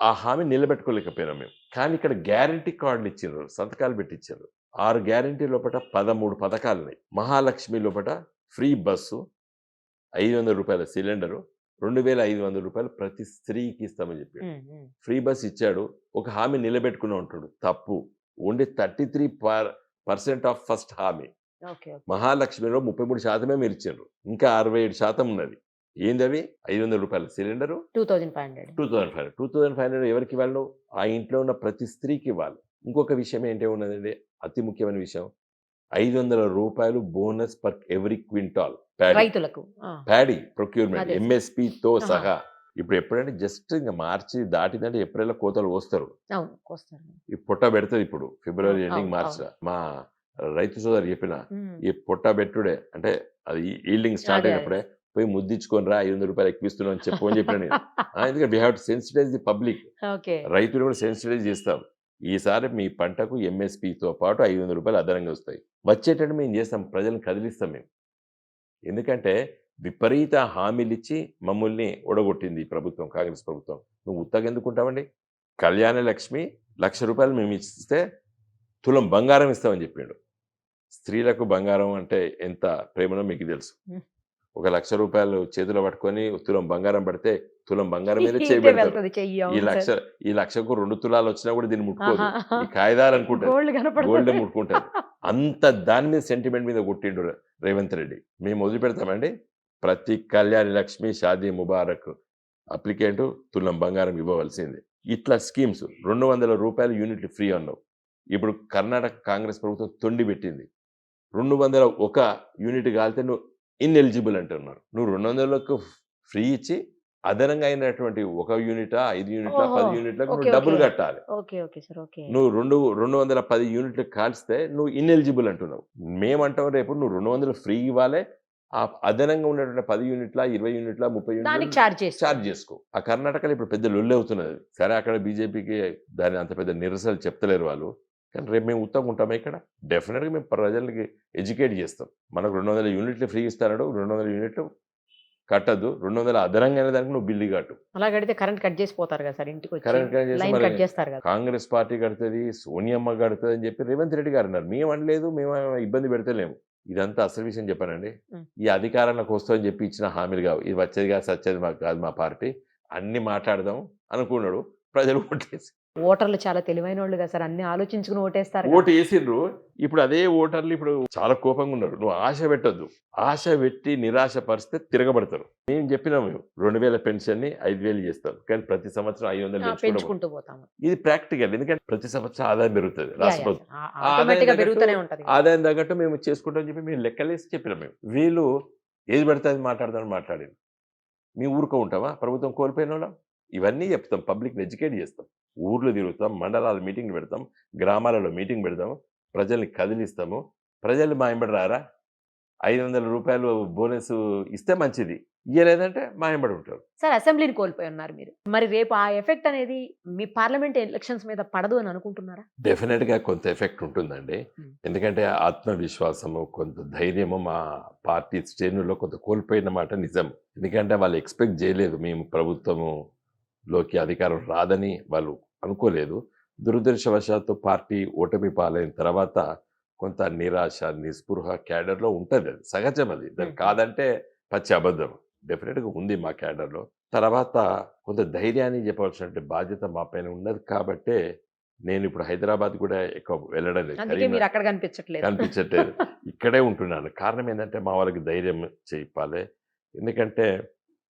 B: ఆ హామీ నిలబెట్టుకోలేకపోయినాం మేము. కానీ ఇక్కడ గ్యారంటీ కార్డులు ఇచ్చిండ్రు, సంతకాలు పెట్టించారు. 6 గ్యారంటీ లోపల 13 పథకాలు ఉన్నాయి. మహాలక్ష్మి లోపల ఫ్రీ బస్సు, 500 రూపాయల సిలిండరు, 2500 రూపాయలు ప్రతి స్త్రీకి ఇస్తామని చెప్పాడు. ఫ్రీ బస్ ఇచ్చాడు, ఒక హామీ నిలబెట్టుకుని ఉంటాడు. తప్పు. ఓన్లీ 33% ఆఫ్ ఫస్ట్ హామీ. మహాలక్ష్మిలో 33% మీరు ఇచ్చారు, ఇంకా 67% ఉన్నది. ఏందవి? 500 రూపాయల సిలిండరు, 2500 ఎవరికి ఇవ్వాలి? ఆ ఇంట్లో ఉన్న ప్రతి స్త్రీకి ఇవ్వాలి. ఇంకొక విషయం ఏంటి ఉన్నదండి, అతి ముఖ్యమైన విషయం, 500 రూపాయలు bonus per every quintal paddy procurement, ఎంఎస్పితో సహా. ఇప్పుడు ఎప్పుడంటే జస్ట్ ఇంకా మార్చి దాటిందంటే ఏప్రిల్లో కోతలు కోస్తారు. ఈ పొట్ట పెడుతుంది ఇప్పుడు ఫిబ్రవరి ఎండింగ్, మార్చ్. మా రైతు సోదరు చెప్పిన ఈ పొట్ట పెట్టుడే అంటే అది ఈల్డింగ్ స్టార్ట్ అయినప్పుడే పోయి ముద్దించుకొని రా, 500 రూపాయలు ఎక్కువిస్తున్నాం అని చెప్పని చెప్పిన నేను. ఎందుకంటే we have to sensitize the public. రైతులు కూడా సెన్సిటైజ్ చేస్తాం. ఈసారి మీ పంటకు ఎంఎస్పితో పాటు 500 రూపాయలు అదనంగా వస్తాయి. వచ్చేటట్టు మేము చేస్తాం, ప్రజలను కదిలిస్తాం మేము. ఎందుకంటే విపరీత హామీలు ఇచ్చి మమ్మల్ని ఓడగొట్టింది ఈ ప్రభుత్వం, కాంగ్రెస్ ప్రభుత్వం. నువ్వు ఉత్తగా ఎందుకుంటావండి? కళ్యాణ లక్ష్మి 1,00,000 రూపాయలు మేము ఇస్తే తులం బంగారం ఇస్తామని చెప్పిండు. స్త్రీలకు బంగారం అంటే ఎంత ప్రేమనో మీకు తెలుసు. 1,00,000 రూపాయలు చేతిలో పట్టుకొని తులం బంగారం పడితే తులం బంగారం మీద చేయబెడతారు. ఈ 1,00,000కు 2 తులాలు వచ్చినా కూడా దీన్ని ముట్టుకోదు, ఈ కాయిదాలు అనుకుంటారు, గోల్డ్ ముట్టుకుంటారు. అంత దాని మీద సెంటిమెంట్ మీద కొట్టిండు రేవంత్ రెడ్డి. మేము వదిలిపెడతామండి? ప్రతి కళ్యాణ లక్ష్మి, షాదీ ముబారక్ అప్లికెంట్ తులం బంగారం ఇవ్వవలసింది. ఇట్లా స్కీమ్స్ 200 రూపాయలు యూనిట్ ఫ్రీ అన్నావు. ఇప్పుడు కర్ణాటక కాంగ్రెస్ ప్రభుత్వం తొండి పెట్టింది, 201 యూనిట్ కాలితే నువ్వు ఇన్ఎలిజిబుల్ అంటున్నారు. నువ్వు 200లకు ఫ్రీ ఇచ్చి అదనంగా అయినటువంటి 1 యూనిటా, 5 యూనిట్ల, 10 యూనిట్లకు నువ్వు డబ్బులు కట్టాలి. నువ్వు 210 యూనిట్లు కాల్స్తే నువ్వు ఇన్ఎలిజిబుల్ అంటున్నావు. మేమంటాం రేపు నువ్వు 200 ఫ్రీ ఇవ్వాలి, ఆ అదనంగా ఉన్నటువంటి 10 యూనిట్ల, 20 యూనిట్ల, 30 యూనిట్ల ఛార్జ్ చేసుకో. ఆ కర్ణాటకలో ఇప్పుడు పెద్ద లొల్లి అవుతున్నది. సరే అక్కడ బీజేపీకి దాని అంత పెద్ద నిరసనలు చెప్తలేరు వాళ్ళు, కానీ రేపు మేము ఉత్తగా ఉంటామా ఇక్కడ? డెఫినెట్గా మేము ప్రజలకి ఎడ్యుకేట్ చేస్తాం. మనకు 200 యూనిట్లు ఫ్రీ ఇస్తాడు, 200 యూనిట్లు కట్టద్దు, 200 అదనంగా అనే దానికి నువ్వు బిల్లు కట్టు.
A: అలా కడితే కరెంట్ కట్ చేసిపోతారు కదా సార్, ఇంటికి
B: కరెంట్ కట్ చేస్తారు. కాంగ్రెస్ పార్టీ కడుతుంది, సోనియమ్మ కడుతుంది అని చెప్పి రేవంత్ రెడ్డి గారు అన్నారు. మేము అనలేదు, మేము ఇబ్బంది పెడతలేము. ఇదంతా అసలు విషయం చెప్పానండి. ఈ అధికారంలోకి వస్తుందని చెప్పి ఇచ్చిన హామీలు కావు, ఇది వచ్చేది కాదు, సచ్చేది మాకు కాదు మా పార్టీ. అన్ని మాట్లాడదాం అనుకున్నాడు, ప్రజలు కొట్టేసి
A: ఓటర్లు చాలా తెలివైన వాళ్ళు కదా సార్, అన్ని ఆలోచించుకుని ఓటేస్తారు
B: ఓటు వేసిండ్రు. ఇప్పుడు అదే ఓటర్లు ఇప్పుడు చాలా కోపంగా ఉన్నారు. నువ్వు ఆశ పెట్టొద్దు. ఆశ పెట్టి నిరాశ పరిస్తే తిరగబడతారు. మేము చెప్పినాము 2000 పెన్షన్ని 5000 చేస్తాం. కానీ ప్రతి సంవత్సరం 500 పెంచుకుంటూ పోతాం.
A: పెంచుకుంటూ పోతాము.
B: ఇది ప్రాక్టికల్. ఎందుకంటే ప్రతి సంవత్సరం ఆదాయం పెరుగుతుంది రాష్ట్ర ప్రభుత్వం.
A: ఆటోమేటిక్ గా
B: ఆదాయం
A: పెరుగుతూనే
B: తగ్గట్టు
A: ఉంటది.
B: ఆదాయం తగ్గట్టు మేము చేసుకుంటామని చెప్పి మేము లెక్కలేసి చెప్పినాం మేము. వీళ్ళు ఏది పడితే అది మాట్లాడతామని మాట్లాడారు. మేము ఊరుకో ఉంటామా ప్రభుత్వం కోల్పోయిన వాళ్ళం? ఇవన్నీ చెప్తాం, పబ్లిక్ని ఎడ్యుకేట్ చేస్తాం, ఊర్లు తిరుగుతాం, మండలాల మీటింగ్ పెడతాం, గ్రామాలలో మీటింగ్ పెడతాము, ప్రజల్ని కదిలిస్తాము. ప్రజలు మా ఎంబడి రారా? 500 రూపాయలు బోనస్ ఇస్తే మంచిది, ఇయ్యలేదంటే మా ఎంబడి ఉంటారు.
A: సార్ అసెంబ్లీని కోల్పోయి ఉన్నారు మీరు, మరి రేపు ఆ ఎఫెక్ట్ అనేది మీ పార్లమెంట్ ఎలక్షన్స్ మీద పడదు అని అనుకుంటున్నారా?
B: డెఫినెట్గా కొంత ఎఫెక్ట్ ఉంటుందండి. ఎందుకంటే ఆత్మవిశ్వాసము, కొంత ధైర్యము మా పార్టీ శ్రేణుల్లో కొంత కోల్పోయిన మాట నిజం. ఎందుకంటే వాళ్ళు ఎక్స్పెక్ట్ చేయలేదు మేము ప్రభుత్వములోకి అధికారం రాదని వాళ్ళు అనుకోలేదు. దురదృష్టవశాత్తు పార్టీ ఓటమి పాలైన తర్వాత కొంత నిరాశ, నిస్పృహ క్యాడర్లో ఉంటుంది. అది సహజం. అది దాన్ని కాదంటే పచ్చి అబద్ధం. డెఫినెట్గా ఉంది మా క్యాడర్లో. తర్వాత కొంత ధైర్యాన్ని చెప్పవలసిన బాధ్యత మా పైన ఉన్నది కాబట్టే నేను ఇప్పుడు హైదరాబాద్ కూడా ఎక్కువ వెళ్ళడం లేదు.
A: అందుకే మీరు అక్కడ కనిపించట్లేదు.
B: కనిపించట్లేదు, ఇక్కడే ఉంటున్నాను. కారణం ఏంటంటే మా వాళ్ళకి ధైర్యం చెప్పాలి. ఎందుకంటే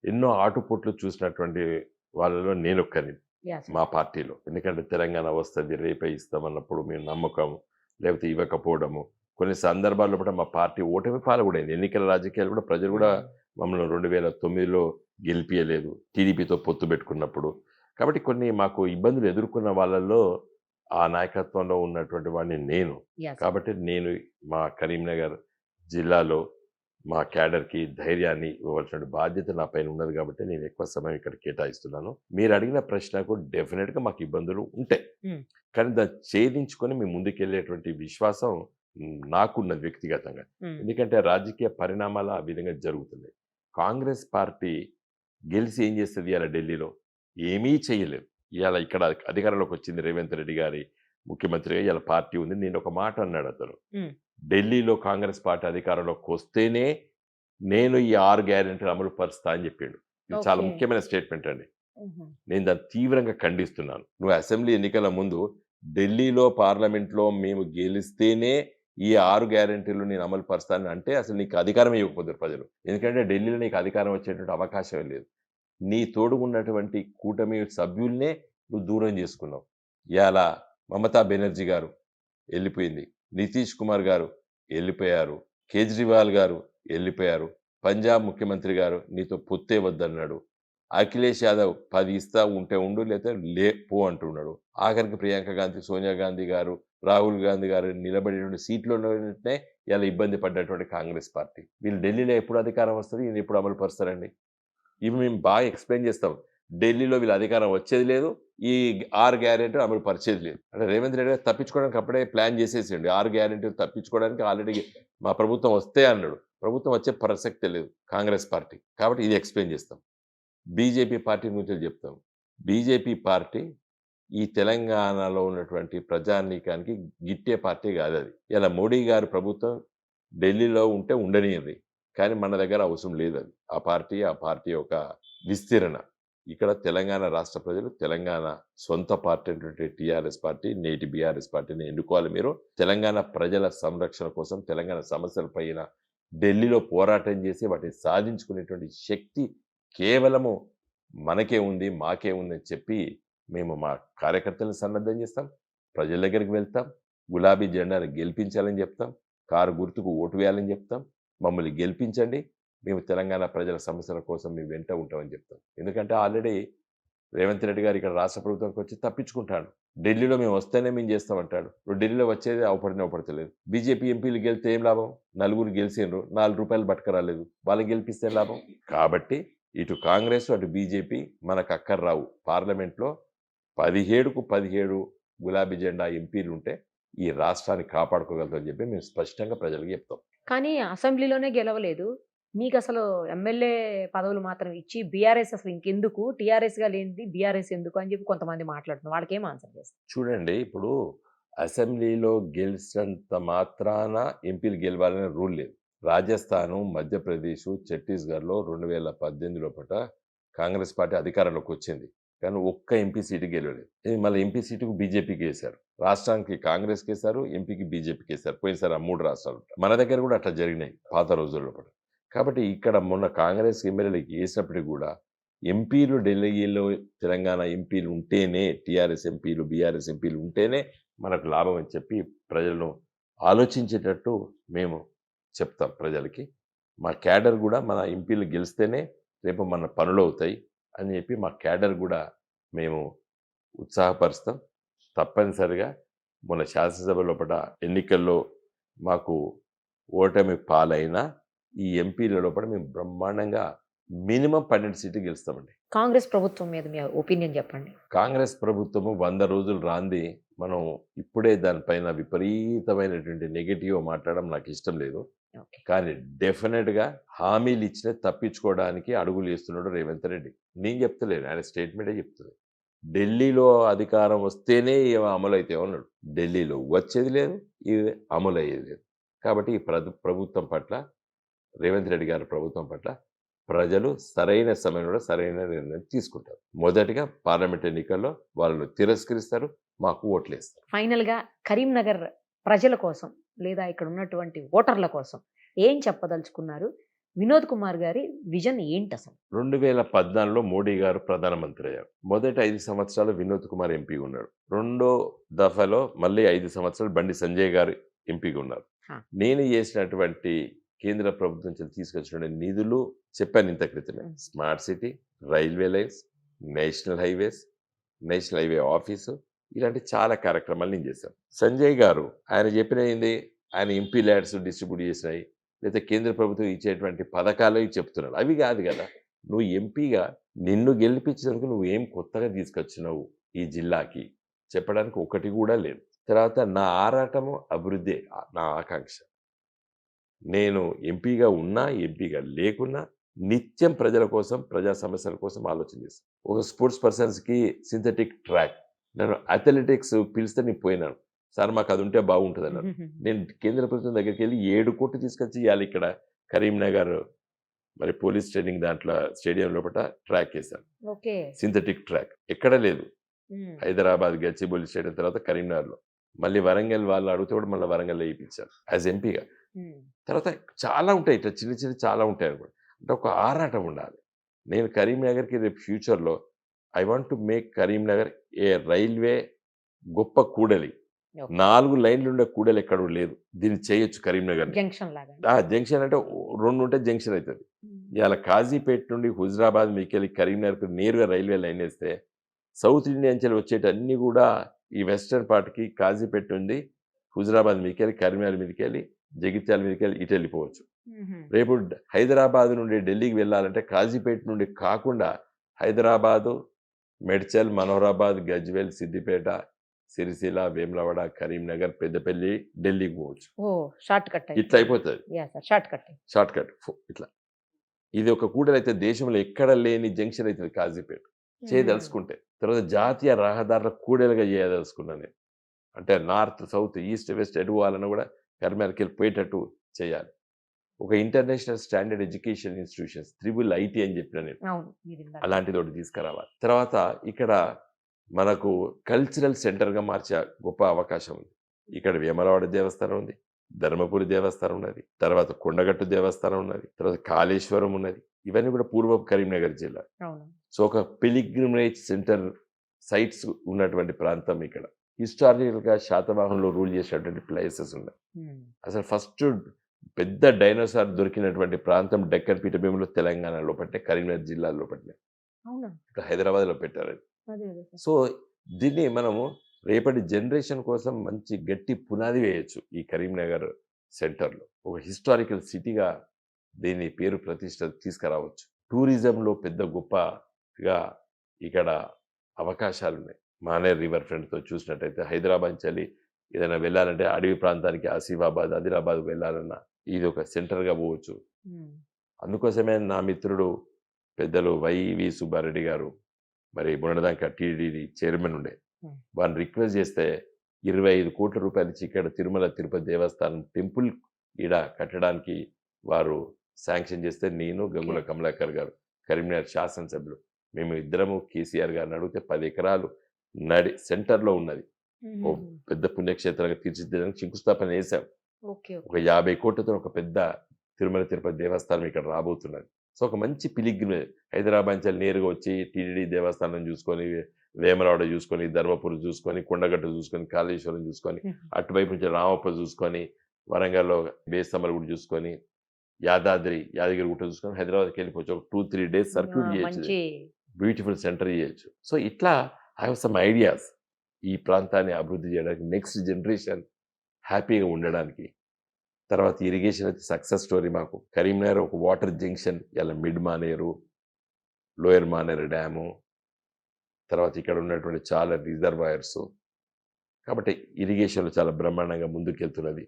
B: ఎన్నో ఆటుపోట్లు చూసినటువంటి వాళ్ళలో నేను ఒక్కరిని
A: Yes, sir.
B: మా పార్టీలో. ఎందుకంటే తెలంగాణ వస్తుంది రేపే ఇస్తామన్నప్పుడు మేము నమ్మకం, లేకపోతే ఇవ్వకపోవడము, కొన్ని సందర్భాల్లో కూడా మా పార్టీ ఓటమి పాలు కూడా అయింది. ఎన్నికల రాజకీయాలు కూడా ప్రజలు కూడా మమ్మల్ని 2009లో గెలిపియలేదు, టీడీపీతో పొత్తు పెట్టుకున్నప్పుడు. కాబట్టి కొన్ని మాకు ఇబ్బందులు ఎదుర్కొన్న వాళ్ళల్లో ఆ నాయకత్వంలో ఉన్నటువంటి వాడిని నేను.
A: Yes, sir.
B: కాబట్టి నేను మా కరీంనగర్ జిల్లాలో మా క్యాడర్కి ధైర్యాన్ని ఇవ్వవలసిన బాధ్యత నా పైన ఉన్నది కాబట్టి నేను ఎక్కువ సమయం ఇక్కడ కేటాయిస్తున్నాను. మీరు అడిగిన ప్రశ్నకు డెఫినెట్గా మాకు ఇబ్బందులు ఉంటాయి.
A: Hmm.
B: కానీ దాన్ని ఛేదించుకొని మేము ముందుకెళ్ళేటువంటి విశ్వాసం నాకున్నది వ్యక్తిగతంగా.
A: Hmm.
B: ఎందుకంటే రాజకీయ పరిణామాలు ఆ విధంగా జరుగుతున్నాయి. కాంగ్రెస్ పార్టీ గెలిచి ఏం చేస్తుంది ఇవాళ ఢిల్లీలో? ఏమీ చేయలేదు. ఇవాళ ఇక్కడ అధికారంలోకి వచ్చింది రేవంత్ రెడ్డి గారి ముఖ్యమంత్రిగా ఇవాళ పార్టీ ఉంది. నేను ఒక మాట అన్నాడు అతను,
A: Hmm.
B: ఢిల్లీలో కాంగ్రెస్ పార్టీ అధికారంలోకి వస్తేనే నేను ఈ 6 గ్యారెంటీలు అమలు పరుస్తా అని చెప్పిండు. ఇది చాలా
A: Okay.
B: ముఖ్యమైన స్టేట్మెంట్ అండి.
A: Mhm.
B: నేను దాన్ని తీవ్రంగా ఖండిస్తున్నాను. నువ్వు అసెంబ్లీ ఎన్నికల ముందు ఢిల్లీలో పార్లమెంట్లో మేము గెలిస్తేనే ఈ 6 గ్యారెంటీలు నేను అమలు పరుస్తాను అంటే అసలు నీకు అధికారం ఇవ్వకపోతారు ప్రజలు. ఎందుకంటే ఢిల్లీలో నీకు అధికారం వచ్చేటువంటి అవకాశం లేదు. నీ తోడు ఉన్నటువంటి కూటమి సభ్యుల్నే నువ్వు దూరం చేసుకున్నావు. ఇవాళ మమతా బెనర్జీ గారు వెళ్ళిపోయింది, నితీష్ కుమార్ గారు వెళ్ళిపోయారు, కేజ్రీవాల్ గారు వెళ్ళిపోయారు, పంజాబ్ ముఖ్యమంత్రి గారు నీతో పొత్తే వద్దన్నాడు, అఖిలేష్ యాదవ్ 10 ఇస్తా ఉంటే ఉండు లేకపోతే పో అంటున్నాడు. ఆఖరికి ప్రియాంక గాంధీ, సోనియా గాంధీ గారు, రాహుల్ గాంధీ గారు నిలబడేటువంటి సీట్లోనే ఇలా ఇబ్బంది పడ్డటువంటి కాంగ్రెస్ పార్టీ. వీళ్ళు ఢిల్లీలో ఎప్పుడు అధికారం వస్తుంది, వీళ్ళు ఎప్పుడు అమలు పరుస్తారండి? ఇవి మేము బాగా ఎక్స్ప్లెయిన్ చేస్తాం. ఢిల్లీలో వీళ్ళ అధికారం వచ్చేది లేదు, ఈ 6 గ్యారెంటీలు అమలు పరిచేది లేదు. అంటే రేవంత్ రెడ్డి గారు తప్పించుకోవడానికి అప్పుడే ప్లాన్ చేసేసిండు. 6 గ్యారెంటీలు తప్పించుకోవడానికి ఆల్రెడీ మా ప్రభుత్వం వస్తే అన్నాడు. ప్రభుత్వం వచ్చే ప్రసక్తే లేదు కాంగ్రెస్ పార్టీ. కాబట్టి ఇది ఎక్స్ప్లెయిన్ చేస్తాం. బీజేపీ పార్టీ గురించి చెప్తాం. బీజేపీ పార్టీ ఈ తెలంగాణలో ఉన్నటువంటి ప్రజానీకానికి గిట్టే పార్టీ కాదు అది. ఇలా మోడీ గారి ప్రభుత్వం ఢిల్లీలో ఉంటే ఉండనియండి, కానీ మన దగ్గర అవసరం లేదు అది. ఆ పార్టీ యొక్క విస్తీరణ. ఇక్కడ తెలంగాణ రాష్ట్ర ప్రజలు తెలంగాణ సొంత పార్టీ అయినటువంటి టీఆర్ఎస్ పార్టీ, నేటి బీఆర్ఎస్ పార్టీని ఎన్నుకోవాలి. మీరు తెలంగాణ ప్రజల సంరక్షణ కోసం, తెలంగాణ సమస్యలపైన ఢిల్లీలో పోరాటం చేసి వాటిని సాధించుకునేటువంటి శక్తి కేవలము మనకే ఉంది, మాకే ఉందని చెప్పి మేము మా కార్యకర్తలను సన్నద్ధం చేస్తాం, ప్రజల దగ్గరికి వెళ్తాం, గులాబీ జెండాను గెలిపించాలని చెప్తాం, కారు గుర్తుకు ఓటు వేయాలని చెప్తాం, మమ్మల్ని గెలిపించండి, మేము తెలంగాణ ప్రజల సమస్యల కోసం మేము వెంట ఉంటామని చెప్తాం. ఎందుకంటే ఆల్రెడీ రేవంత్ రెడ్డి గారు ఇక్కడ రాష్ట్ర ప్రభుత్వానికి వచ్చి తప్పించుకుంటాడు. ఢిల్లీలో మేము వస్తేనే మేము చేస్తామంటాడు. ఇప్పుడు ఢిల్లీలో వచ్చేది అవపడలేదు. బీజేపీ ఎంపీలు గెలిస్తే ఏం లాభం? 4 గెలిచిండ్రు, 4 రూపాయలు పట్టుకురాలేదు, వాళ్ళని గెలిపిస్తే లాభం. కాబట్టి ఇటు కాంగ్రెస్ అటు బీజేపీ మనకు అక్కర్రావు. పార్లమెంట్లో 17కు 17 గులాబీ జెండా ఎంపీలు ఉంటే ఈ రాష్ట్రాన్ని కాపాడుకోగలుగుతామని చెప్పి మేము స్పష్టంగా ప్రజలకు చెప్తాం.
A: కానీ అసెంబ్లీలోనే గెలవలేదు, మీకు అసలు ఎమ్మెల్యే పదవులు మాత్రం ఇచ్చి బీఆర్ఎస్ అసలు ఇంకెందుకు, టీఆర్ఎస్ గా లేనిది బీఆర్ఎస్ ఎందుకు అని చెప్పి కొంతమంది మాట్లాడుతున్నారు. వాళ్ళకి ఏం ఆన్సర్ చేస్తారు?
B: చూడండి, ఇప్పుడు అసెంబ్లీలో గెలిచినంత మాత్రాన ఎంపీలు గెలవాలనే రూల్ లేదు. రాజస్థాను, మధ్యప్రదేశ్, ఛత్తీస్గఢ్లో 2018 లోపల కాంగ్రెస్ పార్టీ అధికారంలోకి వచ్చింది. కానీ ఒక్క ఎంపీ సీటు గెలవలేదు. ఇది మళ్ళీ ఎంపీ సీటుకు బీజేపీకి వేశారు, రాష్ట్రానికి కాంగ్రెస్కి వేశారు, ఎంపీకి బీజేపీకి వేశారు. పోయినసారి ఆ 3 రాష్ట్రాలు. మన దగ్గర కూడా అట్లా జరిగినాయి పాత రోజుల్లో కూడా. కాబట్టి ఇక్కడ మొన్న కాంగ్రెస్ ఎమ్మెల్యేలకి వేసినప్పటికీ కూడా ఎంపీలు ఢిల్లీలో తెలంగాణ ఎంపీలు ఉంటేనే, టీఆర్ఎస్ ఎంపీలు బీఆర్ఎస్ ఎంపీలు ఉంటేనే మనకు లాభం అని చెప్పి ప్రజలను ఆలోచించేటట్టు మేము చెప్తాం ప్రజలకి. మా క్యాడర్ కూడా మన ఎంపీలు గెలిస్తేనే రేపు మన పనులు అవుతాయి అని చెప్పి మా క్యాడర్ కూడా మేము ఉత్సాహపరుస్తాం. తప్పనిసరిగా మన శాసనసభ లోపల ఎన్నికల్లో మాకు ఓటమి పాలైన ఈ ఎంపీల లోపల మేము బ్రహ్మాండంగా మినిమం 12 సీట్లు గెలుస్తామండి.
D: కాంగ్రెస్ ప్రభుత్వం మీద మీ ఒపీనియన్ చెప్పండి.
B: కాంగ్రెస్ ప్రభుత్వము 100 రోజులు రాంది. మనం ఇప్పుడే దానిపైన విపరీతమైనటువంటి నెగటివ్ మాట్లాడడం నాకు ఇష్టం లేదు.
D: ఓకే.
B: కానీ డెఫినెట్గా హామీలు ఇచ్చిన తప్పించుకోవడానికి అడుగులు వేస్తున్నాడు రేవంత్ రెడ్డి. నేను చెప్తలేను, ఆయన స్టేట్మెంటే చెప్తుంది. ఢిల్లీలో అధికారం వస్తేనే అమలు అయితే ఉన్నాడు. ఢిల్లీలో వచ్చేది లేదు, ఇది అమలు అయ్యేది లేదు. కాబట్టి ఈ ప్రభుత్వం పట్ల, రేవంత్ రెడ్డి గారి ప్రభుత్వం పట్ల ప్రజలు సరైన సమయంలో సరైన నిర్ణయం తీసుకుంటారు. మొదటిగా పార్లమెంట్ ఎన్నికల్లో వాళ్ళు తిరస్కరిస్తారు, మాకు ఓట్లేస్తారు.
D: ఫైనల్ గా కరీంనగర్ ప్రజల కోసం లేదా ఇక్కడ ఉన్నటువంటి ఓటర్ల కోసం ఏం చెప్పదలుచుకున్నారు? వినోద్ కుమార్ గారి విజన్ ఏంటి అసలు?
B: 2014లో మోడీ గారు ప్రధానమంత్రి అయ్యారు. మొదటి 5 సంవత్సరాలు వినోద్ కుమార్ ఎంపీ ఉన్నాడు. రెండో దఫాలో మళ్ళీ 5 సంవత్సరాలు బండి సంజయ్ గారు ఎంపీగా ఉన్నారు. నేను చేసినటువంటి కేంద్ర ప్రభుత్వం నుంచి తీసుకొచ్చిన నిధులు చెప్పాను ఇంత క్రితమే. Smart city, railway lines, national highways, national highway office, ఇలాంటి చాలా కార్యక్రమాలు నేను చేశాను. సంజయ్ గారు ఆయన చెప్పిన ఏంది, ఆయన ఎంపీ ల్యాడ్స్ డిస్ట్రిబ్యూట్ చేసినాయి, లేదా కేంద్ర ప్రభుత్వం ఇచ్చేటువంటి పథకాలు చెప్తున్నాడు. అవి కాదు కదా. నువ్వు ఎంపీగా నిన్ను గెలిపించినందుకు నువ్వు ఏం కొత్తగా తీసుకొచ్చినావు ఈ జిల్లాకి చెప్పడానికి ఒకటి కూడా లేదు. తర్వాత నా ఆరాటము అభివృద్ధి నా ఆకాంక్ష. నేను ఎంపీగా ఉన్నా, ఎంపీగా లేకున్నా నిత్యం ప్రజల కోసం, ప్రజా సమస్యల కోసం ఆలోచన చేస్తాను. ఒక స్పోర్ట్స్ పర్సన్స్కి సింథటిక్ ట్రాక్, నేను అథ్లెటిక్స్ పిలిస్తే నేను పోయినాను, సార్ మాకు అది ఉంటే బాగుంటుంది అన్నారు. నేను కేంద్ర ప్రభుత్వం దగ్గరికి వెళ్ళి 7 కోట్లు తీసుకొచ్చి ఇవాళ ఇక్కడ కరీంనగర్ మరి పోలీస్ ట్రైనింగ్ దాంట్లో స్టేడియం లోపల ట్రాక్ వేశాను. సింథటిక్ ట్రాక్ ఎక్కడ లేదు. హైదరాబాద్ గచ్చిబౌలి స్టేడియం తర్వాత కరీంనగర్లో, మళ్ళీ వరంగల్ వాళ్ళు అడిగితే కూడా మళ్ళీ వరంగల్లో వేయించారు యాజ్ ఎంపీగా. తర్వాత చాలా ఉంటాయి, ఇట్లా చిన్న చిన్న చాలా ఉంటాయి అనుకోండి. అంటే ఒక ఆరాటం ఉండాలి. నేను కరీంనగర్కి రేపు ఫ్యూచర్లో I want to make Karimnagar A railway గొప్ప కూడలి. 4 లైన్లు ఉండే కూడలి ఎక్కడ లేదు. దీన్ని చేయొచ్చు కరీంనగర్
D: జంక్షన్ లాగా.
B: జంక్షన్ అంటే 2 ఉంటే జంక్షన్ అవుతుంది. ఇవాళ కాజీపేట నుండి హుజరాబాద్ మీకెళ్ళి కరీంనగర్కి నేరుగా రైల్వే లైన్ వేస్తే సౌత్ ఇండియా నుంచి వచ్చేటన్నీ కూడా ఈ వెస్టర్న్ పార్ట్కి కాజీపేట నుండి హుజరాబాద్ మీకెళ్ళి కరీంనగర్ మీదకి వెళ్ళి జగిత్యాల మీదకి వెళ్ళి ఇటు వెళ్ళిపోవచ్చు. రేపు హైదరాబాద్ నుండి ఢిల్లీకి వెళ్ళాలంటే కాజీపేట నుండి కాకుండా హైదరాబాదు, మెడ్చల్, మనోహరాబాద్, గజ్వేల్, సిద్దిపేట, సిరిసిల్ల, వేములవాడ, కరీంనగర్, పెద్దపల్లి, ఢిల్లీకి పోవచ్చు. ఇట్లా అయిపోతుంది. షార్ట్ కట్ ఇట్లా. ఇది ఒక కూడలి అయితే దేశంలో ఎక్కడ లేని జంక్షన్ అవుతుంది కాజీపేట చేయదలుచుకుంటే. తర్వాత జాతీయ రహదారుల కూడలిగా చేయదలుచుకున్నాను నేను. అంటే నార్త్, సౌత్, ఈస్ట్, వెస్ట్ ఎటు పోవాలన్నా కూడా కరీంనగర్కి వెళ్ళి పోయేటట్టు చేయాలి. ఒక international standard education institutions, IIIT అని చెప్పిన నేను, అలాంటిది ఒకటి తీసుకురావాలి. తర్వాత ఇక్కడ మనకు కల్చరల్ సెంటర్గా మార్చే గొప్ప అవకాశం ఉంది. ఇక్కడ వేములవాడ దేవస్థానం ఉంది, ధర్మపురి దేవస్థానం ఉన్నది, తర్వాత కొండగట్టు దేవస్థానం ఉన్నది, తర్వాత కాళేశ్వరం ఉన్నది. ఇవన్నీ కూడా పూర్వపు కరీంనగర్ జిల్లా. సో ఒక పిలిగ్రిమేజ్ సెంటర్ సైట్స్ ఉన్నటువంటి ప్రాంతం ఇక్కడ. హిస్టారికల్గా శాతవాహనంలో రూల్ చేసేటువంటి ప్లేసెస్ ఉన్నాయి. అసలు ఫస్ట్ పెద్ద డైనోసార్ దొరికినటువంటి ప్రాంతం డెక్కన్ పీఠభూమిలో తెలంగాణ లోపట్నే, కరీంనగర్ జిల్లా లోపట్నే. ఇప్పుడు హైదరాబాద్లో పెట్టారు. సో దీన్ని మనము రేపటి జనరేషన్ కోసం మంచి గట్టి పునాది వేయచ్చు. ఈ కరీంనగర్ సెంటర్లో ఒక హిస్టారికల్ సిటీగా దీని పేరు ప్రతిష్ట తీసుకురావచ్చు. టూరిజంలో పెద్ద గొప్పగా ఇక్కడ అవకాశాలు ఉన్నాయి. మానేర్ రివర్ ఫ్రంట్తో చూసినట్టయితే హైదరాబాద్ నుంచి ఏదైనా వెళ్ళాలంటే అడవి ప్రాంతానికి ఆసిఫాబాద్, ఆదిలాబాద్ వెళ్ళాలన్నా ఇది ఒక సెంటర్గా పోవచ్చు. అందుకోసమే నా మిత్రుడు పెద్దలు వైవి సుబ్బారెడ్డి గారు మరి మొన్నదాకా టీడీడీ చైర్మన్ ఉండే, వారిని రిక్వెస్ట్ చేస్తే 25 కోట్ల రూపాయలు ఇచ్చి ఇక్కడ తిరుమల తిరుపతి దేవస్థానం టెంపుల్ ఈడ కట్టడానికి వారు శాంక్షన్ చేస్తే నేను, గంగుల కమలాకర్ గారు, కరీంనగర్ శాసనసభ్యులు మేము ఇద్దరము కేసీఆర్ గారిని అడిగితే 10 ఎకరాలు సెంటర్లో ఉన్నది. ఓ పెద్ద పుణ్యక్షేత్రంగా తీర్చిదిద్దడానికి శంకుస్థాపన చేశాం.
D: ఓకే.
B: ఒక 50 కోట్లతో ఒక పెద్ద తిరుమల తిరుపతి దేవస్థానం ఇక్కడ రాబోతున్నది. సో ఒక మంచి పిలిగ్రిమేజ్ హైదరాబాద్ నుంచి నేరుగా వచ్చి టీటీడీ దేవస్థానం చూసుకొని, వేమరాడ చూసుకొని, ధర్మపురి చూసుకొని, కొండగట్టు చూసుకొని, కాళేశ్వరం చూసుకొని, అటువైపు నుంచి రామప్ప చూసుకొని, వరంగల్లో బేస్తమర గుడి చూసుకొని, యాదగిరి గుట్ట చూసుకొని హైదరాబాద్కి వెళ్ళిపోవచ్చు. ఒక 2-3 డేస్ సర్క్యూట్ చేయొచ్చు.
D: మంచి
B: బ్యూటిఫుల్ సెంటర్ చేయొచ్చు. సో ఇట్లా ఐ హావ్ సమ్ ఐడియాస్ ఈ ప్రాంతాన్ని అభివృద్ధి చేయడానికి, నెక్స్ట్ జనరేషన్ హ్యాపీగా ఉండడానికి. తర్వాత ఇరిగేషన్ అయితే సక్సెస్ స్టోరీ మాకు. కరీంనగర్ ఒక వాటర్ జంక్షన్, ఇలా mid Maneru, lower Maneru dam, తర్వాత ఇక్కడ ఉన్నటువంటి చాలా రిజర్వాయర్స్. కాబట్టి ఇరిగేషన్లో చాలా బ్రహ్మాండంగా ముందుకెళ్తున్నది.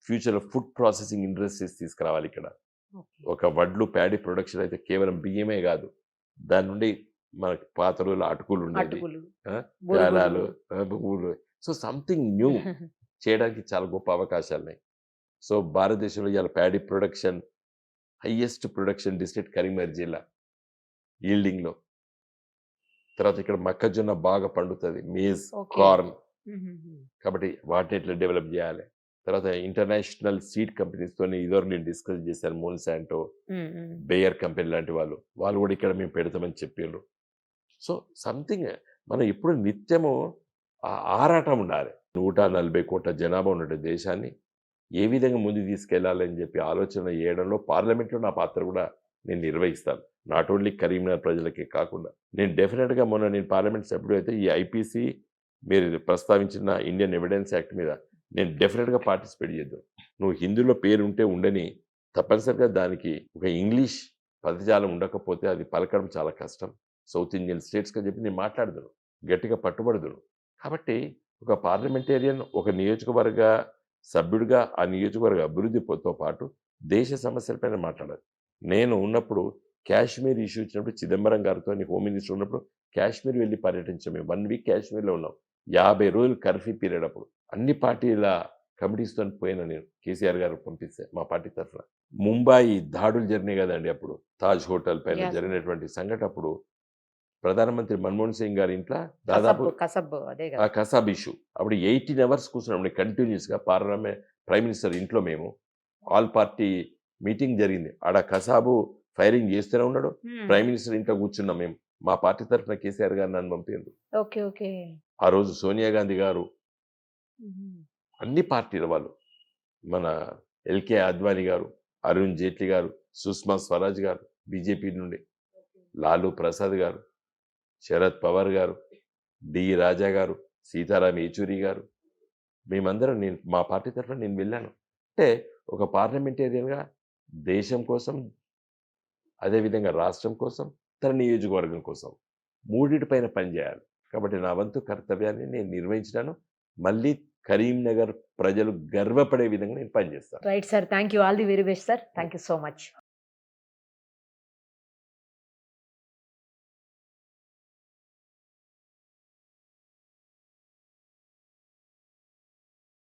B: ఫ్యూచర్లో ఫుడ్ ప్రాసెసింగ్ ఇండస్ట్రీస్ తీసుకురావాలి ఇక్కడ. ఒక వడ్లు ప్యాడీ ప్రొడక్షన్ అయితే కేవలం బియ్యమే కాదు, దాని నుండి మనకి పాత రోజుల అటుకులు ఉండేది, పేలాలు, పువ్వులు. సో సంథింగ్ న్యూ చేయడానికి చాలా గొప్ప అవకాశాలు ఉన్నాయి. సో భారతదేశంలో ఇవాళ paddy production highest production district Karimnagar జిల్లా ఈల్డింగ్లో. తర్వాత ఇక్కడ మొక్కజొన్న బాగా పండుతుంది, మేజ్, కార్న్. కాబట్టి వాటిని ఎట్లా డెవలప్ చేయాలి. తర్వాత ఇంటర్నేషనల్ సీడ్ కంపెనీస్తో ఇదివరకు నేను డిస్కస్ చేశాను. మోన్సాంటో, బేయర్ కంపెనీ లాంటి వాళ్ళు కూడా ఇక్కడ మేము పెడతామని చెప్పారు. సో సంథింగ్ మనం ఇప్పుడు నిత్యము ఆరాటం ఉండాలి. 140 కోట్ల జనాభా ఉన్న దేశాన్ని ఏ విధంగా ముందుకు తీసుకెళ్లాలని చెప్పి ఆలోచన చేయడంలో పార్లమెంట్లో నా పాత్ర కూడా నేను నిర్వహిస్తాను. నాట్ ఓన్లీ కరీంనగర్ ప్రజలకే కాకుండా నేను డెఫినెట్గా నేను పార్లమెంట్ సభ్యుడు అయితే ఈ ఐపీసీ మీరు ప్రస్తావించిన ఇండియన్ ఎవిడెన్స్ యాక్ట్ మీద నేను డెఫినెట్గా పార్టిసిపేట్ చేద్దాం. నువ్వు హిందీలో పేరు ఉంటే ఉండని, తప్పనిసరిగా దానికి ఒక ఇంగ్లీష్ పదజాలం ఉండకపోతే అది పలకడం చాలా కష్టం. సౌత్ ఇండియన్ స్టేట్స్గా చెప్పి నేను మాట్లాడదును, గట్టిగా పట్టుబడదును. కాబట్టి ఒక పార్లమెంటేరియన్ ఒక నియోజకవర్గ సభ్యుడిగా ఆ నియోజకవర్గ అభివృద్ధితో పాటు దేశ సమస్యలపైన మాట్లాడాలి. నేను ఉన్నప్పుడు కాశ్మీర్ ఇష్యూ ఇచ్చినప్పుడు చిదంబరం గారితో హోమ్ మినిస్టర్ ఉన్నప్పుడు కాశ్మీర్ వెళ్ళి పర్యటించాం. మేము 1 వీక్ కాశ్మీర్లో ఉన్నాం. 50 రోజులు కర్ఫ్యూ పీరియడ్ అప్పుడు అన్ని కమిటీస్తో పోయినా నేను, కేసీఆర్ గారు పంపిస్తే మా పార్టీ తరఫున. ముంబాయి దాడులు జరిగినాయి కదండి అప్పుడు, తాజ్ హోటల్ పైన జరిగినటువంటి సంఘటన అప్పుడు ప్రధానమంత్రి మన్మోహన్ సింగ్ గారి ఇంట్లో దాదాపు ఆ కసాబ్ ఇష్యూ అప్పుడు 18 hours కూర్చున్నాం కంటిన్యూస్గా. ప్రైమ్ మినిస్టర్ ఇంట్లో మేము ఆల్ పార్టీ మీటింగ్ జరిగింది. ఆడ కసాబు ఫైరింగ్ చేస్తూనే ఉన్నాడు, ప్రైమ్ మినిస్టర్ ఇంట్లో కూర్చున్నాం మేము. మా పార్టీ తరఫున కేసీఆర్ గారు నన్ను పంపారు. ఆ రోజు సోనియా గాంధీ గారు, అన్ని పార్టీల వాళ్ళు, మన ఎల్కే అద్వానీ గారు, అరుణ్ జైట్లీ గారు, సుష్మా స్వరాజ్ గారు బీజేపీ నుండి, లాలూ ప్రసాద్ గారు, శరద్ పవార్ గారు, డి రాజా గారు, సీతారాం యేచూరి గారు, మేమందరం మా పార్టీ తరఫున నేను వెళ్ళాను. అంటే ఒక పార్లమెంటేరియన్గా దేశం కోసం, అదేవిధంగా రాష్ట్రం కోసం, తన నియోజకవర్గం కోసం మూడిటిపైన పనిచేయాలి. కాబట్టి నా వంతు కర్తవ్యాన్ని నేను నిర్వహించినాను. మళ్ళీ కరీంనగర్ ప్రజలు గర్వపడే విధంగా నేను పనిచేస్తాను.
D: Right sir, thank you. All the very best sir. Thank you so much.